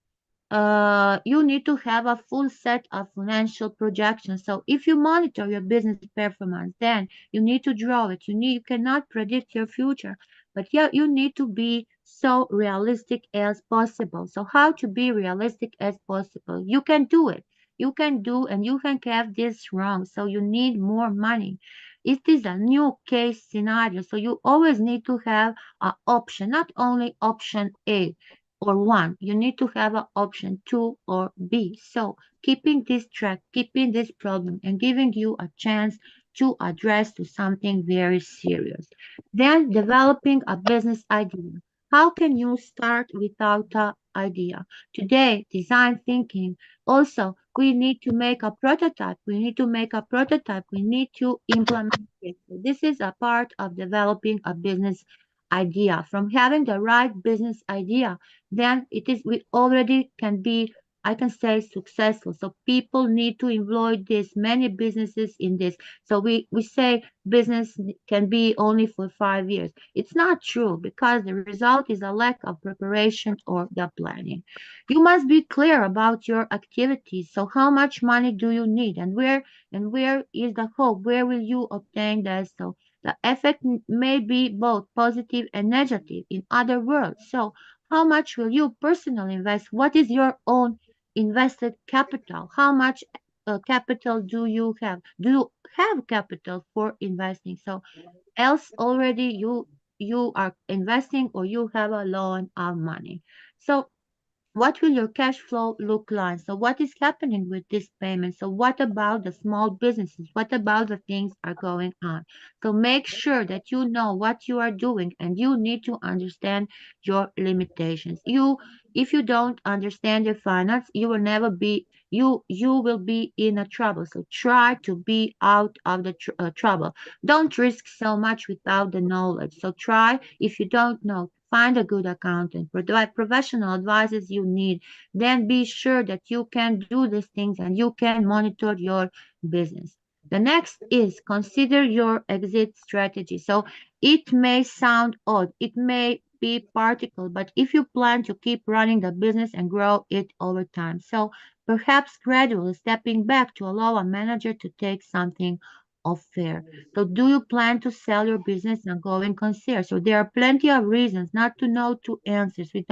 you need to have a full set of financial projections. So if you monitor your business performance, then you need to draw it. You cannot predict your future, but yeah, you need to be so realistic as possible. So how to be realistic as possible? You can do it. You can do, and you can have this wrong. So you need more money. It is a new case scenario. So you always need to have an option, not only option A or one. You need to have an option two or B. So keeping this track, keeping this problem, and giving you a chance to address to something very serious. Then developing a business idea. How can you start without an idea? Today, design thinking. Also, we need to make a prototype. We need to make a prototype. We need to implement it. So this is a part of developing a business idea. From having the right business idea, then it is we already can be, I can say, successful. So people need to employ this, many businesses in this. So we say business can be only for 5 years. It's not true, because the result is a lack of preparation or the planning. You must be clear about your activities. So how much money do you need, and where is the hope? Where will you obtain that? So the effect may be both positive and negative, in other words. So how much will you personally invest? What is your own invested capital? How much capital do you have? Do you have capital for investing? So else already you are investing, or you have a loan of money. So what will your cash flow look like? So what is happening with this payment? So what about the small businesses? What about the things are going on? So make sure that you know what you are doing, and you need to understand your limitations. If you don't understand your finance, you will never be, you will be in a trouble. So try to be out of the trouble. Don't risk so much without the knowledge. So try, if you don't know, find a good accountant, provide professional advices you need. Then be sure that you can do these things and you can monitor your business. The next is consider your exit strategy. So it may sound odd, it may be particle, but if you plan to keep running the business and grow it over time, so perhaps gradually stepping back to allow a manager to take something of fair. So do you plan to sell your business and go in concern? So there are plenty of reasons not to know two answers. We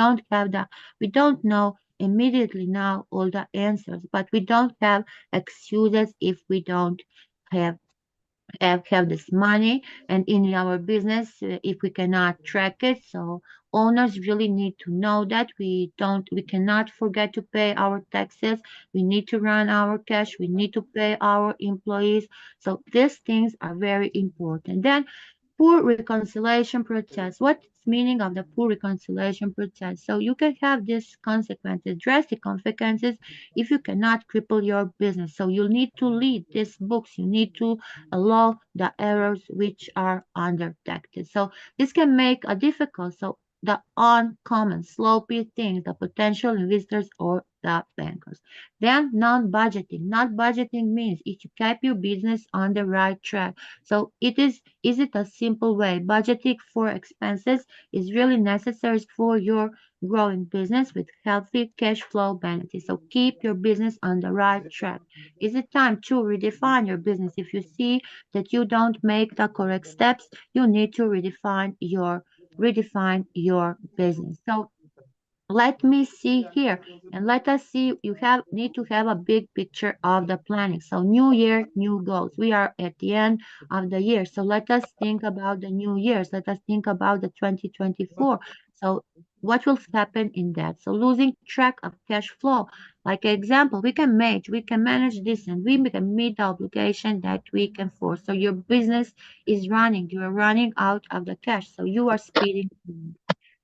don't know immediately now all the answers, but we don't have excuses if we don't have have this money, and in our business if we cannot track it. So owners really need to know that we cannot forget to pay our taxes. We need to run our cash, we need to pay our employees. So these things are very important. Then poor reconciliation process. What's meaning of the poor reconciliation process? So you can have these consequences, drastic consequences, if you cannot cripple your business. So you need to lead these books. You need to allow the errors which are undetected. So this can make a difficult. So the uncommon, sloppy things, the potential investors or the bankers. Then non-budgeting. Not budgeting means if you keep your business on the right track. So is it a simple way? Budgeting for expenses is really necessary for your growing business with healthy cash flow benefits. So keep your business on the right track. Is it time to redefine your business? If you see that you don't make the correct steps, you need to redefine your business. So let me see here, and let us see, you need to have a big picture of the planning. So new year, new goals. We are at the end of the year, so let us think about the new years. Let us think about the 2024. So what will happen in that? So losing track of cash flow. Like example, we can manage this, and we can meet the obligation that we can force. So your business is running, you are running out of the cash, so you are speeding.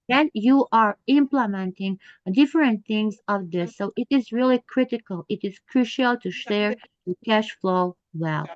Then you are implementing different things of this. So it is really critical. It is crucial to share the cash flow well.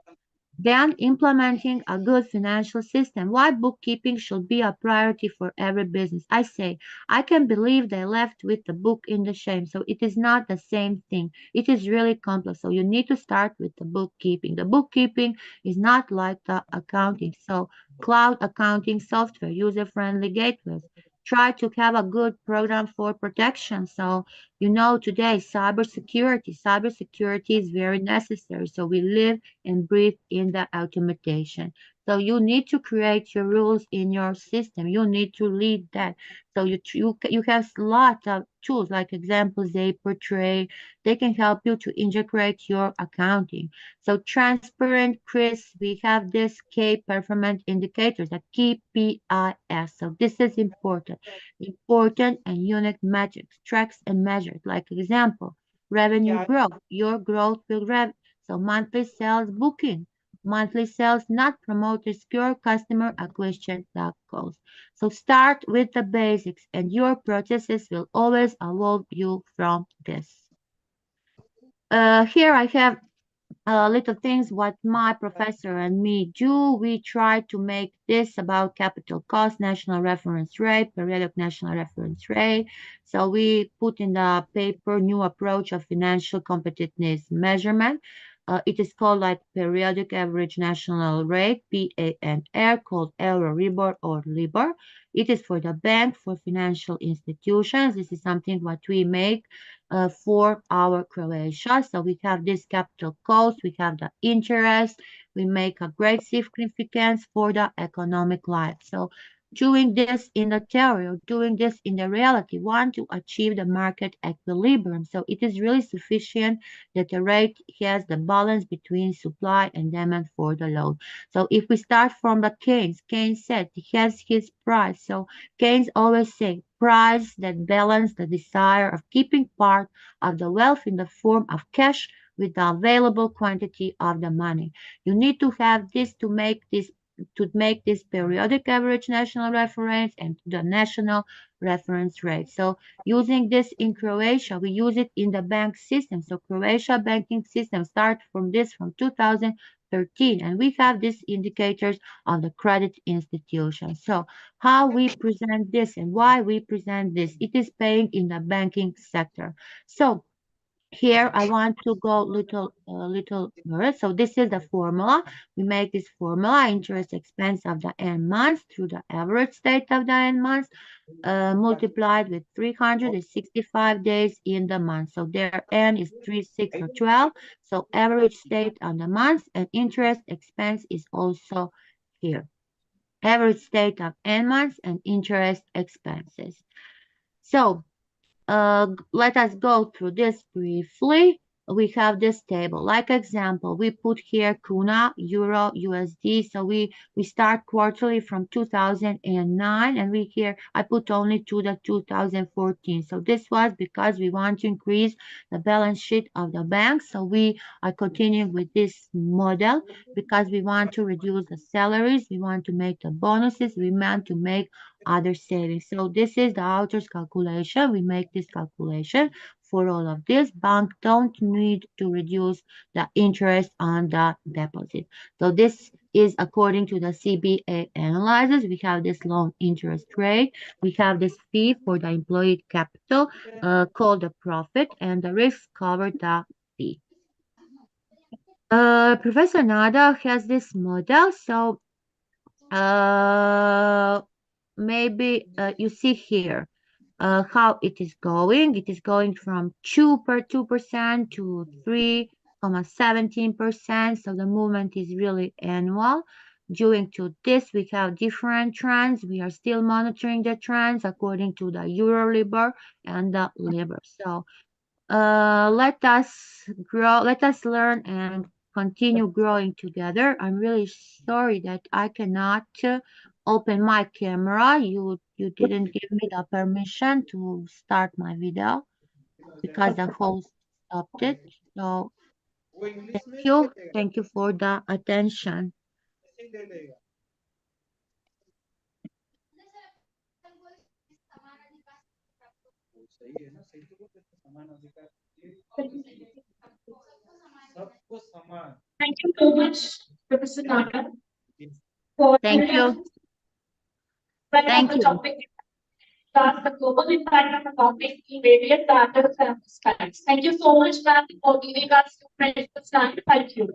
Then implementing a good financial system. Why bookkeeping should be a priority for every business? I say, I can believe they left with the book in the shame. So it is not the same thing. It is really complex. So you need to start with the bookkeeping. The bookkeeping is not like the accounting. So cloud accounting software, user-friendly gateways. Try to have a good program for protection. So today cybersecurity is very necessary. So we live and breathe in the automation. So you need to create your rules in your system. You need to lead that. So you have a lot of tools, like examples they portray. They can help you to integrate your accounting. So transparent, Chris, we have this key performance indicators, the KPIs. So this is important and unique metrics, tracks and measures. Like example, revenue growth. Your growth will so monthly sales booking, monthly sales not promoter score, customer acquisition cost. So start with the basics and your processes will always evolve you from this. Here I have little things what my professor and me do. We try to make this about capital cost, national reference rate, periodic national reference rate. So we put in the paper new approach of financial competitiveness measurement. It is called like periodic average national rate, PANR, called Euribor or LIBOR. It is for the bank, for financial institutions. This is something what we make for our Croatia. So we have this capital cost, we have the interest, we make a great significance for the economic life. So doing this in the theory, doing this in the reality, want to achieve the market equilibrium. So it is really sufficient that the rate has the balance between supply and demand for the load. So if we start from the Keynes said he has his price. So Keynes always say price that balance the desire of keeping part of the wealth in the form of cash with the available quantity of the money. You need to have this to make this periodic average national reference and the national reference rate. So using this in Croatia, we use it in the bank system. So Croatia banking system starts from 2013, and we have these indicators on the credit institution. So how we present this and why we present this, it is paying in the banking sector. So here I want to go little more. So this is the formula. We make this formula, interest expense of the n months through the average date of the n months, multiplied with 365 days in the month. So their n is 3, 6, or 12. So average date on the month, and interest expense is also here. Average date of n months and interest expenses. So let us go through this briefly. We have this table. Like example, we put here kuna, euro, USD. So we start quarterly from 2009, and I put only to the 2014. So this was because we want to increase the balance sheet of the bank. So we are continuing with this model because we want to reduce the salaries, we want to make the bonuses, we want to make other savings. So this is the author's calculation. We make this calculation for all of this. Bank don't need to reduce the interest on the deposit. So this is according to the CBA analysis. We have this loan interest rate. We have this fee for the employee capital called the profit, and the risk covered the fee. Professor Nada has this model. So maybe you see here how it is going. It is going from 2% to 3.17%. So the movement is really annual. Due to this, we have different trends. We are still monitoring the trends according to the Euribor and the LIBOR. So let us grow, let us learn and continue growing together. I'm really sorry that I cannot open my camera. You didn't give me the permission to start my video because the host stopped it. So thank you for the attention. Thank you so much. Professor Nanda, for Thank you. But Thank the you. topic discuss the global impact of the topic in various standards and aspects. Thank you so much, ma'am, for giving us your precious time. Thank you.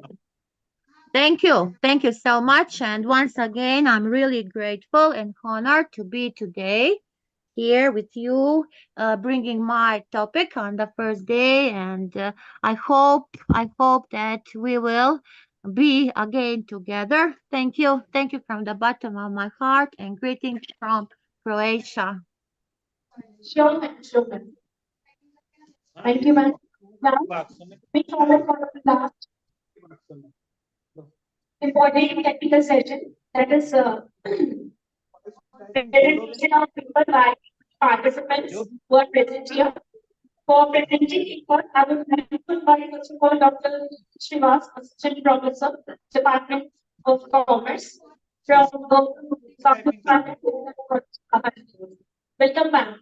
Thank you. Thank you so much. And once again, I'm really grateful and honored to be today here with you, bringing my topic on the first day. And I hope that we will be again together. Thank you. Thank you from the bottom of my heart, and greetings from Croatia. Sure, ma'am. Sure, ma'am. Thank you, ma'am. Now, we follow for the last important technical session, that is presentation of people by participants who are present here. For presenting input, I would like to invite first of all Dr. Srivas, Assistant Professor, Department of Commerce, from the Department. Welcome, ma'am.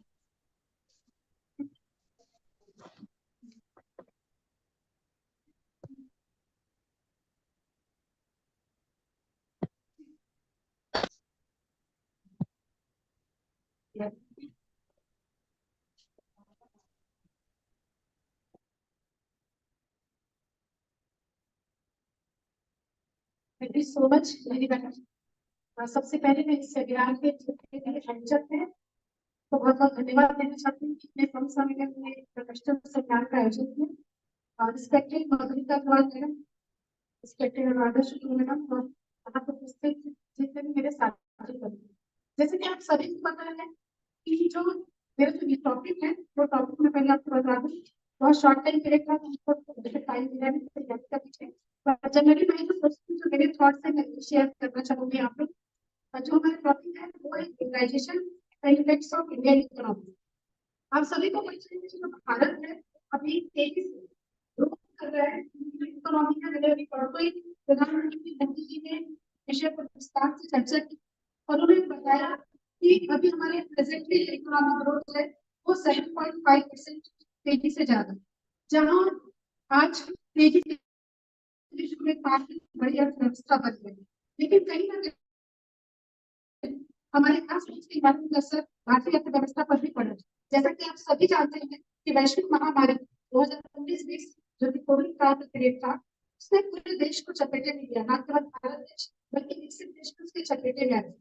Thank you so much, Lady Madam. सबसे पहले मैं इस webinar के आयोजक हैं तो बहुत बहुत धन्यवाद देना चाहती हूँ कि इतने कम समय में हमने प्रतिष्ठित सेमिनार का आयोजन किया। Respected Madhulika Agarwal madam, respected Anuradha Shukla madam और यहाँ पर उपस्थित जितने भी मेरे साथी हैं, जैसे कि आप सभी को पता है कि जो मेरा जो टॉपिक है वो टॉपिक में पहले आपको बता दूँ बहुत शॉर्ट टाइम पीरियड था, टाइम मिला नहीं तैयारी का पीछे जनरली मैं तो सोचती हूँ जो मेरे थॉट्स है मैं शेयर करना चाहूंगी आप लोग। जो हमारा टॉपिक है वो है globalisation and effects of Indian economy. आप सभी को पता है कि जो भारत है अभी तेजी से ग्रोथ कर रहा है इकोनॉमी का। मेरे प्रधानमंत्री मोदी जी ने विषय पर विस्तार से चर्चा की और उन्होंने बताया कि अभी हमारे प्रेजेंटली इकोनॉमिक ग्रोथ है वो 7.5% तेजी से ज्यादा, जहाँ आज तेजी से विश्व में काफी बड़ी अर्थव्यवस्था बन गई, लेकिन कहीं ना कहीं हमारे पास उसके इकोनॉमिक असर भारतीय अर्थव्यवस्था पर भी पड़ा। जैसा कि आप सभी जानते हैं कि वैश्विक महामारी 2019-20 जो कि कोविड काल का पीरियड था, उसने पूरे देश को चपेटे में लिया, न केवल भारत देश बल्कि विकसित देश को उसके चपेटे में आया।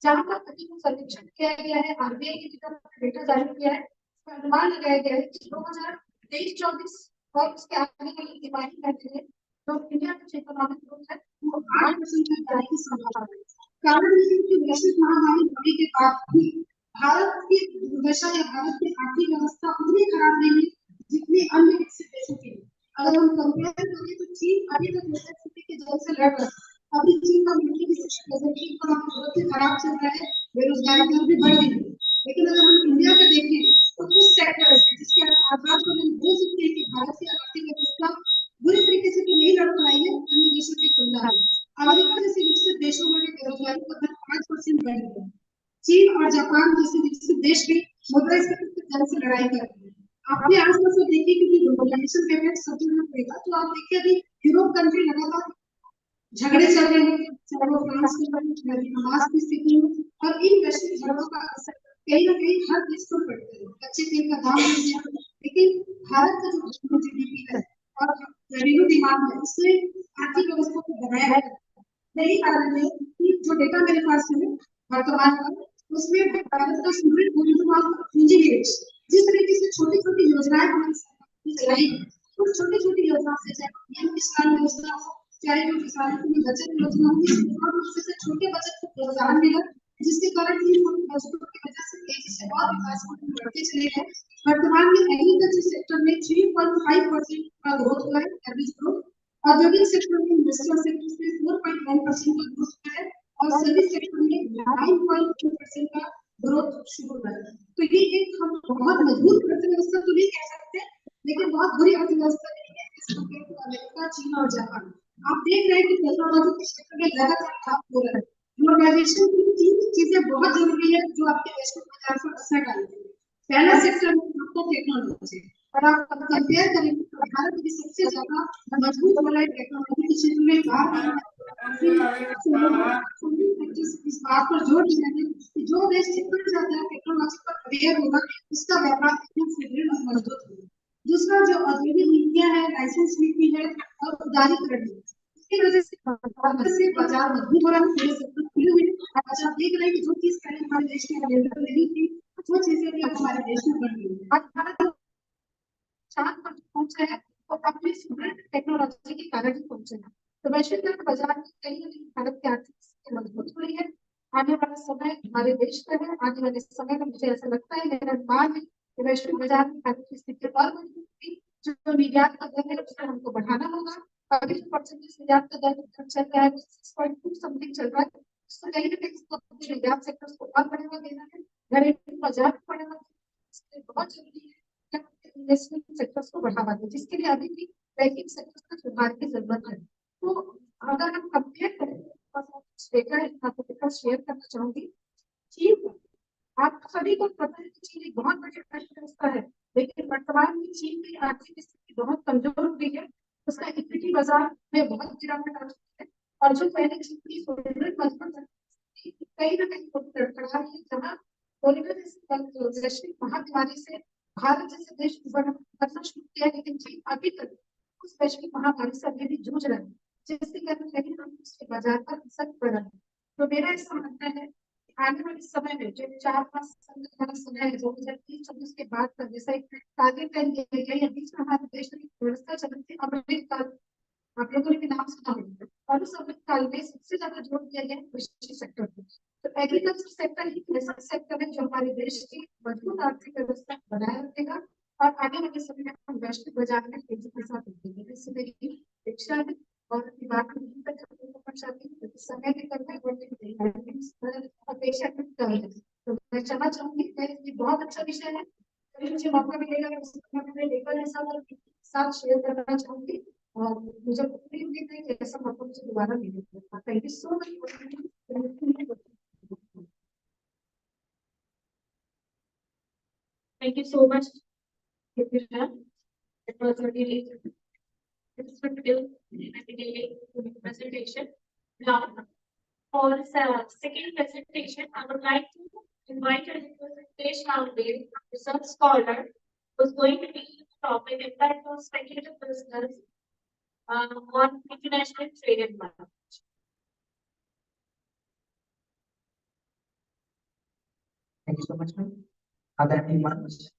जहाँ का अभी सर्वेक्षण किया गया है, आरबीआई की तरफ डेटा जारी किया है, अनुमान लगाया गया है कि 2023-24 और उसके आगे वाली तिमाही में तो इंडिया की इकोनॉमिक ग्रोथ है वो 8% तक जाने की संभावना है। कारण ये है कि वैश्विक महामारी होने के बाद भी भारत की दशा या भारत की आर्थिक व्यवस्था उतनी खराब नहीं है जितनी अन्य विकसित देशों की। अगर हम कंपेयर करें तो चीन अभी तक स्थिति के जल से लड़ रहा है। अभी चीन का इकोनॉमिक ग्रोथ खराब चल रहा है, बेरोजगारी दर भी बढ़ रही है। लेकिन अगर हम इंडिया का देखें तो कुछ सेक्टर जिसके आधार पर हम बोल सकते हैं कि भारत की आर्थिक व्यवस्था बुरी तरीके से तो नहीं लड़ पाई है अन्य देशों की तुलना में। अमेरिका जैसे विकसित देशों में बेरोजगारी का दर 5% बढ़ गया। चीन और जापान जैसे विकसित देश भी मुद्रास्फीति के जंग से लड़ाई कर रहे हैं। आपने आसपास देखिए कि ग्लोबलाइजेशन का इफेक्ट सबसे ज्यादा पड़ेगा, तो आप देखिए अभी यूरोप कंट्री लगातार झगड़े चल रहे हैं, चाहे वो फ्रांस की हमास की स्थिति हो, और इन वैश्विक झगड़ों का असर कहीं ना कहीं हर देश पर पड़ता है। कच्चे तेल का दाम बढ़ गया, लेकिन भारत का जो जीडीपी है और रेवेन्यू डिमांड है उसने आर्थिक व्यवस्था को बनाया है। यही कारण है कि जो डेटा मेरे पास है वर्तमान में उसमें भारत का सुदृढ़ पूंजी निवेश जिस तरीके से छोटी छोटी योजनाएं हमारी चलाई है, उस छोटी छोटी योजनाओं से चाहे पीएम किसान योजना हो, चाहे जो किसानों के लिए बचत योजना हो, उससे छोटे बचत को प्रोत्साहन मिला, जिसके कारण इन बचतों की वजह से तेजी से और विकास को बढ़ते चले गए। वर्तमान में एग्रीकल्चर सेक्टर में 3.5% का ग्रोथ हुआ है, एवरेज ग्रोथ। औद्योगिक सेक्टर में इंडस्ट्रियल सेक्टर में 4.1% का ग्रोथ हुआ है और सर्विस सेक्टर में 9.2% का ग्रोथ शुरू हुआ है। तो ये एक हम बहुत मजबूत अर्थव्यवस्था तो नहीं कह सकते, लेकिन बहुत बुरी अर्थव्यवस्था नहीं है अमेरिका, चीन और जापान। आप देख रहे हैं कि टेक्नोलॉजी के क्षेत्र में लगातार काम हो रहा है। ग्लोबलाइजेशन की 3 चीजें बहुत जरूरी है जो आपके देश को बाजार पर असर डालती है। पहला सेक्टर आपको टेक्नोलॉजी, और आप कंपेयर करेंगे तो भारत की सबसे ज्यादा मजबूत वाला टेक्नोलॉजी के क्षेत्र में इस बात पर जोर दिया है कि जो देश जितना ज्यादा टेक्नोलॉजी पर अवेयर होगा उसका व्यापार इतना सुदृढ़ और मजबूत होगा। दूसरा जो औद्योगिक नीतियां है, लाइसेंस नीति है और उदारीकरण है, इसकी वजह से बाजार मजबूत हो रहा है, पूरे सेक्टर खुले हुए हैं। आज आप देख रहे हैं कि जो चीज पहले हमारे देश में अवेलेबल नहीं थी, वो चीजें भी अब हमारे देश में बन रही है। आज भारत चांद पर पहुंचे हैं और अपनी सुदृढ़ टेक्नोलॉजी के कारण ही पहुंचे हैं। तो वैश्विक बाजार में कहीं ना कहीं भारत की आर्थिक स्थिति मजबूत हो रही है। आने वाला समय हमारे देश का है। आने वाले समय में मुझे ऐसा लगता है, मेरा अनुमान है कि वैश्विक बाजार में भारत की स्थिति और मजबूत होगी। जो निर्यात का दर है उसको हमको बढ़ाना होगा। अभी जो परसेंटेज निर्यात का दर चल रहा है 6.2 समथिंग चल रहा है, उसको कहीं ना कहीं निर्यात सेक्टर को और बढ़ावा देना है, घरेलू बाजार को बढ़ावा देना है। इसलिए बहुत जरूरी है इन्वेस्टमेंट सेक्टर्स को बढ़ावा दें, जिसके लिए अभी भी बैंकिंग सेक्टर का सुधार की जरूरत है। तो अगर हम कंपेयर करें डेटा है, आपको डेटा शेयर करना चाहूंगी। चीन, आप सभी को पता है कि चीन एक बहुत बड़ी अर्थव्यवस्था है, लेकिन वर्तमान में चीन की आर्थिक स्थिति बहुत कमजोर हो गई है। उसका इक्विटी बाजार में बहुत गिरावट आ चुकी है और जो पहले चीन की मजबूत कहीं ना कहीं तड़फड़ा रही है। जहाँ कोरोना वैश्विक महामारी से भारत जैसे देश बढ़ना शुरू किया, लेकिन चीन अभी तक उस वैश्विक महामारी से अभी भी जूझ रहा है, जिसके कारण कहीं ना कहीं उसके बाजार पर असर पड़ रहा है। तो मेरा ऐसा मानना है कि आने वाले समय में जो 4-5 साल का समय है, 2030-24 के बाद का, जैसा एक टारगेट तय किया गया है, बीच में हमारे देश में व्यवस्था चल रही थी अमृतकाल, आप लोगों ने भी नाम सुना होगा, और उस अमृतकाल में सबसे ज्यादा जोर दिया गया कृषि सेक्टर पर। तो एग्रीकल्चर सेक्टर ही ऐसा सेक्टर है जो हमारे देश की मजबूत आर्थिक व्यवस्था बनाए रखेगा और आने वाले समय में हम वैश्विक बाजार में तेजी के साथ उठेंगे। इससे मेरी इच्छा है और बात चाहती हूँ समय के करना अपेक्षा है। तो मैं क्षमा चाहूंगी, ये बहुत अच्छा विषय है, मुझे मौका मिलेगा लेकर साथ शेयर करना चाहूंगी और मुझे उम्मीद है कि ऐसा मौका मुझे दोबारा मिलेगा। Thank you so much. Thank you so much, Kritika. It was a really instructive presentation. Now, for the second presentation, I would like to invite a Ritesh Navdev, research scholar, who is going to be the topic impact of speculative business on international trade environment. Thank you so much, ma'am. Are there any ones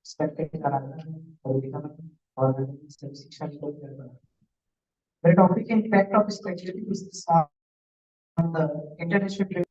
expected or the topic impact of speculative business on the international trade.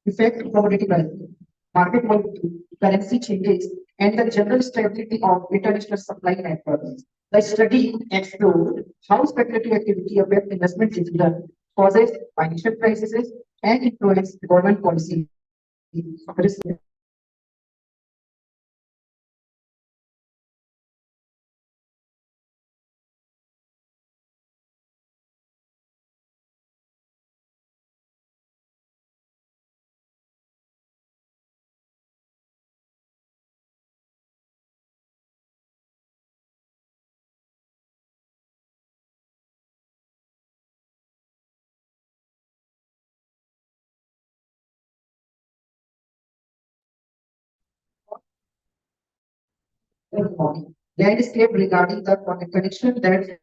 Effect of commodity prices, market volatility, currency changes, and the general stability of international supply networks. The study explored how speculative activity affects investment decisions, causes financial crises, and influence government policy. Landscape regarding the connection that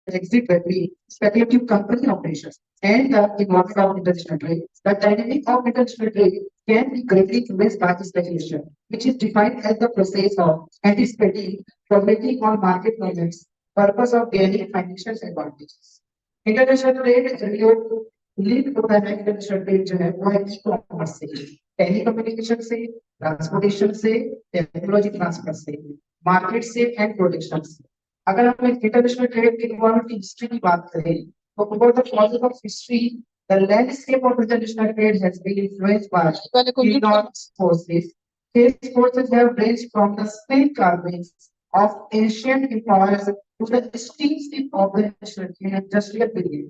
exist between speculative company operations and the involvement of international trade. The dynamic of international trade can be greatly influenced by speculation, which is defined as the process of anticipating, speculating on market movements, purpose of gaining financial advantages. International trade is linked to the international trade जो है वो है e-commerce से, telecommunication से, transportation से, technology transfer से, market से and production से। अगर हम इंटरनेशनल ट्रेड की इन्वॉल्वमेंट की हिस्ट्री की बात करें तो over the course of history the landscape of international trade has been influenced by enormous forces. These forces have ranged from the slave carvings of ancient empires to the steamship of the industrial period.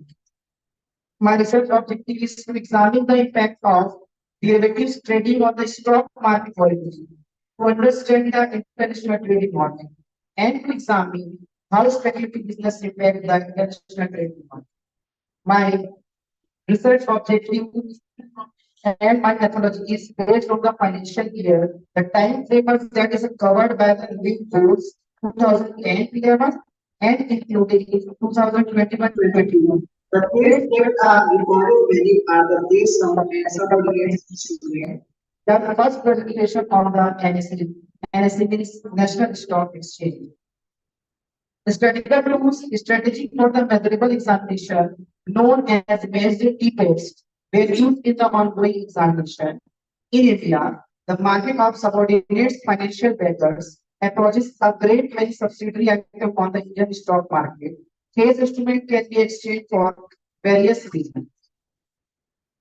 My research objective is to examine the impact of derivatives trading on the stock market volatility, to understand the international trading market, and to examine how speculative business impact the international trading market. My research objective and my methodology is based on the financial year, the time framework that is covered by the new codes 2010-11 and including 2021-22. The dates that are recorded very are the dates of the first presentation on the NSE means National Stock Exchange. The statistical tools, strategy for the measurable examination, known as measured T-tests, were used in the ongoing examination. In India, the market of subordinates financial bankers approaches a great many subsidiary active on the Indian stock market. Case estimate can be exchanged for various reasons.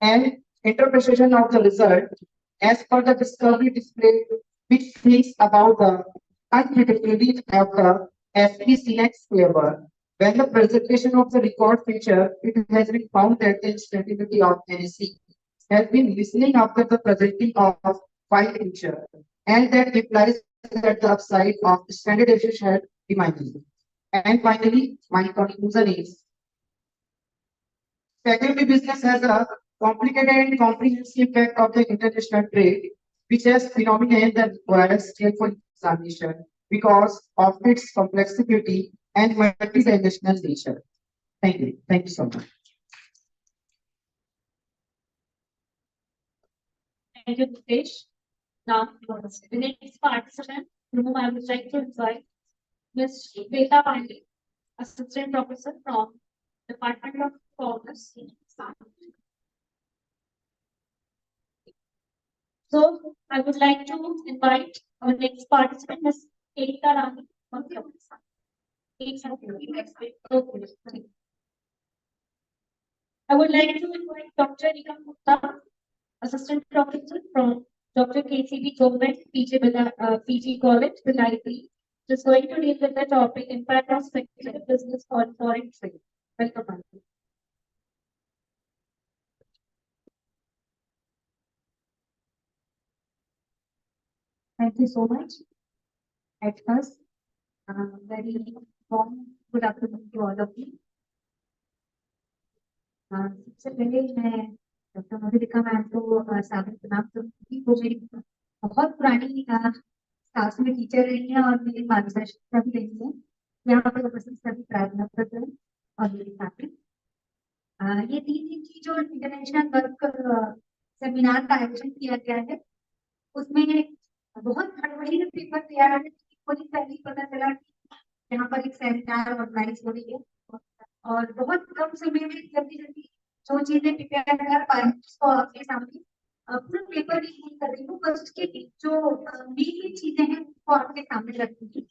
And interpretation of the result as per the discovery display, which thinks about the unpredictability of the FPCX flavor. When the presentation of the record feature, it has been found that the instability of NSE has been listening after the presenting of file feature, and that implies that the upside of standardization had diminished. And finally, my conclusion is speculative business has a complicated and comprehensive impact of the international trade, which has phenomena that requires careful examination because of its complexity and multidimensional nature. Thank you. Thank you so much. Thank you, Nitesh. Now, the next participant, whom I would like to invite, Ms. Shweta Pandey, Assistant Professor from Department of Commerce. So, I would like to invite our next participant, Ms. Ekta Rani. I would like to invite Dr. Nikam Gupta, Assistant Professor from Dr. KCB Government PG College, Billari, is going to deal with the topic impact of speculative business on foreign trade. Welcome, Aunty. Thank you so much. At first, very warm good afternoon to all of you. सबसे पहले मैं doctor Madhulika ma'am को सादर प्रणाम करूंगी। वो मेरी बहुत पुरानी क्लास में टीचर रही हैं और मेरी मार्गदर्शिका भी रही है। यहाँ पर उपस्थित सभी प्राध्यापक और मेरे साथी, ये 3 दिन की जो इंटरनेशनल वर्क सेमिनार का आयोजन किया गया है, उसमें बहुत हड़बड़ी में पेपर तैयार है। मुझे पहले पता चला कि यहाँ पर एक सेमिनार ऑर्गेनाइज हो रही है और बहुत कम समय में जल्दी जल्दी जो चीजें प्रिपेयर कर पाए उसको आपके सामने पूरा पेपर भी नहीं कर रही हूँ, बस उसके जो मेन चीजें हैं उसको आपके सामने रखूंगी।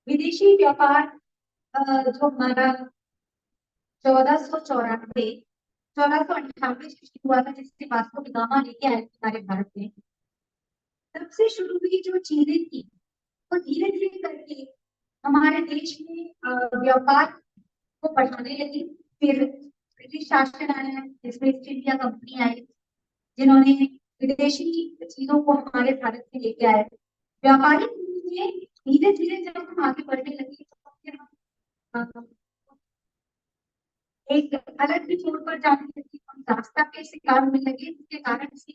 विदेशी व्यापार जो हमारा 1498 से शुरू हुआ था, जिससे वास्को डी गामा लेके आए हमारे भारत में, तब से शुरू हुई जो चीजें थी वो धीरे धीरे करके हमारे देश में व्यापार को बढ़ाने लगी। फिर ब्रिटिश शासन आया, जिसमें ईस्ट इंडिया कंपनी आई, जिन्होंने विदेशी चीजों को हमारे भारत में लेके आए। व्यापारिक रूप में धीरे धीरे जब हम आगे बढ़ने लगे तो फिर हम एक अलग ही छोर पर जाने लगे, हम रास्ता के शिकार होने लगे, जिसके कारण से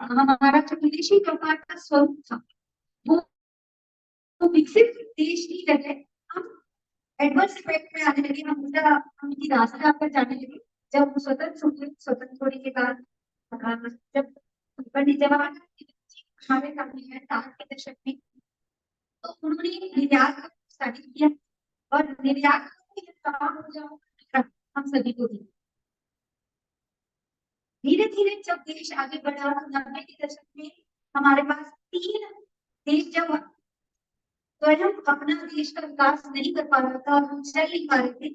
हमारा जो विदेशी व्यापार का स्वरूप था वो विकसित देश की जगह हम एडवर्स इफेक्ट में आने लगे, हम रास्ता पर जाने लगे। जब स्वतंत्र होने के बाद जब पंडित जवाहरलाल हमारे सामने है 60 के दशक में, तो उन्होंने निर्यात स्टार्ट किया और निर्यात काम हो जाओ हम सभी को दी। धीरे धीरे जब देश आगे बढ़ा तो 90 के दशक में हमारे पास 3 देश जब स्वयं अपना देश का विकास नहीं कर पा रहा था और हम चल नहीं पा रहे थे,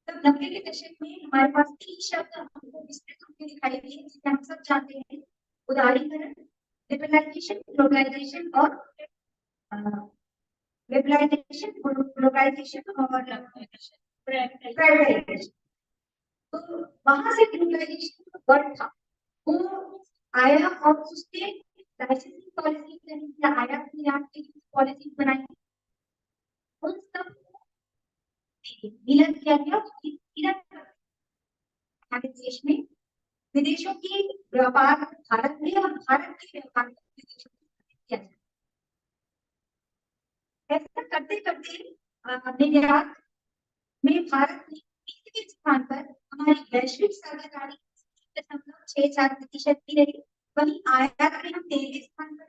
तब 90 के दशक में हमारे पास 3 शब्द हमको विस्तृत रूप में दिखाई दिए जिसे हम सब जानते हैं: उदारीकरण, लिबरलाइजेशन, ग्लोबलाइजेशन और लिबरलाइजेशन, ग्लोबलाइजेशन और प्राइवेटाइजेशन। तो वहां से ग्लोबलाइजेशन का वर्ड था वो आया और उसके लाइसेंसिंग पॉलिसी आयात निर्यात की पॉलिसी बनाई, उन सब मिलन किया गया। हमारे देश में विदेशों की व्यापार भारत में और भारत के व्यापार में विदेशों में किया जाए। ऐसा करते करते निर्यात में भारत ने 20वें स्थान पर हमारी वैश्विक साझेदारी 6.4% की रही, वहीं आयात में हम 13वें स्थान पर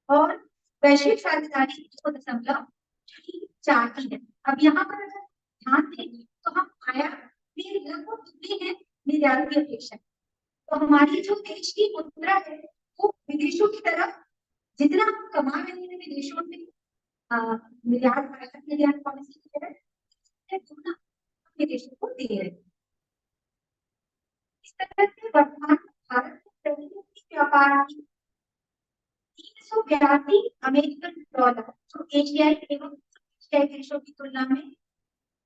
और वैश्विक साझेदारी 2.4 की है। अब यहाँ पर अगर ध्यान दें तो हम आयात में लगभग दुगनी है निर्यात की अपेक्षा। तो हमारी जो देश की मुद्रा है वो विदेशों की तरफ जितना हम कमा रहे हैं विदेशों में निर्यात आयात निर्यात पॉलिसी की तरफ दुगना विदेशों को दे रहे हैं। इस तरह से वर्तमान भारत में प्रतिनिधि व्यापार की 382 अमेरिकन डॉलर जो एशियाई एवं एशियाई देशों की तुलना में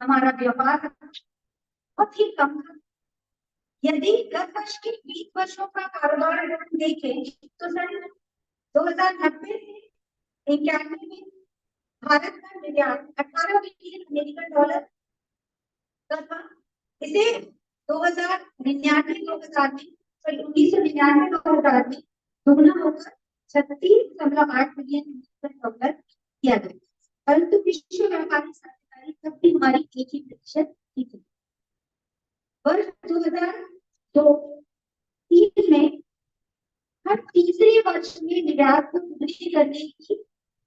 हमारा व्यापार बहुत ही कम था। यदि गत वर्ष के 20 वर्षों का कारोबार अगर हम देखें तो सन 2090 से 91 में भारत का निर्यात 18 बिलियन अमेरिकन डॉलर का था। इसे 1999-2000 में 1999-2000 में दुगना होकर 36.8 बिलियन अमेरिकन डॉलर किया गया, परंतु विश्व व्यापारिक साझेदारी तब भी हमारी 1% ही थी। वर्ष 2002-3 में हर तीसरे वर्ष में निर्यात को दुगनी करने की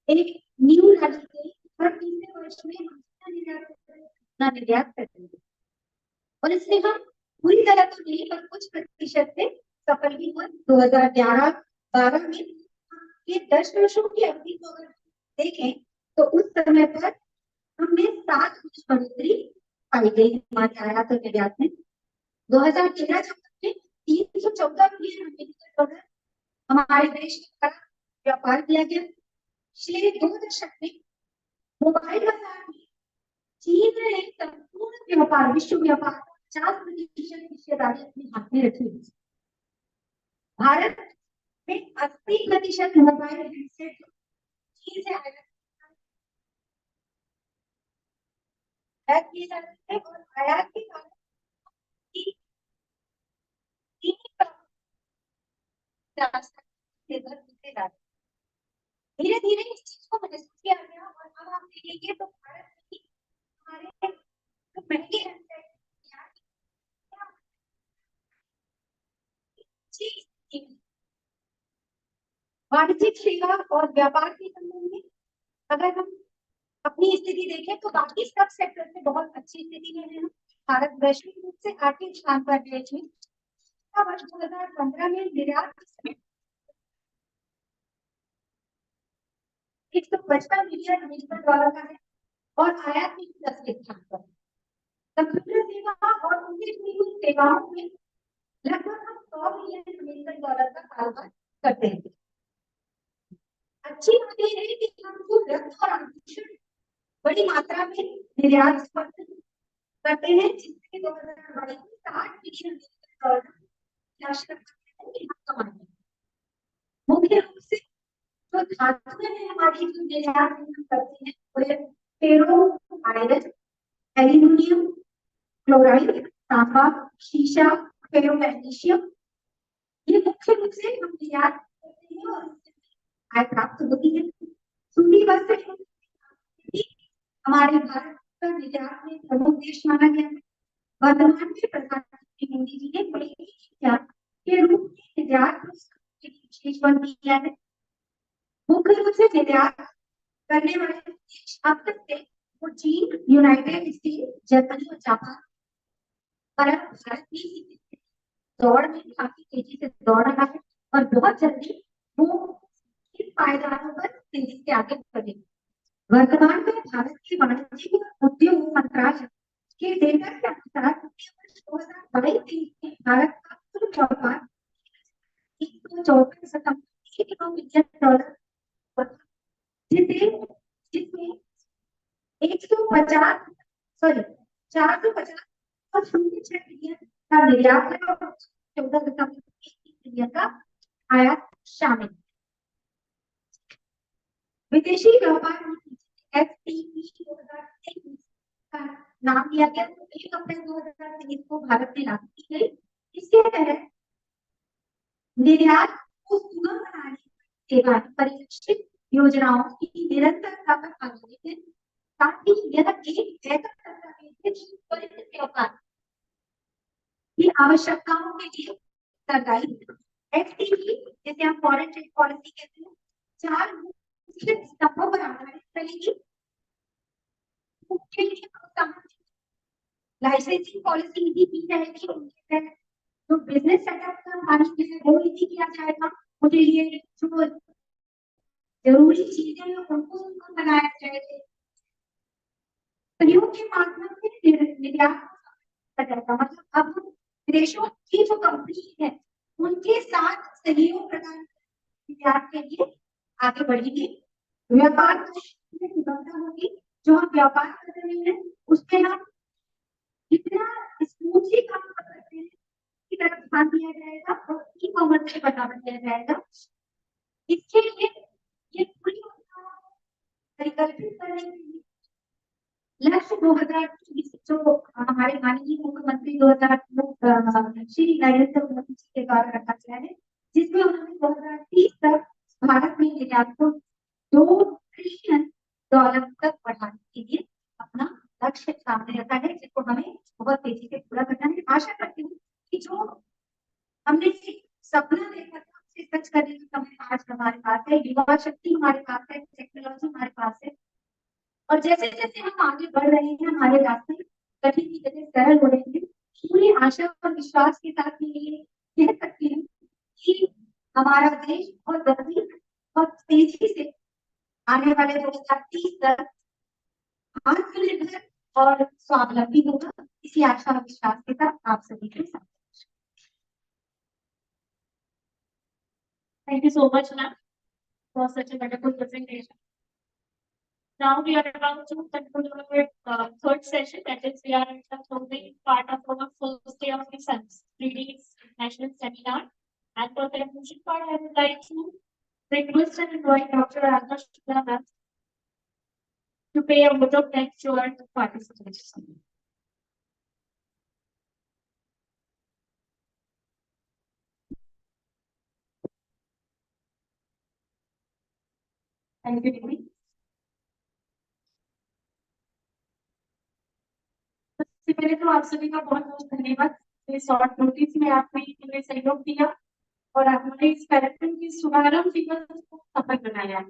एक न्यू लागू गई। हर तीसरे वर्ष में हम निर्यात करेंगे और इससे हम पूरी तरह तो नहीं पर कुछ प्रतिशत से सफल भी हुए। 2011-12 में ये 10 वर्षों की अवधि को अगर देखें तो उस समय पर हमने 7 गुना बढ़ोतरी पाई गई हमारे आयात और निर्यात में। 2013 में 314 बिलियन अमेरिकन डॉलर हमारे देश का व्यापार किया गया। पिछले 2 दशक में मोबाइल बाजार में चीन ने संपूर्ण व्यापार विश्व व्यापार 50% हिस्सेदारी अपने हाथ में रखी है। भारत में 80% मोबाइल हैंडसेट चीन से आयात किए जाते हैं और आयात के कारण धीरे धीरे इस चीज को महसूस किया गया और अब आप देखेंगे तो भारत में हमारे जो महंगे वाणिज्यिक सेवा और व्यापार के संबंध में अगर हम अपनी स्थिति देखें तो बाकी सब सेक्टर से बहुत अच्छी स्थिति में है। भारत वैश्विक रूप से 8वें स्थान पर देश में वर्ष 2015 में निर्यात 155 बिलियन अमेरिकन डॉलर का है और आयात में 10वें स्थान पर। कंप्यूटर सेवा और उनसे जुड़ी हुई सेवाओं में लगभग हम 100 बिलियन अमेरिकन डॉलर का कारोबार करते हैं। अच्छी बात यह है कि हम जो रक्त और आभूषण बड़ी मात्रा में निर्यात करते हैं जिससे 2022 में 60 बिलियन अमेरिकन डॉलर मुख्य रूप से जो धातुएं हैं हमारी जो निर्यात करते हैं वो फेरो आयरन, एल्यूमिनियम, क्लोराइड, तांबा, शीशा, फेरो मैग्नीशियम, ये मुख्य रूप से हम निर्यात करते हैं और आय प्राप्त होती है। सूती वस्त्र हमारे भारत का निर्यात में प्रमुख देश माना गया है। वर्तमान में प्रधानमंत्री मोदी जी ने बड़ी के रूप में निर्यात विशेष बल किया है। मुख्य रूप से निर्यात करने वाले देश अब तक थे वो चीन, यूनाइटेड स्टेट, जर्मनी और जापान, पर भारत भी दौड़ में काफी तेजी से दौड़ रहा है और बहुत जल्दी वो इन पायदानों पर तेजी से आगे बढ़ेगा। वर्तमान में भारत के वाणिज्य और उद्योग मंत्रालय के डेटा के अनुसार 2022-23 में भारत का कुल व्यापार 164.1 बिलियन डॉलर हुआ था, जिसमें 150 सॉरी 450 और 06 बिलियन का निर्यात है और 14.1 बिलियन का आयात शामिल। विदेशी व्यापार नीति FTA 2023 का नाम दिया गया, 1 अप्रैल 2023 को भारत में लागू की गई। इसके तहत निर्यात को सुगम बनाने सेवा परिलक्षित योजनाओं की निरंतरता पर आधारित है, ताकि यह एक ऐसा दस्तावेज है जो त्वरित व्यापार की आवश्यकताओं के लिए उत्तरदायी है। FTA जिसे हम फॉरेन ट्रेड पॉलिसी कहते हैं, 4 मुख्य स्तंभों पर आधारित रहेगी। लाइसेंसिंग पॉलिसी नीति की रहेगी, उनके तहत जो बिजनेस सेटअप का मानक है वो नीति किया जाएगा। मुझे ये जो जरूरी चीजें हैं उनको बनाया जाएगा। सहयोग के माध्यम से निर्यात जाएगा, मतलब अब विदेशों की जो कंपनी है उनके साथ सहयोग प्रदान निर्यात के लिए आगे बढ़ेगी। व्यापार में सुगमता होगी, जो हम व्यापार कर रहे हैं उसमें हम इतना स्मूथली काम कर सकते हैं की तरफ ध्यान दिया जाएगा और ई कॉमर्स को बढ़ावा दिया जाएगा। इसके लिए ये पूरी परिकल्पित करने के लिए लक्ष्य 2020 जो हमारे माननीय मुख्यमंत्री 2000 श्री नरेंद्र मोदी जी के द्वारा रखा गया है, जिसमें उन्होंने 2030 तक भारत में निर्यात को $2 ट्रिलियन तक बढ़ाने के लिए अपना लक्ष्य सामने रखा है, जिसको हमें बहुत तेजी से पूरा करना है। आशा करती हूँ कि जो हमने सपना देखा था उसे सच करने का समय आज हमारे पास है, युवा शक्ति हमारे पास है, टेक्नोलॉजी हमारे पास है, और जैसे जैसे हम आगे बढ़ रहे हैं हमारे रास्ते कठिन की जगह सरल हो रहे हैं। पूरी आशा और विश्वास के साथ मैं ये कह सकती हूँ कि हमारा देश और गति बहुत तेजी से आने वाले 2030 तक आत्मनिर्भर और स्वावलंबी होगा। इसी आशा और विश्वास के साथ आप सभी के साथ Thank you so much, ma'am, for such a wonderful presentation. Now we are about to conclude our third session, that is, we are in the closing part of our first day of the Three Days National Seminar. And for the conclusion part, I would like to request and invite Dr. Radha Shukla ma'am to pay a vote of thanks to our participants. Thank you, Devi. सबसे पहले तो आप सभी का बहुत बहुत धन्यवाद। इस शॉर्ट नोटिस में आपने हमें सहयोग दिया और आपने इस कार्यक्रम की शुभारंभ दिवस को सफल बनाया।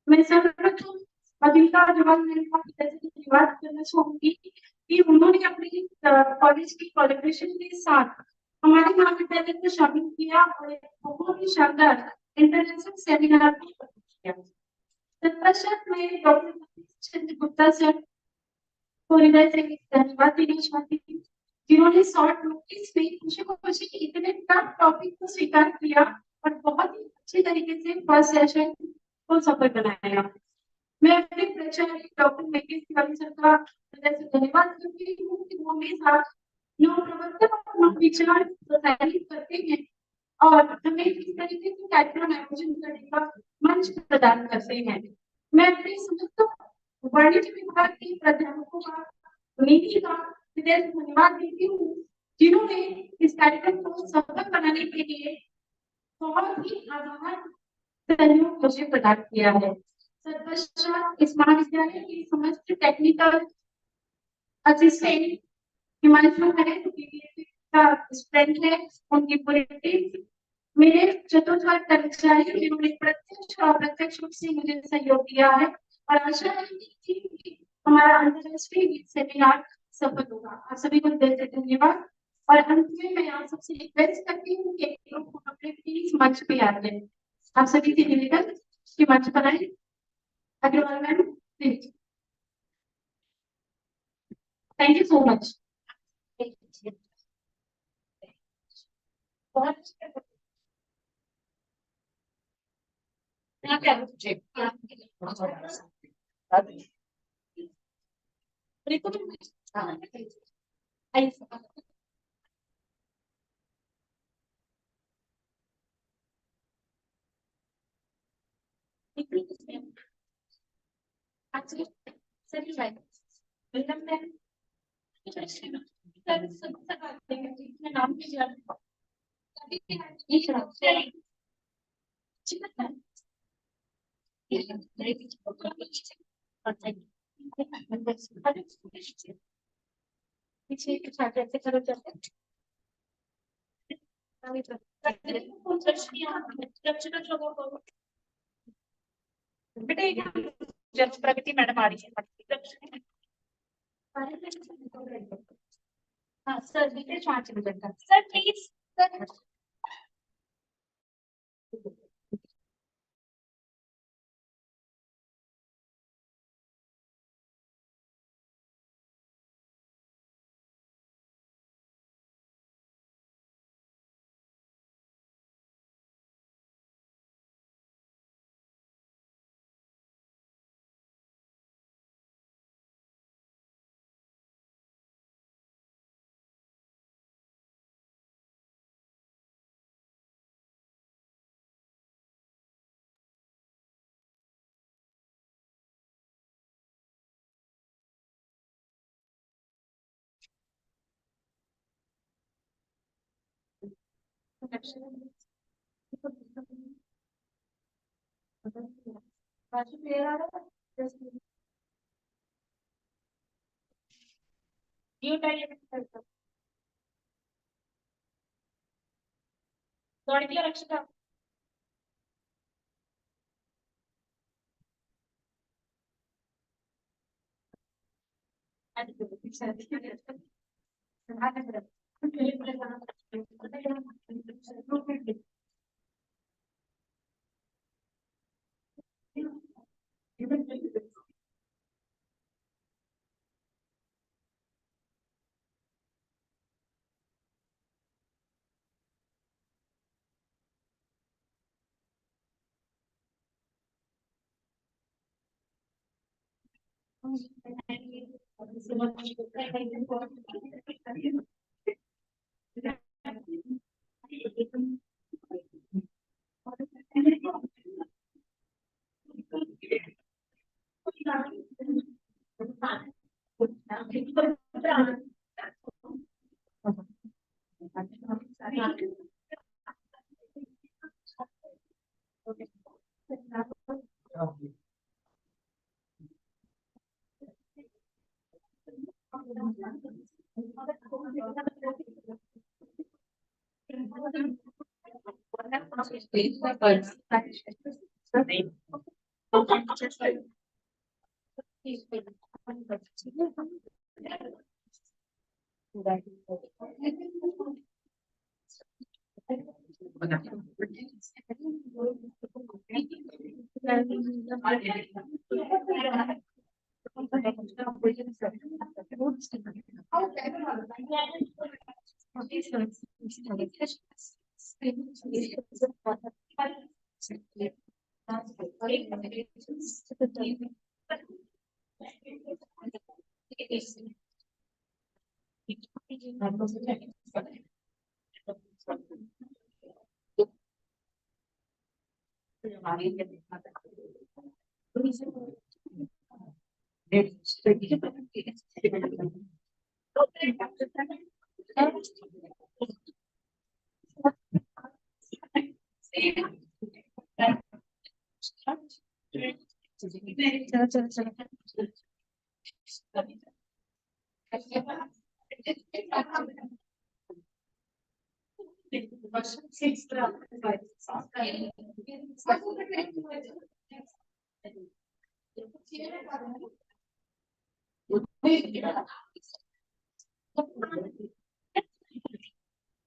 मैं सर्वप्रथम मधुलिका अग्रवाल मैम का धन्यवाद करना चाहूंगी कि उन्होंने अपनी कॉलेज की कोलैबोरेशन के साथ हमारे महाविद्यालय को शामिल किया और एक बहुत ही शानदार इंटरनेशनल सेमिनार को किया। तत्पश्चात मैं डॉक्टर चंद्र गुप्ता सर को हृदय से धन्यवाद देना चाहती हूँ, जिन्होंने शॉर्ट नोटिस में खुशी खुशी इतने टफ टॉपिक को स्वीकार किया और बहुत ही अच्छे तरीके से फर्स्ट सेशन को सफल बनाया। मैं अपने प्राचार्य डॉक्टर महेश तिवारी सर का हृदय से धन्यवाद करती हूँ कि वो हमेशा नव प्रवर्तन और नव विचार प्रोत्साहित करते हैं और हमें इस तरीके से कार्यक्रम आयोजन करने का मंच प्रदान करते हैं। मैं अपने समस्त वाणिज्य विभाग के प्राध्यापकों का नीति का हृदय से धन्यवाद देती हूँ, जिन्होंने इस कार्यक्रम को सफल बनाने के लिए बहुत ही आधार सहयोग मुझे प्रदान किया है। तत्पश्चात इस महाविद्यालय की समस्त टेक्निकल असिस्टेंट हिमांशु है, का स्टूडेंट है, उनकी पूरी टीम, मेरे चतुर्थ कर्मचारी जिन्होंने प्रत्यक्ष और अप्रत्यक्ष रूप से मुझे सहयोग दिया है और आशा है कि हमारा अंतर्राष्ट्रीय सेमिनार सफल होगा। आप सभी को दिल से धन्यवाद और अंत में मैं आप सबसे रिक्वेस्ट करती हूँ कि एक लोग को अपने प्लीज मंच पे आ जाए। आप सभी से निवेदन कि मंच पर आए। Agarwal ma'am please. Thank you so much. बहुत नाम भी पीछे एक छात्र ऐसे करो जैसे बेटा जज प्रगति मैडम आ रही है। हाँ सर बेटे 5 मिनट का सर प्लीज सर। रक्षिता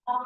Yeah.